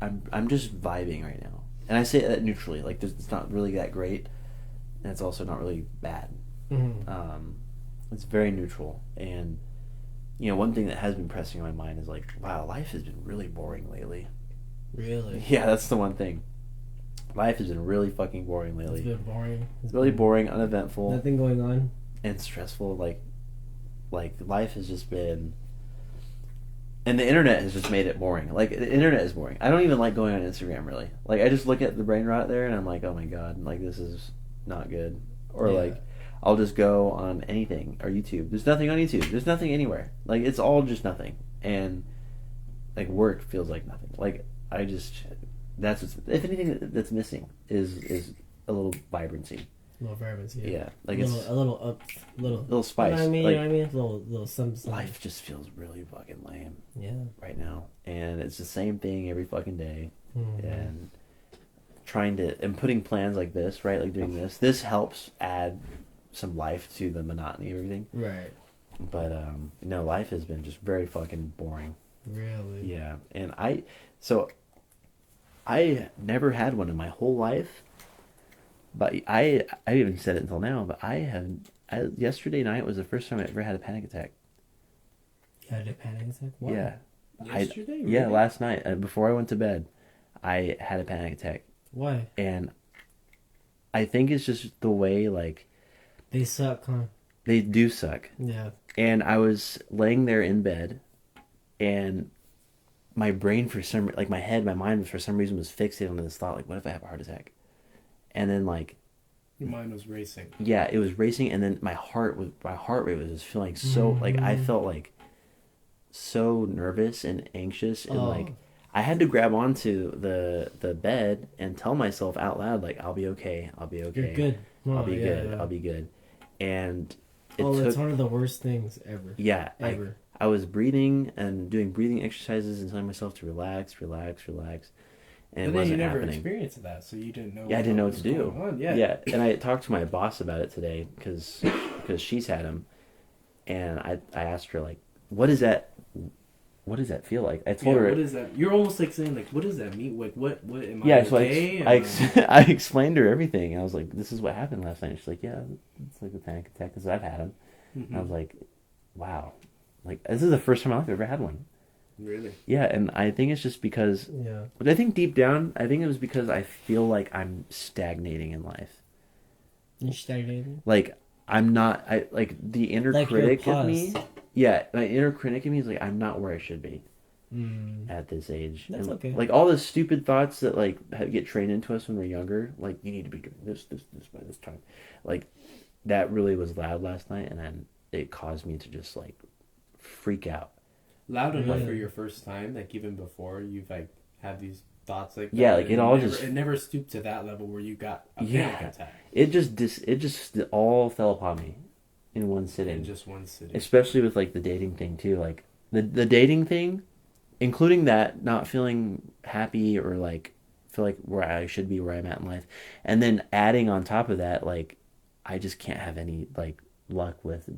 Speaker 1: I'm just vibing right now. And I say that neutrally. Like, it's not really that great, and it's also not really bad. It's very neutral. And, you know, one thing that has been pressing on my mind is, like, wow, life has been really boring lately.
Speaker 2: Really?
Speaker 1: Yeah, that's the one thing. Life has been really fucking boring lately.
Speaker 2: It's been boring.
Speaker 1: It's really boring, uneventful.
Speaker 2: Nothing going on.
Speaker 1: And stressful. Like, life has just been... And the internet has just made it boring. Like, the internet is boring. I don't even like going on Instagram, really. Like, I just look at the brain rot there, and I'm like, oh my god, like, this is not good. Or, like, I'll just go on anything. Or YouTube. There's nothing on YouTube. There's nothing anywhere. Like, it's all just nothing. And, like, work feels like nothing. Like, I just... That's what's... If anything that's missing is a little vibrancy.
Speaker 2: A little vibrancy,
Speaker 1: yeah. Like,
Speaker 2: a little
Speaker 1: spice.
Speaker 2: You know what I mean?
Speaker 1: Like,
Speaker 2: You know what I mean? A little something.
Speaker 1: Life just feels really fucking lame.
Speaker 2: Yeah.
Speaker 1: Right now. And it's the same thing every fucking day. And putting plans like this, right? Like, doing this helps add some life to the monotony of everything.
Speaker 2: Right.
Speaker 1: But, no, life has been just very fucking boring.
Speaker 2: Really?
Speaker 1: Yeah. And I never had one in my whole life. But I haven't said it until now, but yesterday night was the first time I ever had a panic attack.
Speaker 2: You had a panic attack? Why?
Speaker 1: Yeah.
Speaker 3: Yesterday? Really?
Speaker 1: Yeah, last night. Before I went to bed, I had a panic attack.
Speaker 2: Why?
Speaker 1: And I think it's just the way, like...
Speaker 2: They suck, huh?
Speaker 1: They do suck.
Speaker 2: Yeah.
Speaker 1: And I was laying there in bed, and my brain my mind for some reason was fixated on this thought, like, what if I have a heart attack? And then, like,
Speaker 3: Your mind was racing.
Speaker 1: Yeah, it was racing, and then my heart rate was just feeling so like I felt like so nervous and anxious, and like I had to grab onto the bed and tell myself out loud like I'll be okay, I'll be okay,
Speaker 2: you're good,
Speaker 1: I'll be good, I'll be good, and
Speaker 2: it's one of the worst things ever.
Speaker 1: Yeah,
Speaker 2: ever.
Speaker 1: I was breathing and doing breathing exercises and telling myself to relax, and it wasn't
Speaker 3: never
Speaker 1: happening.
Speaker 3: Experienced that, so you didn't know.
Speaker 1: Yeah, I didn't know what to do.
Speaker 3: Yeah,
Speaker 1: and I talked to my boss about it today because she's had him, and I asked her like, what does that feel like? I told her.
Speaker 3: What is that? You're almost like saying like, what does that mean? Like, what am I?
Speaker 1: Yeah,
Speaker 3: okay?
Speaker 1: so I explained to her everything. I was like, this is what happened last night. She's like, yeah, it's like a panic attack because I've had them. And I was like, wow, like this is the first time I've ever had one.
Speaker 3: Really?
Speaker 1: Yeah, and I think it's just because. Yeah. But I think deep down, I think it was because I feel like I'm stagnating in life.
Speaker 2: You're stagnating.
Speaker 1: Like I'm not. I like the inner critic of me. Yeah, my inner critic in me is like I'm not where I should be at this age.
Speaker 2: That's
Speaker 1: and,
Speaker 2: okay.
Speaker 1: Like all the stupid thoughts that like get trained into us when we're younger, like you need to be doing this by this time. Like that really was loud last night, and then it caused me to just like freak out.
Speaker 3: Loud enough for your first time, like even before you've like had these thoughts like that.
Speaker 1: Yeah, like it
Speaker 3: never stooped to that level where you got a panic attack.
Speaker 1: It just all fell upon me in one sitting.
Speaker 3: In just one sitting.
Speaker 1: Especially with like the dating thing too, like the dating thing, including that not feeling happy or like feel like where I should be, where I'm at in life, and then adding on top of that, like I just can't have any like luck with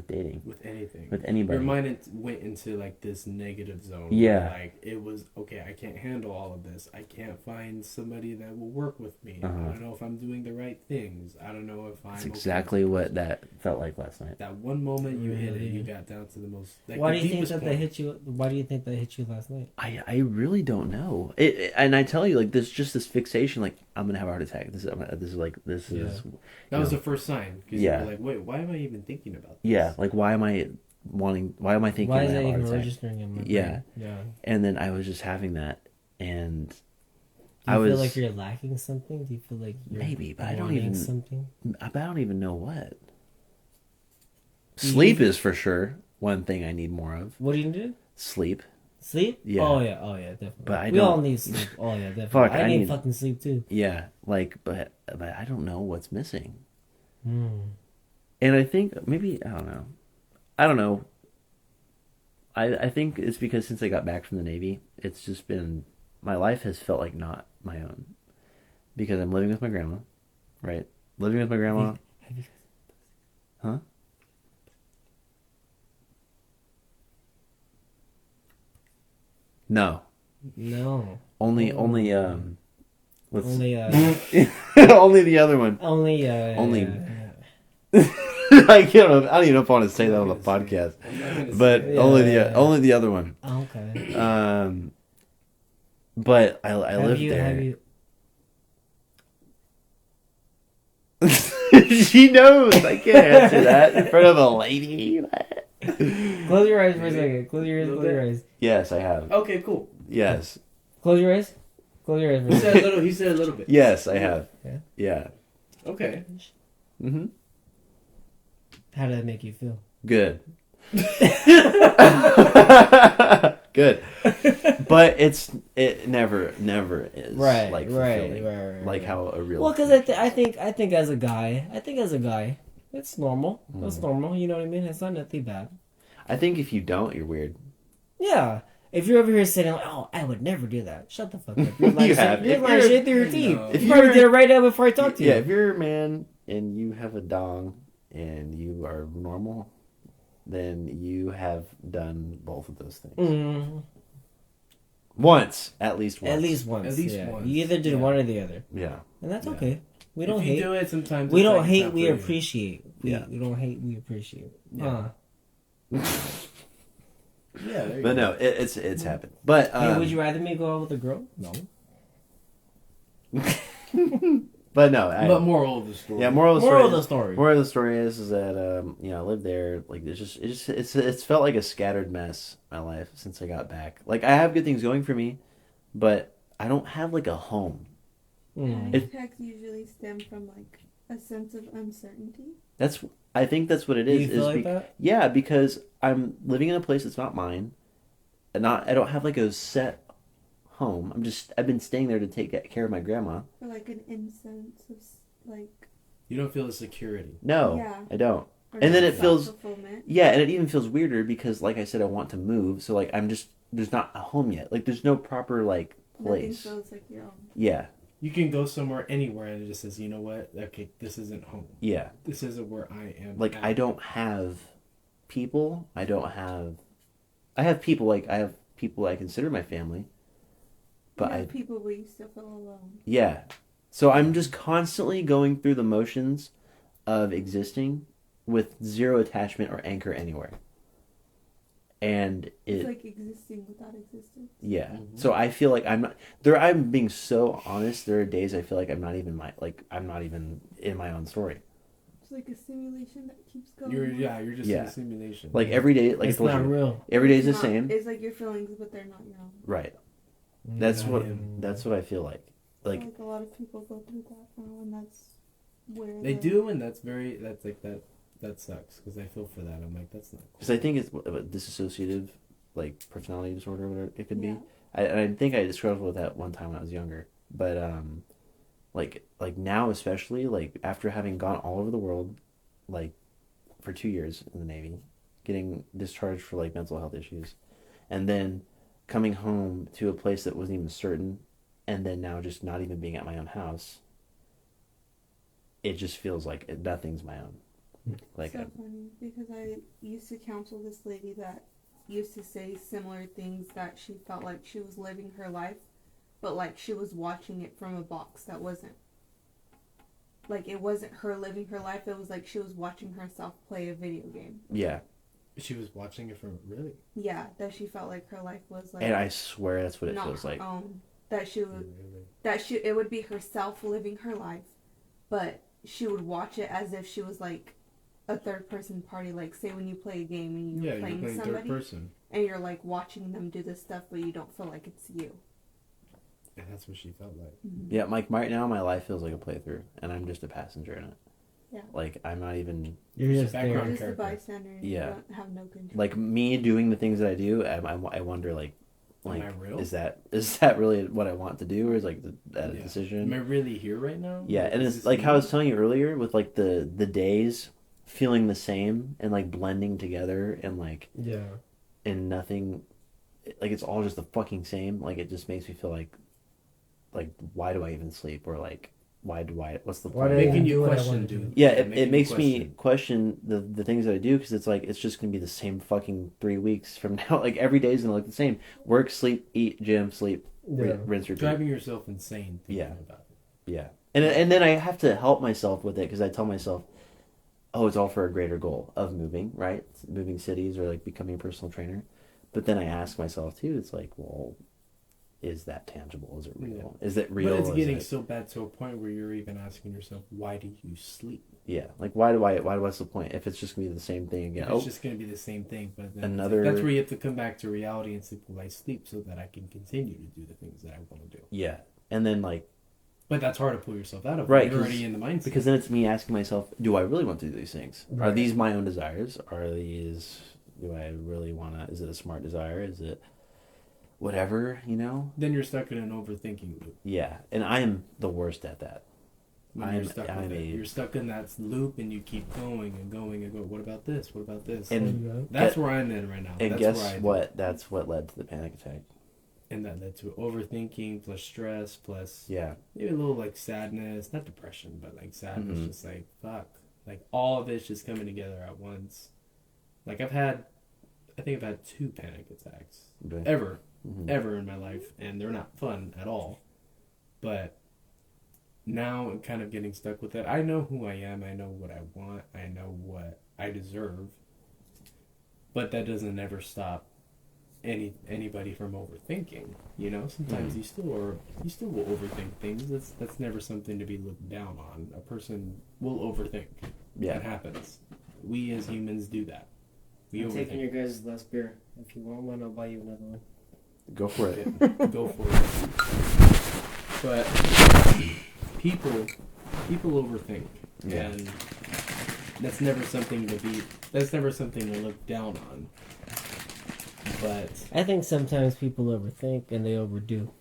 Speaker 1: dating.
Speaker 3: With anything.
Speaker 1: With anybody.
Speaker 3: Your mind went into like this negative zone.
Speaker 1: Yeah.
Speaker 3: Like it was, okay, I can't handle all of this. I can't find somebody that will work with me. I don't know if I'm doing the right things. I don't know if I'm...
Speaker 1: That's exactly what that felt like last night.
Speaker 3: That one moment you hit it, you got down to the most... Like,
Speaker 2: why do you think that hit you? Why do you think that hit you last night?
Speaker 1: I really don't know. And I tell you, like, there's just this fixation, like, I'm going to have a heart attack. This is...
Speaker 3: That was the first sign.
Speaker 1: Yeah.
Speaker 3: You were like, wait, why am I even thinking about this?
Speaker 1: Yeah, like, why am I thinking
Speaker 2: why is that even registering in my brain?
Speaker 1: Yeah. And then I was just having that, and
Speaker 2: do you feel like you're lacking something? Do you feel like you're
Speaker 1: maybe, but I don't even
Speaker 2: something?
Speaker 1: I don't even know what. Sleep is for sure one thing I need more of.
Speaker 2: What do you do?
Speaker 1: Sleep.
Speaker 2: Sleep?
Speaker 1: Yeah.
Speaker 2: Oh yeah, definitely.
Speaker 1: But
Speaker 2: we all need sleep. Oh yeah, definitely. I need fucking sleep too.
Speaker 1: Yeah, like, but I don't know what's missing. And I think maybe I don't know. I think it's because since I got back from the Navy, it's just been my life has felt like not my own because I'm living with my grandma, right? Living with my grandma. Huh? No. Only only the other one. I don't even know if I want to say that on the podcast, but only the other one.
Speaker 2: Okay.
Speaker 1: But I lived there. She knows I can't answer that in front of a lady.
Speaker 2: Close your eyes for a second. Close your eyes.
Speaker 1: Yes, I have.
Speaker 3: Okay, cool.
Speaker 1: Yes.
Speaker 2: Close your eyes. For a second.
Speaker 3: He said a little bit.
Speaker 1: Yes, I have. Yeah.
Speaker 3: Okay.
Speaker 1: Mm-hmm.
Speaker 2: How did that make you feel?
Speaker 1: Good. Good. But it never is like fulfilling. Right. Like how a real.
Speaker 2: Well, because I think as a guy, it's normal. That's normal. You know what I mean? It's not nothing bad.
Speaker 1: I think if you don't, you're weird.
Speaker 2: Yeah. If you're over here sitting like, oh, I would never do that. Shut the fuck up. You're lying shit through your teeth.
Speaker 3: No.
Speaker 2: If you probably did it right now before I talk to you.
Speaker 1: Yeah, if you're a man and you have a dong and you are normal, then you have done both of those things.
Speaker 2: Mm-hmm.
Speaker 1: At least once.
Speaker 2: At least once. You either did one or the other.
Speaker 1: Yeah.
Speaker 2: And that's okay. We don't hate.
Speaker 3: If you do it sometimes.
Speaker 2: We don't hate, we appreciate. We don't hate, we appreciate.
Speaker 1: Yeah.
Speaker 3: Yeah,
Speaker 1: but no, it's happened. But
Speaker 2: hey, would you rather me go out with a girl? No.
Speaker 1: But no.
Speaker 3: But moral of the story.
Speaker 1: Yeah, moral of the story is that I lived there. Like it's felt like a scattered mess. My life since I got back. Like I have good things going for me, but I don't have like a home.
Speaker 4: Attacks usually stem from like A sense of uncertainty?
Speaker 1: I think that's what it is.
Speaker 2: Do you feel like that?
Speaker 1: Yeah, because I'm living in a place that's not mine. I don't have like a set home. I've been staying there to take care of my grandma.
Speaker 4: Or like an incense of like...
Speaker 3: You don't feel the security.
Speaker 1: No,
Speaker 4: yeah.
Speaker 1: I don't.
Speaker 4: Or
Speaker 1: and then it feels...
Speaker 4: fulfillment.
Speaker 1: Yeah, and it even feels weirder because, like I said, I want to move. So, like, there's not a home yet. Like, there's no proper, like, place.
Speaker 4: Nothing feels like your own.
Speaker 1: Yeah.
Speaker 3: You can go somewhere, anywhere, and it just says, you know what? Okay, this isn't home.
Speaker 1: Yeah.
Speaker 3: This isn't where I am.
Speaker 1: Like, I don't have people. I have people, like, I have people I consider my family. But
Speaker 4: you have people where you still feel alone.
Speaker 1: Yeah. So I'm just constantly going through the motions of existing with zero attachment or anchor anywhere. And
Speaker 4: it's like existing without existence.
Speaker 1: Yeah. Mm-hmm. So I feel like I'm being so honest. There are days I feel like I'm not even in my own story.
Speaker 4: It's like a simulation that keeps going.
Speaker 3: You're just in a simulation.
Speaker 1: Like every day, like
Speaker 2: it's not real.
Speaker 1: Every day is the same.
Speaker 4: It's like your feelings, but they're not your own.
Speaker 1: Right. That's what I feel like.
Speaker 4: Like a lot of people go through that now, and that's where
Speaker 3: they do, and that sucks because I feel for that. I'm like, that's not cool.
Speaker 1: Because I think it's dissociative, like personality disorder, whatever it could be. I think I struggled with that one time when I was younger, but like now especially, like after having gone all over the world, like for 2 years in the Navy, getting discharged for like mental health issues, and then coming home to a place that wasn't even certain, and then now just not even being at my own house, it just feels like nothing's my own. Like
Speaker 4: so funny because I used to counsel this lady that used to say similar things, that she felt like she was living her life, but like she was watching it from a box that wasn't. Like it wasn't her living her life. It was like she was watching herself play a video game.
Speaker 1: Yeah.
Speaker 3: She was watching it from really.
Speaker 4: Yeah, that she felt like her life was like.
Speaker 1: And I swear that's what it feels like.
Speaker 4: That she would, it would be herself living her life, but she would watch it as if she was like a third person party. Like say when you play a game and you're playing somebody,
Speaker 3: third person,
Speaker 4: and you're like watching them do this stuff, but you don't feel like it's you.
Speaker 3: And that's what she felt like.
Speaker 1: Mm-hmm. Yeah, like right now my life feels like a playthrough, and I'm just a passenger in it.
Speaker 4: Yeah.
Speaker 1: Like I'm not even.
Speaker 2: You're just
Speaker 4: background character. You're just a bystander.
Speaker 1: Yeah.
Speaker 4: You don't have no control.
Speaker 1: Like me doing the things that I do, I wonder like
Speaker 3: am I real?
Speaker 1: Is that really what I want to do, or is like that a decision?
Speaker 3: Am I really here right now?
Speaker 1: Yeah, and it's like how I was telling you earlier with like the days feeling the same and like blending together and like and nothing, like it's all just the fucking same. Like it just makes me feel like why do I even sleep, or like what's the point?
Speaker 3: Making you question, dude.
Speaker 1: Yeah, it makes me question the things that I do, because it's like it's just gonna be the same fucking 3 weeks from now. Like every day is gonna look the same: work, sleep, eat, gym, sleep, rinse, repeat.
Speaker 3: Driving yourself insane thinking about it.
Speaker 1: Yeah, and then I have to help myself with it, because I tell myself, oh, it's all for a greater goal of moving, right? Moving cities or like becoming a personal trainer. But then I ask myself too, it's like, well, is that tangible? Is it real? Yeah. Is it real?
Speaker 3: But it's getting so bad to a point where you're even asking yourself, why do you sleep?
Speaker 1: Yeah, like what's the point if it's just gonna be the same thing again?
Speaker 3: It's just gonna be the same thing, but then
Speaker 1: that's
Speaker 3: where you have to come back to reality and say, well, I sleep so that I can continue to do the things that I want to do.
Speaker 1: Yeah, and then like.
Speaker 3: But that's hard to pull yourself out of.
Speaker 1: Right,
Speaker 3: you're already in the mindset.
Speaker 1: Because then it's me asking myself, do I really want to do these things?
Speaker 2: Right.
Speaker 1: Are these my own desires? Do I really want to? Is it a smart desire? Is it whatever, you know?
Speaker 3: Then you're stuck in an overthinking loop.
Speaker 1: Yeah, and I am the worst at that.
Speaker 3: You're stuck in that loop, and you keep going and going and going. What about this? What about this?
Speaker 1: And
Speaker 3: that's where I'm in right now.
Speaker 1: And guess what? That's what led to the panic attack.
Speaker 3: And that led to overthinking, plus stress, plus maybe a little like sadness, not depression, but like sadness. Mm-hmm. Just like fuck, like all of it's just coming together at once. Like I think I've had 2 panic attacks ever in my life, and they're not fun at all. But now I'm kind of getting stuck with it. I know who I am. I know what I want. I know what I deserve. But that doesn't ever stop anybody from overthinking. You know, sometimes you still will overthink things. That's never something to be looked down on. A person will overthink. Yeah, that happens. We as humans do that.
Speaker 2: I'm taking your guys' last beer. If you want one, I'll buy you another one.
Speaker 1: Go for it.
Speaker 3: Go for it. But people overthink. Yeah. And that's never something to look down on. But
Speaker 2: I think sometimes people overthink and they overdo.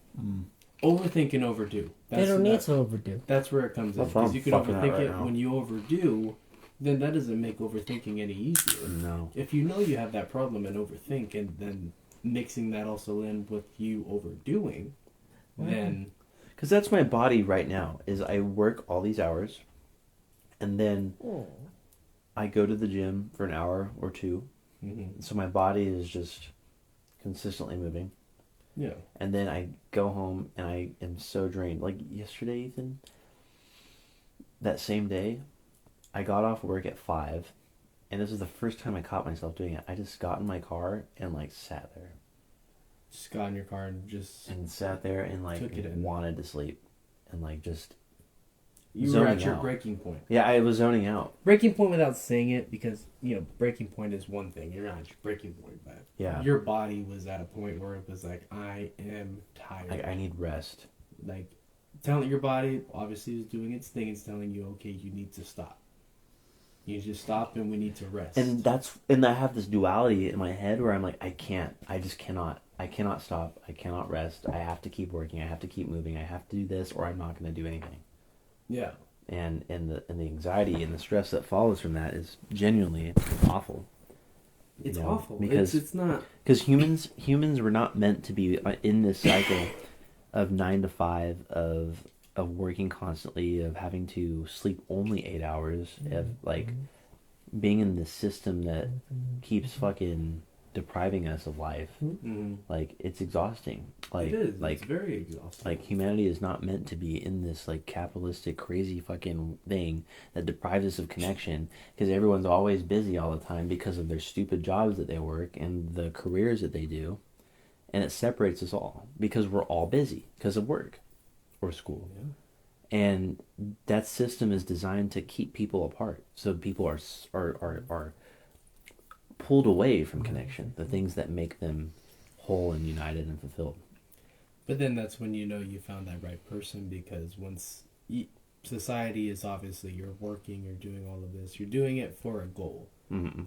Speaker 3: Overthink and overdo.
Speaker 2: They don't need to overdo.
Speaker 3: That's where it comes in. Because you can overthink it when you overdo, then that doesn't make overthinking any easier.
Speaker 1: No.
Speaker 3: If you know you have that problem and overthink, and then mixing that also in with you overdoing, then...
Speaker 1: Because that's my body right now, is I work all these hours, and then I go to the gym for an hour or two, so my body is just consistently moving.
Speaker 3: Yeah.
Speaker 1: And then I go home and I am so drained. Like yesterday, Ethan, that same day, I got off work at 5, and this is the first time I caught myself doing it. I just got in my car and like sat there.
Speaker 3: Just got in your car and just...
Speaker 1: And sat there and like wanted to sleep. And like just...
Speaker 3: You were at your breaking point.
Speaker 1: Yeah, I was zoning out.
Speaker 3: Breaking point without saying it, because, breaking point is one thing. You're not at your breaking point, but your body was at a point where it was like, I am tired.
Speaker 1: Like, I need rest.
Speaker 3: Like, telling your body, obviously, is doing its thing. It's telling you, okay, you need to stop. You need to stop and we need to rest.
Speaker 1: And I have this duality in my head where I'm like, I just cannot. I cannot stop. I cannot rest. I have to keep working. I have to keep moving. I have to do this or I'm not going to do anything.
Speaker 3: Yeah.
Speaker 1: And the anxiety and the stress that follows from that is genuinely awful.
Speaker 3: It's awful.
Speaker 1: Because
Speaker 3: it's not...
Speaker 1: Because humans were not meant to be in this cycle of 9 to 5, of working constantly, of having to sleep only 8 hours, of like being in this system that keeps fucking depriving us of life. Like, it's exhausting. Like,
Speaker 3: it is. It's very exhausting.
Speaker 1: Like, humanity is not meant to be in this like capitalistic crazy fucking thing that deprives us of connection, because everyone's always busy all the time because of their stupid jobs that they work and the careers that they do, and it separates us all because we're all busy because of work or school. And that system is designed to keep people apart, so people are pulled away from connection, the things that make them whole and united and fulfilled.
Speaker 3: But then that's when you found that right person, because once society is obviously, you're working, you're doing all of this, you're doing it for a goal,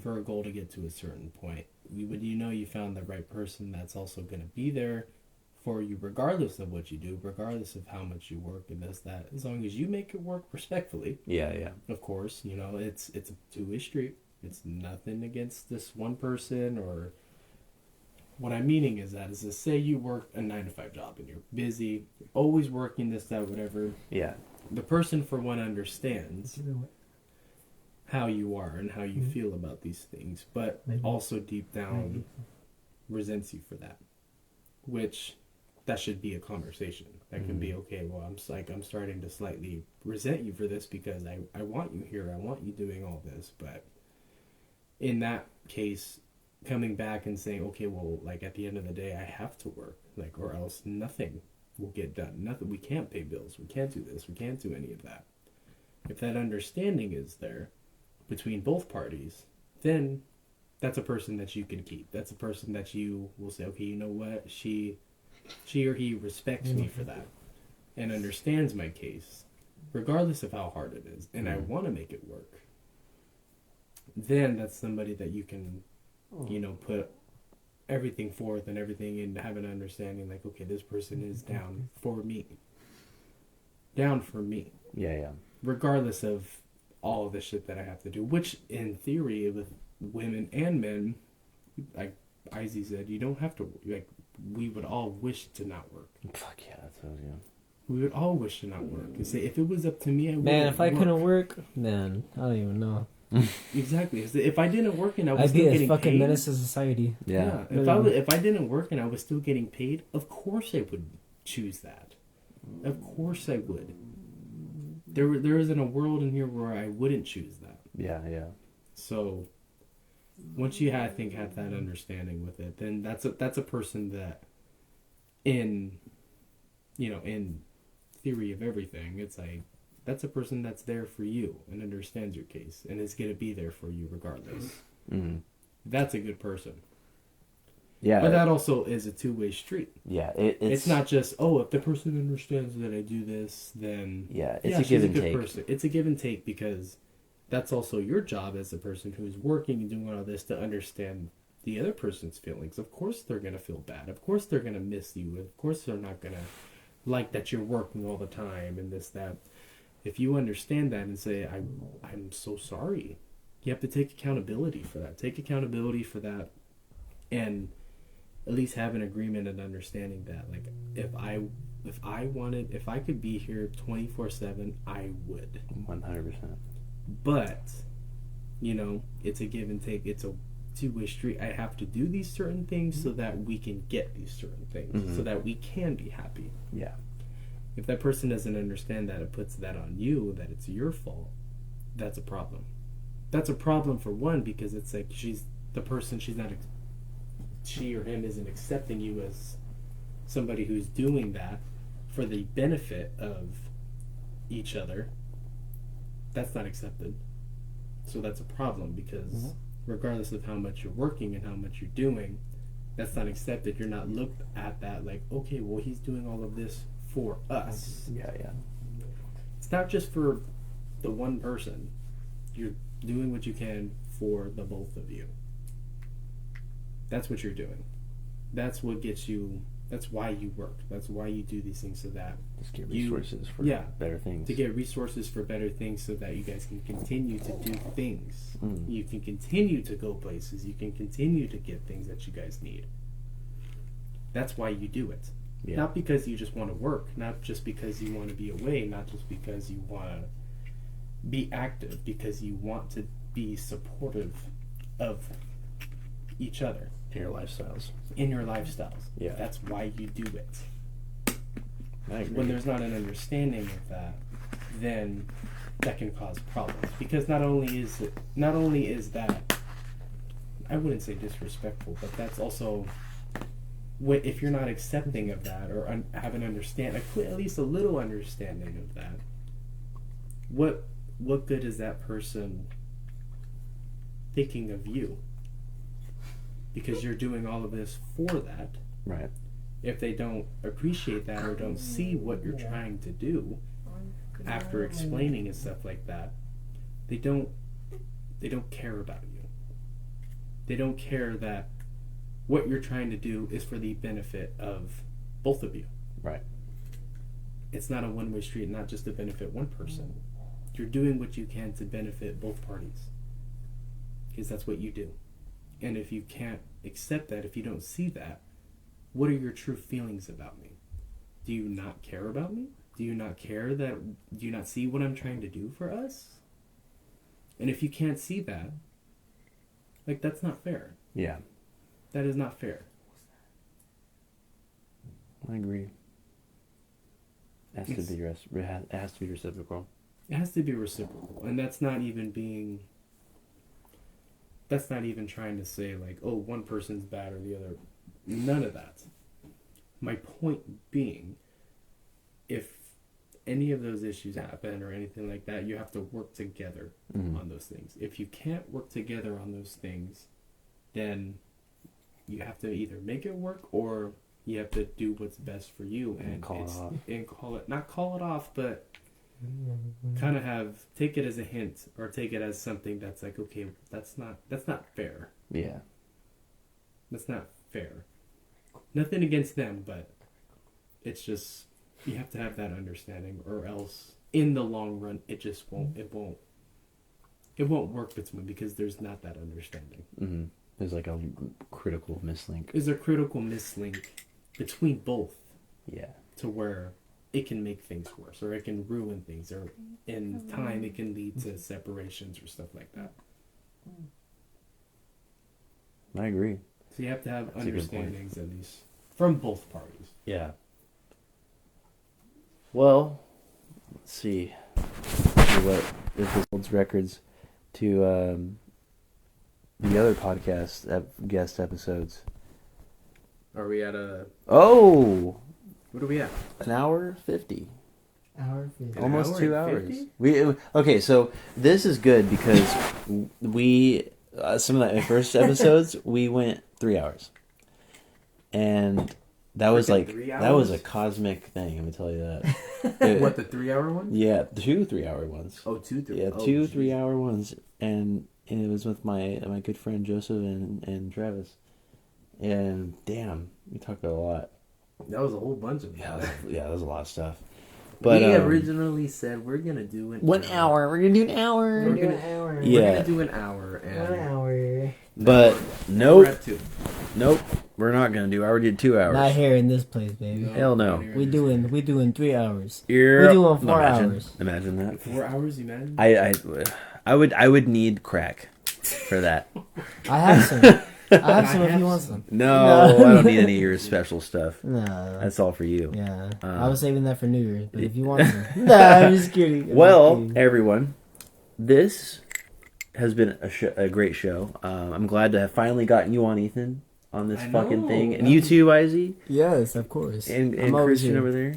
Speaker 3: for a goal to get to a certain point. When you found the right person that's also going to be there for you regardless of what you do, regardless of how much you work and this, that, as long as you make it work respectfully.
Speaker 1: Yeah.
Speaker 3: Of course, it's a two-way street. It's nothing against this one person, or what I'm meaning is to say you work a 9 to 5 job and you're busy, you're always working this, that, whatever.
Speaker 1: Yeah.
Speaker 3: The person, for one, understands how you are and how you feel about these things, but also deep down resents you for that. Which, that should be a conversation. That can be, okay, well, I'm starting to slightly resent you for this because I want you here, I want you doing all this, but in that case, coming back and saying, okay, well, like, at the end of the day, I have to work, like, or else nothing will get done. Nothing. We can't pay bills. We can't do this. We can't do any of that. If that understanding is there between both parties, then that's a person that you can keep. That's a person that you will say, okay, you know what? She or he respects me for that and understands my case, regardless of how hard it is, and I want to make it work. Then that's somebody that you can, put everything forth and everything and have an understanding, like, okay, this person is down for me. Down for me.
Speaker 1: Yeah.
Speaker 3: Regardless of all of the shit that I have to do, which in theory with women and men, like Izzy said, you don't have to, like, we would all wish to not work.
Speaker 1: Fuck yeah, that's what I was doing.
Speaker 3: We would all wish to not work. And say, if it was up to me, I would.
Speaker 2: Man, if I couldn't work, man, I don't even know.
Speaker 3: Exactly. If I didn't work and I was
Speaker 2: I'd
Speaker 3: still
Speaker 2: be a
Speaker 3: getting
Speaker 2: fucking
Speaker 3: paid,
Speaker 2: menace to society.
Speaker 3: Yeah. If I didn't work and I was still getting paid, of course I would choose that. Of course I would. There isn't a world in here where I wouldn't choose that.
Speaker 1: Yeah.
Speaker 3: So once you have that understanding with it, then that's a person that in theory of everything, it's like, that's a person that's there for you and understands your case and is going to be there for you regardless. That's a good person.
Speaker 1: Yeah.
Speaker 3: But that also is a two-way street.
Speaker 1: Yeah.
Speaker 3: It's not just, if the person understands that I do this, then...
Speaker 1: Yeah, it's a give and take.
Speaker 3: Person. It's a give and take because that's also your job as a person who's working and doing all this to understand the other person's feelings. Of course they're going to feel bad. Of course they're going to miss you. Of course they're not going to like that you're working all the time and this, that. If you understand that and say, I'm so sorry, you have to take accountability for that. Take accountability for that and at least have an agreement and understanding that, like, if I could be here 24/7, I would.
Speaker 1: 100%.
Speaker 3: But, it's a give and take. It's a two-way street. I have to do these certain things so that we can get these certain things, so that we can be happy.
Speaker 1: Yeah.
Speaker 3: If that person doesn't understand that, it puts that on you, that it's your fault, that's a problem. That's a problem for one, because it's like she or him isn't accepting you as somebody who's doing that for the benefit of each other. That's not accepted. So that's a problem, because regardless of how much you're working and how much you're doing, that's not accepted. You're not looked at that like, okay, well, he's doing all of this for us.
Speaker 1: Yeah.
Speaker 3: It's not just for the one person. You're doing what you can for the both of you. That's what you're doing. That's what gets you. That's why you work. That's why you do these things, so that
Speaker 1: just get resources for better things.
Speaker 3: To get resources for better things, so that you guys can continue to do things. You can continue to go places. You can continue to get things that you guys need. That's why you do it. Yeah. Not because you just want to work. Not just because you want to be away. Not just because you want to be active. Because you want to be supportive of each other.
Speaker 1: In your lifestyles.
Speaker 3: Yeah. That's why you do it.
Speaker 1: I agree.
Speaker 3: When there's not an understanding of that, then that can cause problems. Because not only is that, I wouldn't say disrespectful, but that's also, if you're not accepting of that or have an at least a little understanding of that, what good is that person thinking of you? Because you're doing all of this for that.
Speaker 1: Right.
Speaker 3: If they don't appreciate that or don't see what you're trying to do after explaining and stuff like that, they don't care about you. They don't care that what you're trying to do is for the benefit of both of you.
Speaker 1: Right.
Speaker 3: It's not a one-way street, not just to benefit one person. You're doing what you can to benefit both parties. Because that's what you do. And if you can't accept that, if you don't see that, what are your true feelings about me? Do you not care about me? Do you not see what I'm trying to do for us? And if you can't see that, like, that's not fair.
Speaker 1: Yeah.
Speaker 3: That is not fair.
Speaker 1: I agree. It has to be reciprocal.
Speaker 3: It has to be reciprocal. And that's not even trying to say, like, oh, one person's bad or the other. None of that. My point being, if any of those issues happen or anything like that, you have to work together on those things. If you can't work together on those things, then you have to either make it work or you have to do what's best for you and not call it off, but kind of take it as a hint or take it as something that's like, okay, that's not fair.
Speaker 1: Yeah.
Speaker 3: That's not fair. Nothing against them, but it's just, you have to have that understanding, or else in the long run it won't work between, because there's not that understanding.
Speaker 1: Mm-hmm. There's like a critical mislink.
Speaker 3: There's a critical mislink between both.
Speaker 1: Yeah.
Speaker 3: To where it can make things worse, or it can ruin things, or in time it can lead to separations or stuff like that.
Speaker 1: I agree.
Speaker 3: So you have to have understandings, at least from both parties.
Speaker 1: Yeah. Well, let's see what if this holds records to the other podcast guest episodes.
Speaker 3: Are we at a?
Speaker 1: Oh.
Speaker 3: What are we at?
Speaker 1: An hour 50.
Speaker 2: Hour 50.
Speaker 1: Almost 2 hours. Okay, so this is good because we some of the first episodes we went 3 hours. and that was like
Speaker 3: 3 hours?
Speaker 1: that was a cosmic thing. Let me tell you that.
Speaker 3: What, the 3-hour one?
Speaker 1: Yeah, 2 3-hour ones.
Speaker 3: Oh, 2 3.
Speaker 1: Yeah, 2 3-hour ones, and it was with my good friend Joseph and Travis, and damn, we talked about a lot.
Speaker 3: That was a whole bunch of
Speaker 1: Yeah, that was a lot of stuff. But
Speaker 3: we originally said we're gonna do an
Speaker 1: 1 hour. We're gonna do an hour.
Speaker 2: We're gonna do an hour.
Speaker 1: Yeah.
Speaker 3: We're gonna do an hour. And
Speaker 2: 1 hour.
Speaker 1: But
Speaker 3: we're
Speaker 1: nope,
Speaker 3: at 2.
Speaker 1: nope, we're not gonna do. I already did 2 hours.
Speaker 2: Not here in this place, baby.
Speaker 1: Hell no.
Speaker 2: We doing 3 hours.
Speaker 1: We're
Speaker 2: doing 4 hours.
Speaker 1: Imagine that.
Speaker 3: 4 hours, imagine.
Speaker 1: I would need crack for that.
Speaker 2: I have some. I have some if you want some.
Speaker 1: No, I don't need any of your special stuff.
Speaker 2: No.
Speaker 1: That's all for you.
Speaker 2: Yeah. I was saving that for New Year's, but if you want some. Nah, I'm just kidding.
Speaker 1: Well, everyone, this has been a great show. I'm glad to have finally gotten you on, Ethan, on this fucking thing. And you too, Izzy.
Speaker 2: Yes, of course.
Speaker 1: And Kirsten over there.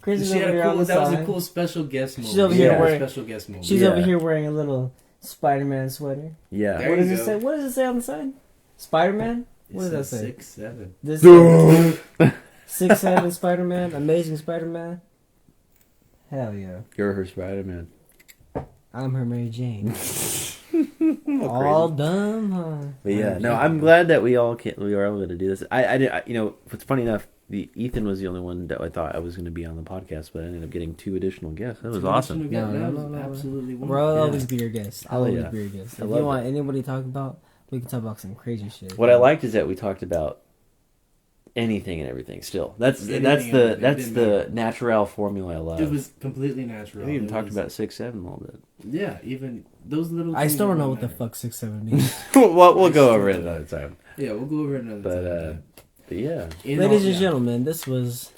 Speaker 2: Kristen's over here on the
Speaker 3: that
Speaker 2: side.
Speaker 3: was a cool special guest moment.
Speaker 2: She's over here wearing
Speaker 3: special guest moment.
Speaker 2: She's over here wearing a little Spider-Man sweater.
Speaker 1: Yeah.
Speaker 3: There
Speaker 2: What
Speaker 3: you
Speaker 2: does it
Speaker 3: go.
Speaker 2: say? What does it say on the side? Spider-Man? What does that say?
Speaker 3: 6 7.
Speaker 2: This 6'7" Spider-Man, Amazing Spider-Man. Hell yeah!
Speaker 1: You're her Spider-Man.
Speaker 2: I'm her Mary Jane. All dumb, huh?
Speaker 1: But yeah, no, I'm glad that we were able to do this. I you know, it's funny enough. Ethan was the only one that I thought I was going to be on the podcast, but I ended up getting 2 additional guests. That was awesome.
Speaker 2: No.
Speaker 3: Absolutely wonderful.
Speaker 2: Bro, I'll always be your guest. I'll always
Speaker 1: yeah.
Speaker 2: be your guest.
Speaker 1: I
Speaker 2: If
Speaker 1: love
Speaker 2: you want
Speaker 1: it.
Speaker 2: anybody to talk about, we can talk about some crazy shit.
Speaker 1: What I liked is that we talked about anything and everything. Still, that's the natural formula I love.
Speaker 3: It was completely natural.
Speaker 1: We even
Speaker 3: It
Speaker 1: talked
Speaker 3: was-
Speaker 1: about 6'7" a little bit.
Speaker 3: Yeah, even those little.
Speaker 2: I
Speaker 3: things
Speaker 2: still don't
Speaker 3: that
Speaker 2: know what the
Speaker 3: matter.
Speaker 2: fuck 6'7" means.
Speaker 1: we'll go over it another time.
Speaker 3: Yeah, we'll go over it another time.
Speaker 1: But yeah,
Speaker 2: Ladies and gentlemen, this was.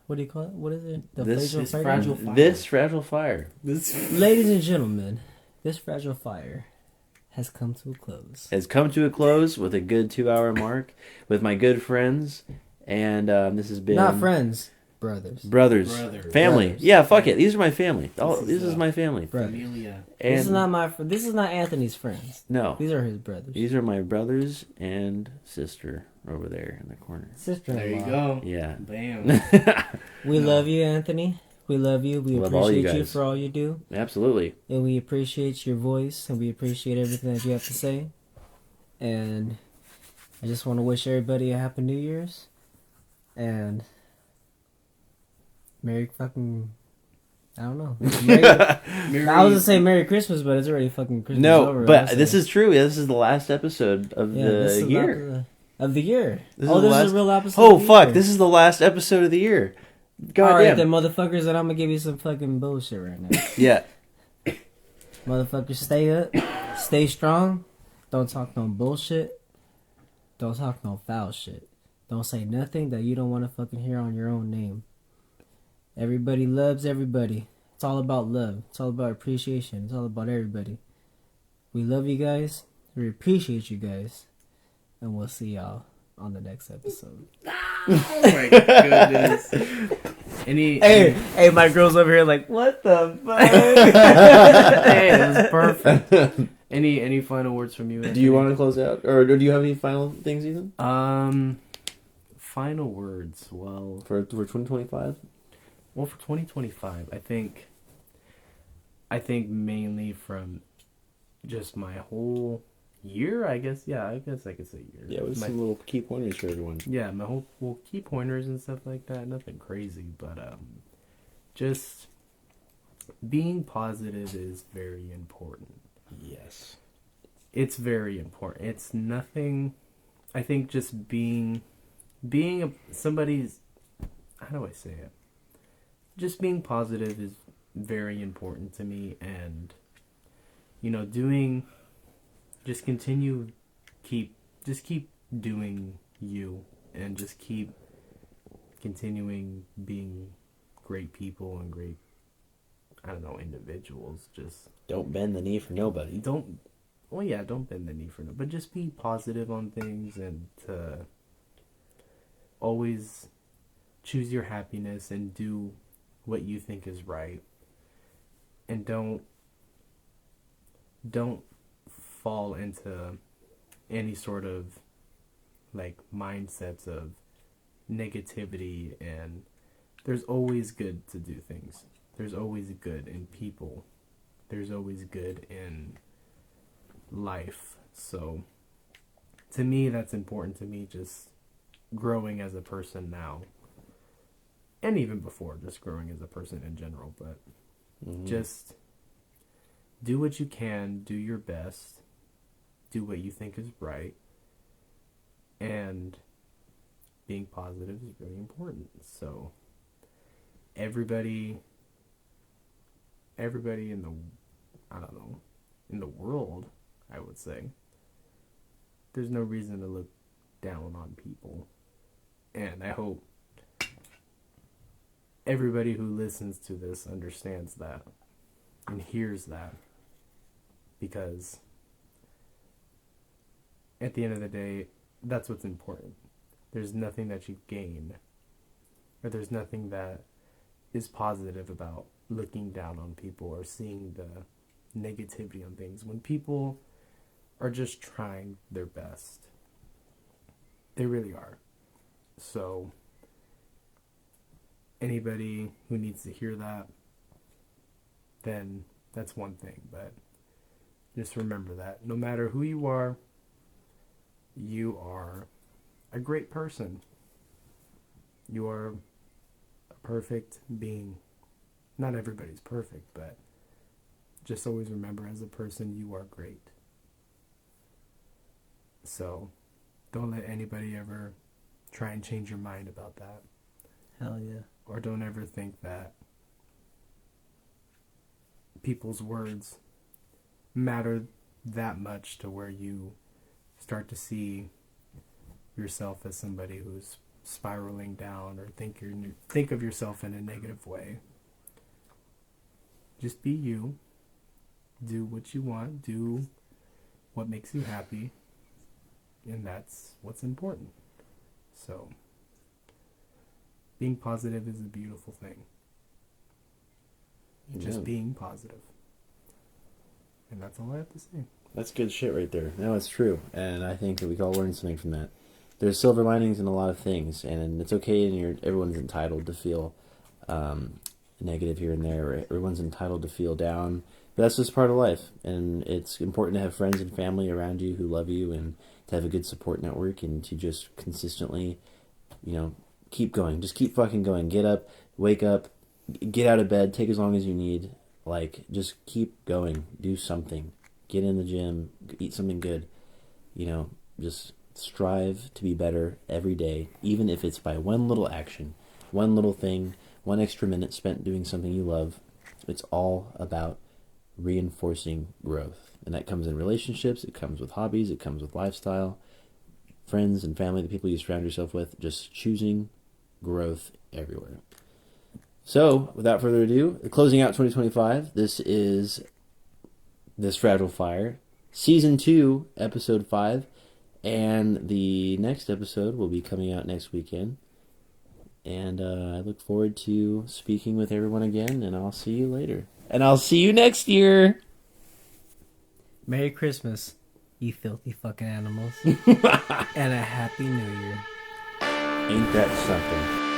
Speaker 2: What do you call it? What is it? The
Speaker 1: This
Speaker 2: Fragile
Speaker 1: is
Speaker 2: Fire?
Speaker 3: Fragile Fire.
Speaker 1: This fragile fire
Speaker 2: Ladies and gentlemen, this Fragile Fire has come to a close.
Speaker 1: has come to a close with a good 2-hour mark with my good friends, and this has been
Speaker 2: Not friends, brothers.
Speaker 1: brothers, family.
Speaker 2: Brothers.
Speaker 1: Yeah, fuck it. These are my family. This is my family.
Speaker 2: Brothers.
Speaker 3: Amelia.
Speaker 1: And
Speaker 2: This is not Anthony's friends.
Speaker 1: no,
Speaker 2: These are his brothers.
Speaker 1: these are my brothers and sister over there in the corner.
Speaker 2: Sister-in-law.
Speaker 3: There you go.
Speaker 1: Yeah.
Speaker 3: Bam.
Speaker 2: We love you, Anthony. We love you. We
Speaker 1: Love all you
Speaker 2: appreciate you
Speaker 1: guys.
Speaker 2: for all you do.
Speaker 1: Absolutely.
Speaker 2: And we appreciate your voice. And we appreciate everything that you have to say. And I just want to wish everybody a happy New Year's. And Merry fucking... I don't know. I was gonna say Merry Christmas, but it's already fucking Christmas
Speaker 1: No,
Speaker 2: over.
Speaker 1: but this is true. This is the last episode of
Speaker 2: this
Speaker 1: the
Speaker 2: is
Speaker 1: year.
Speaker 2: Of the year.
Speaker 1: This
Speaker 2: This
Speaker 1: last-
Speaker 2: is a real episode.
Speaker 1: Oh
Speaker 2: of the
Speaker 1: fuck!
Speaker 2: year.
Speaker 1: This is the last episode of the year. God
Speaker 2: Alright
Speaker 1: damn.
Speaker 2: then, motherfuckers, and I'm gonna give you some fucking bullshit right now.
Speaker 1: Yeah.
Speaker 2: Motherfuckers, stay up, stay strong. Don't talk no bullshit. Don't talk no foul shit. Don't say nothing that you don't want to fucking hear on your own name. Everybody loves everybody. It's all about love. It's all about appreciation. It's all about everybody. We love you guys. We appreciate you guys. And we'll see y'all on the next episode.
Speaker 3: Oh my goodness.
Speaker 2: Hey, my girl's over here like, what the fuck?
Speaker 3: Hey, it was perfect. Any final words from you, Anthony?
Speaker 1: Do you want to close out, or do you have any final things, Ethan?
Speaker 3: Final words. Well,
Speaker 1: For 2025.
Speaker 3: Well, for 2025, I think mainly from just my whole year, I guess. Yeah, I guess I could say year.
Speaker 1: Yeah, with some little key pointers for everyone.
Speaker 3: Yeah, my whole key pointers and stuff like that. Nothing crazy, but just being positive is very important.
Speaker 1: Yes.
Speaker 3: It's very important. It's nothing. I think just being somebody's. How do I say it? Just being positive is very important to me, and keep doing you, and just keep continuing being great people and great, individuals. Just
Speaker 1: don't bend the knee for nobody.
Speaker 3: Don't bend the knee for nobody, but just be positive on things, and to always choose your happiness and do what you think is right, and don't fall into any sort of mindsets of negativity, and there's always good to do things. There's always good in people. There's always good in life. So to me, that's important to me, just growing as a person now. And even before, just growing as a person in general. But just do what you can, do your best, do what you think is right, and being positive is really important. So everybody in the, I don't know, in the world, I would say, there's no reason to look down on people. And I hope everybody who listens to this understands that and hears that, because at the end of the day, that's what's important. There's nothing that you gain, or there's nothing that is positive about looking down on people or seeing the negativity on things when people are just trying their best. They really are. So anybody who needs to hear that, then that's one thing. But just remember that no matter who you are a great person. You are a perfect being. Not everybody's perfect, but just always remember, as a person, you are great. So don't let anybody ever try and change your mind about that.
Speaker 2: Hell yeah.
Speaker 3: Or don't ever think that people's words matter that much to where you start to see yourself as somebody who's spiraling down, or think of yourself in a negative way. Just be you. Do what you want. Do what makes you happy. And that's what's important. So being positive is a beautiful thing. Just being positive. And that's all I have to say.
Speaker 1: That's good shit right there. No, it's true. And I think that we can all learn something from that. There's silver linings in a lot of things, and it's okay, and everyone's entitled to feel negative here and there. Everyone's entitled to feel down. But that's just part of life. And it's important to have friends and family around you who love you, and to have a good support network, and to just consistently, keep going. Just keep fucking going. Get up, wake up, get out of bed, take as long as you need. Just keep going. Do something. Get in the gym. Eat something good. Just strive to be better every day, even if it's by one little action, one little thing, one extra minute spent doing something you love. It's all about reinforcing growth. And that comes in relationships, it comes with hobbies, it comes with lifestyle, friends and family, the people you surround yourself with, just choosing growth everywhere. So, without further ado, closing out 2025, this is This Fragile Fire, Season 2, Episode 5, and the next episode will be coming out next weekend. And I look forward to speaking with everyone again, and I'll see you later. And I'll see you next year!
Speaker 2: Merry Christmas, you filthy fucking animals. And a Happy New Year.
Speaker 1: Ain't that something?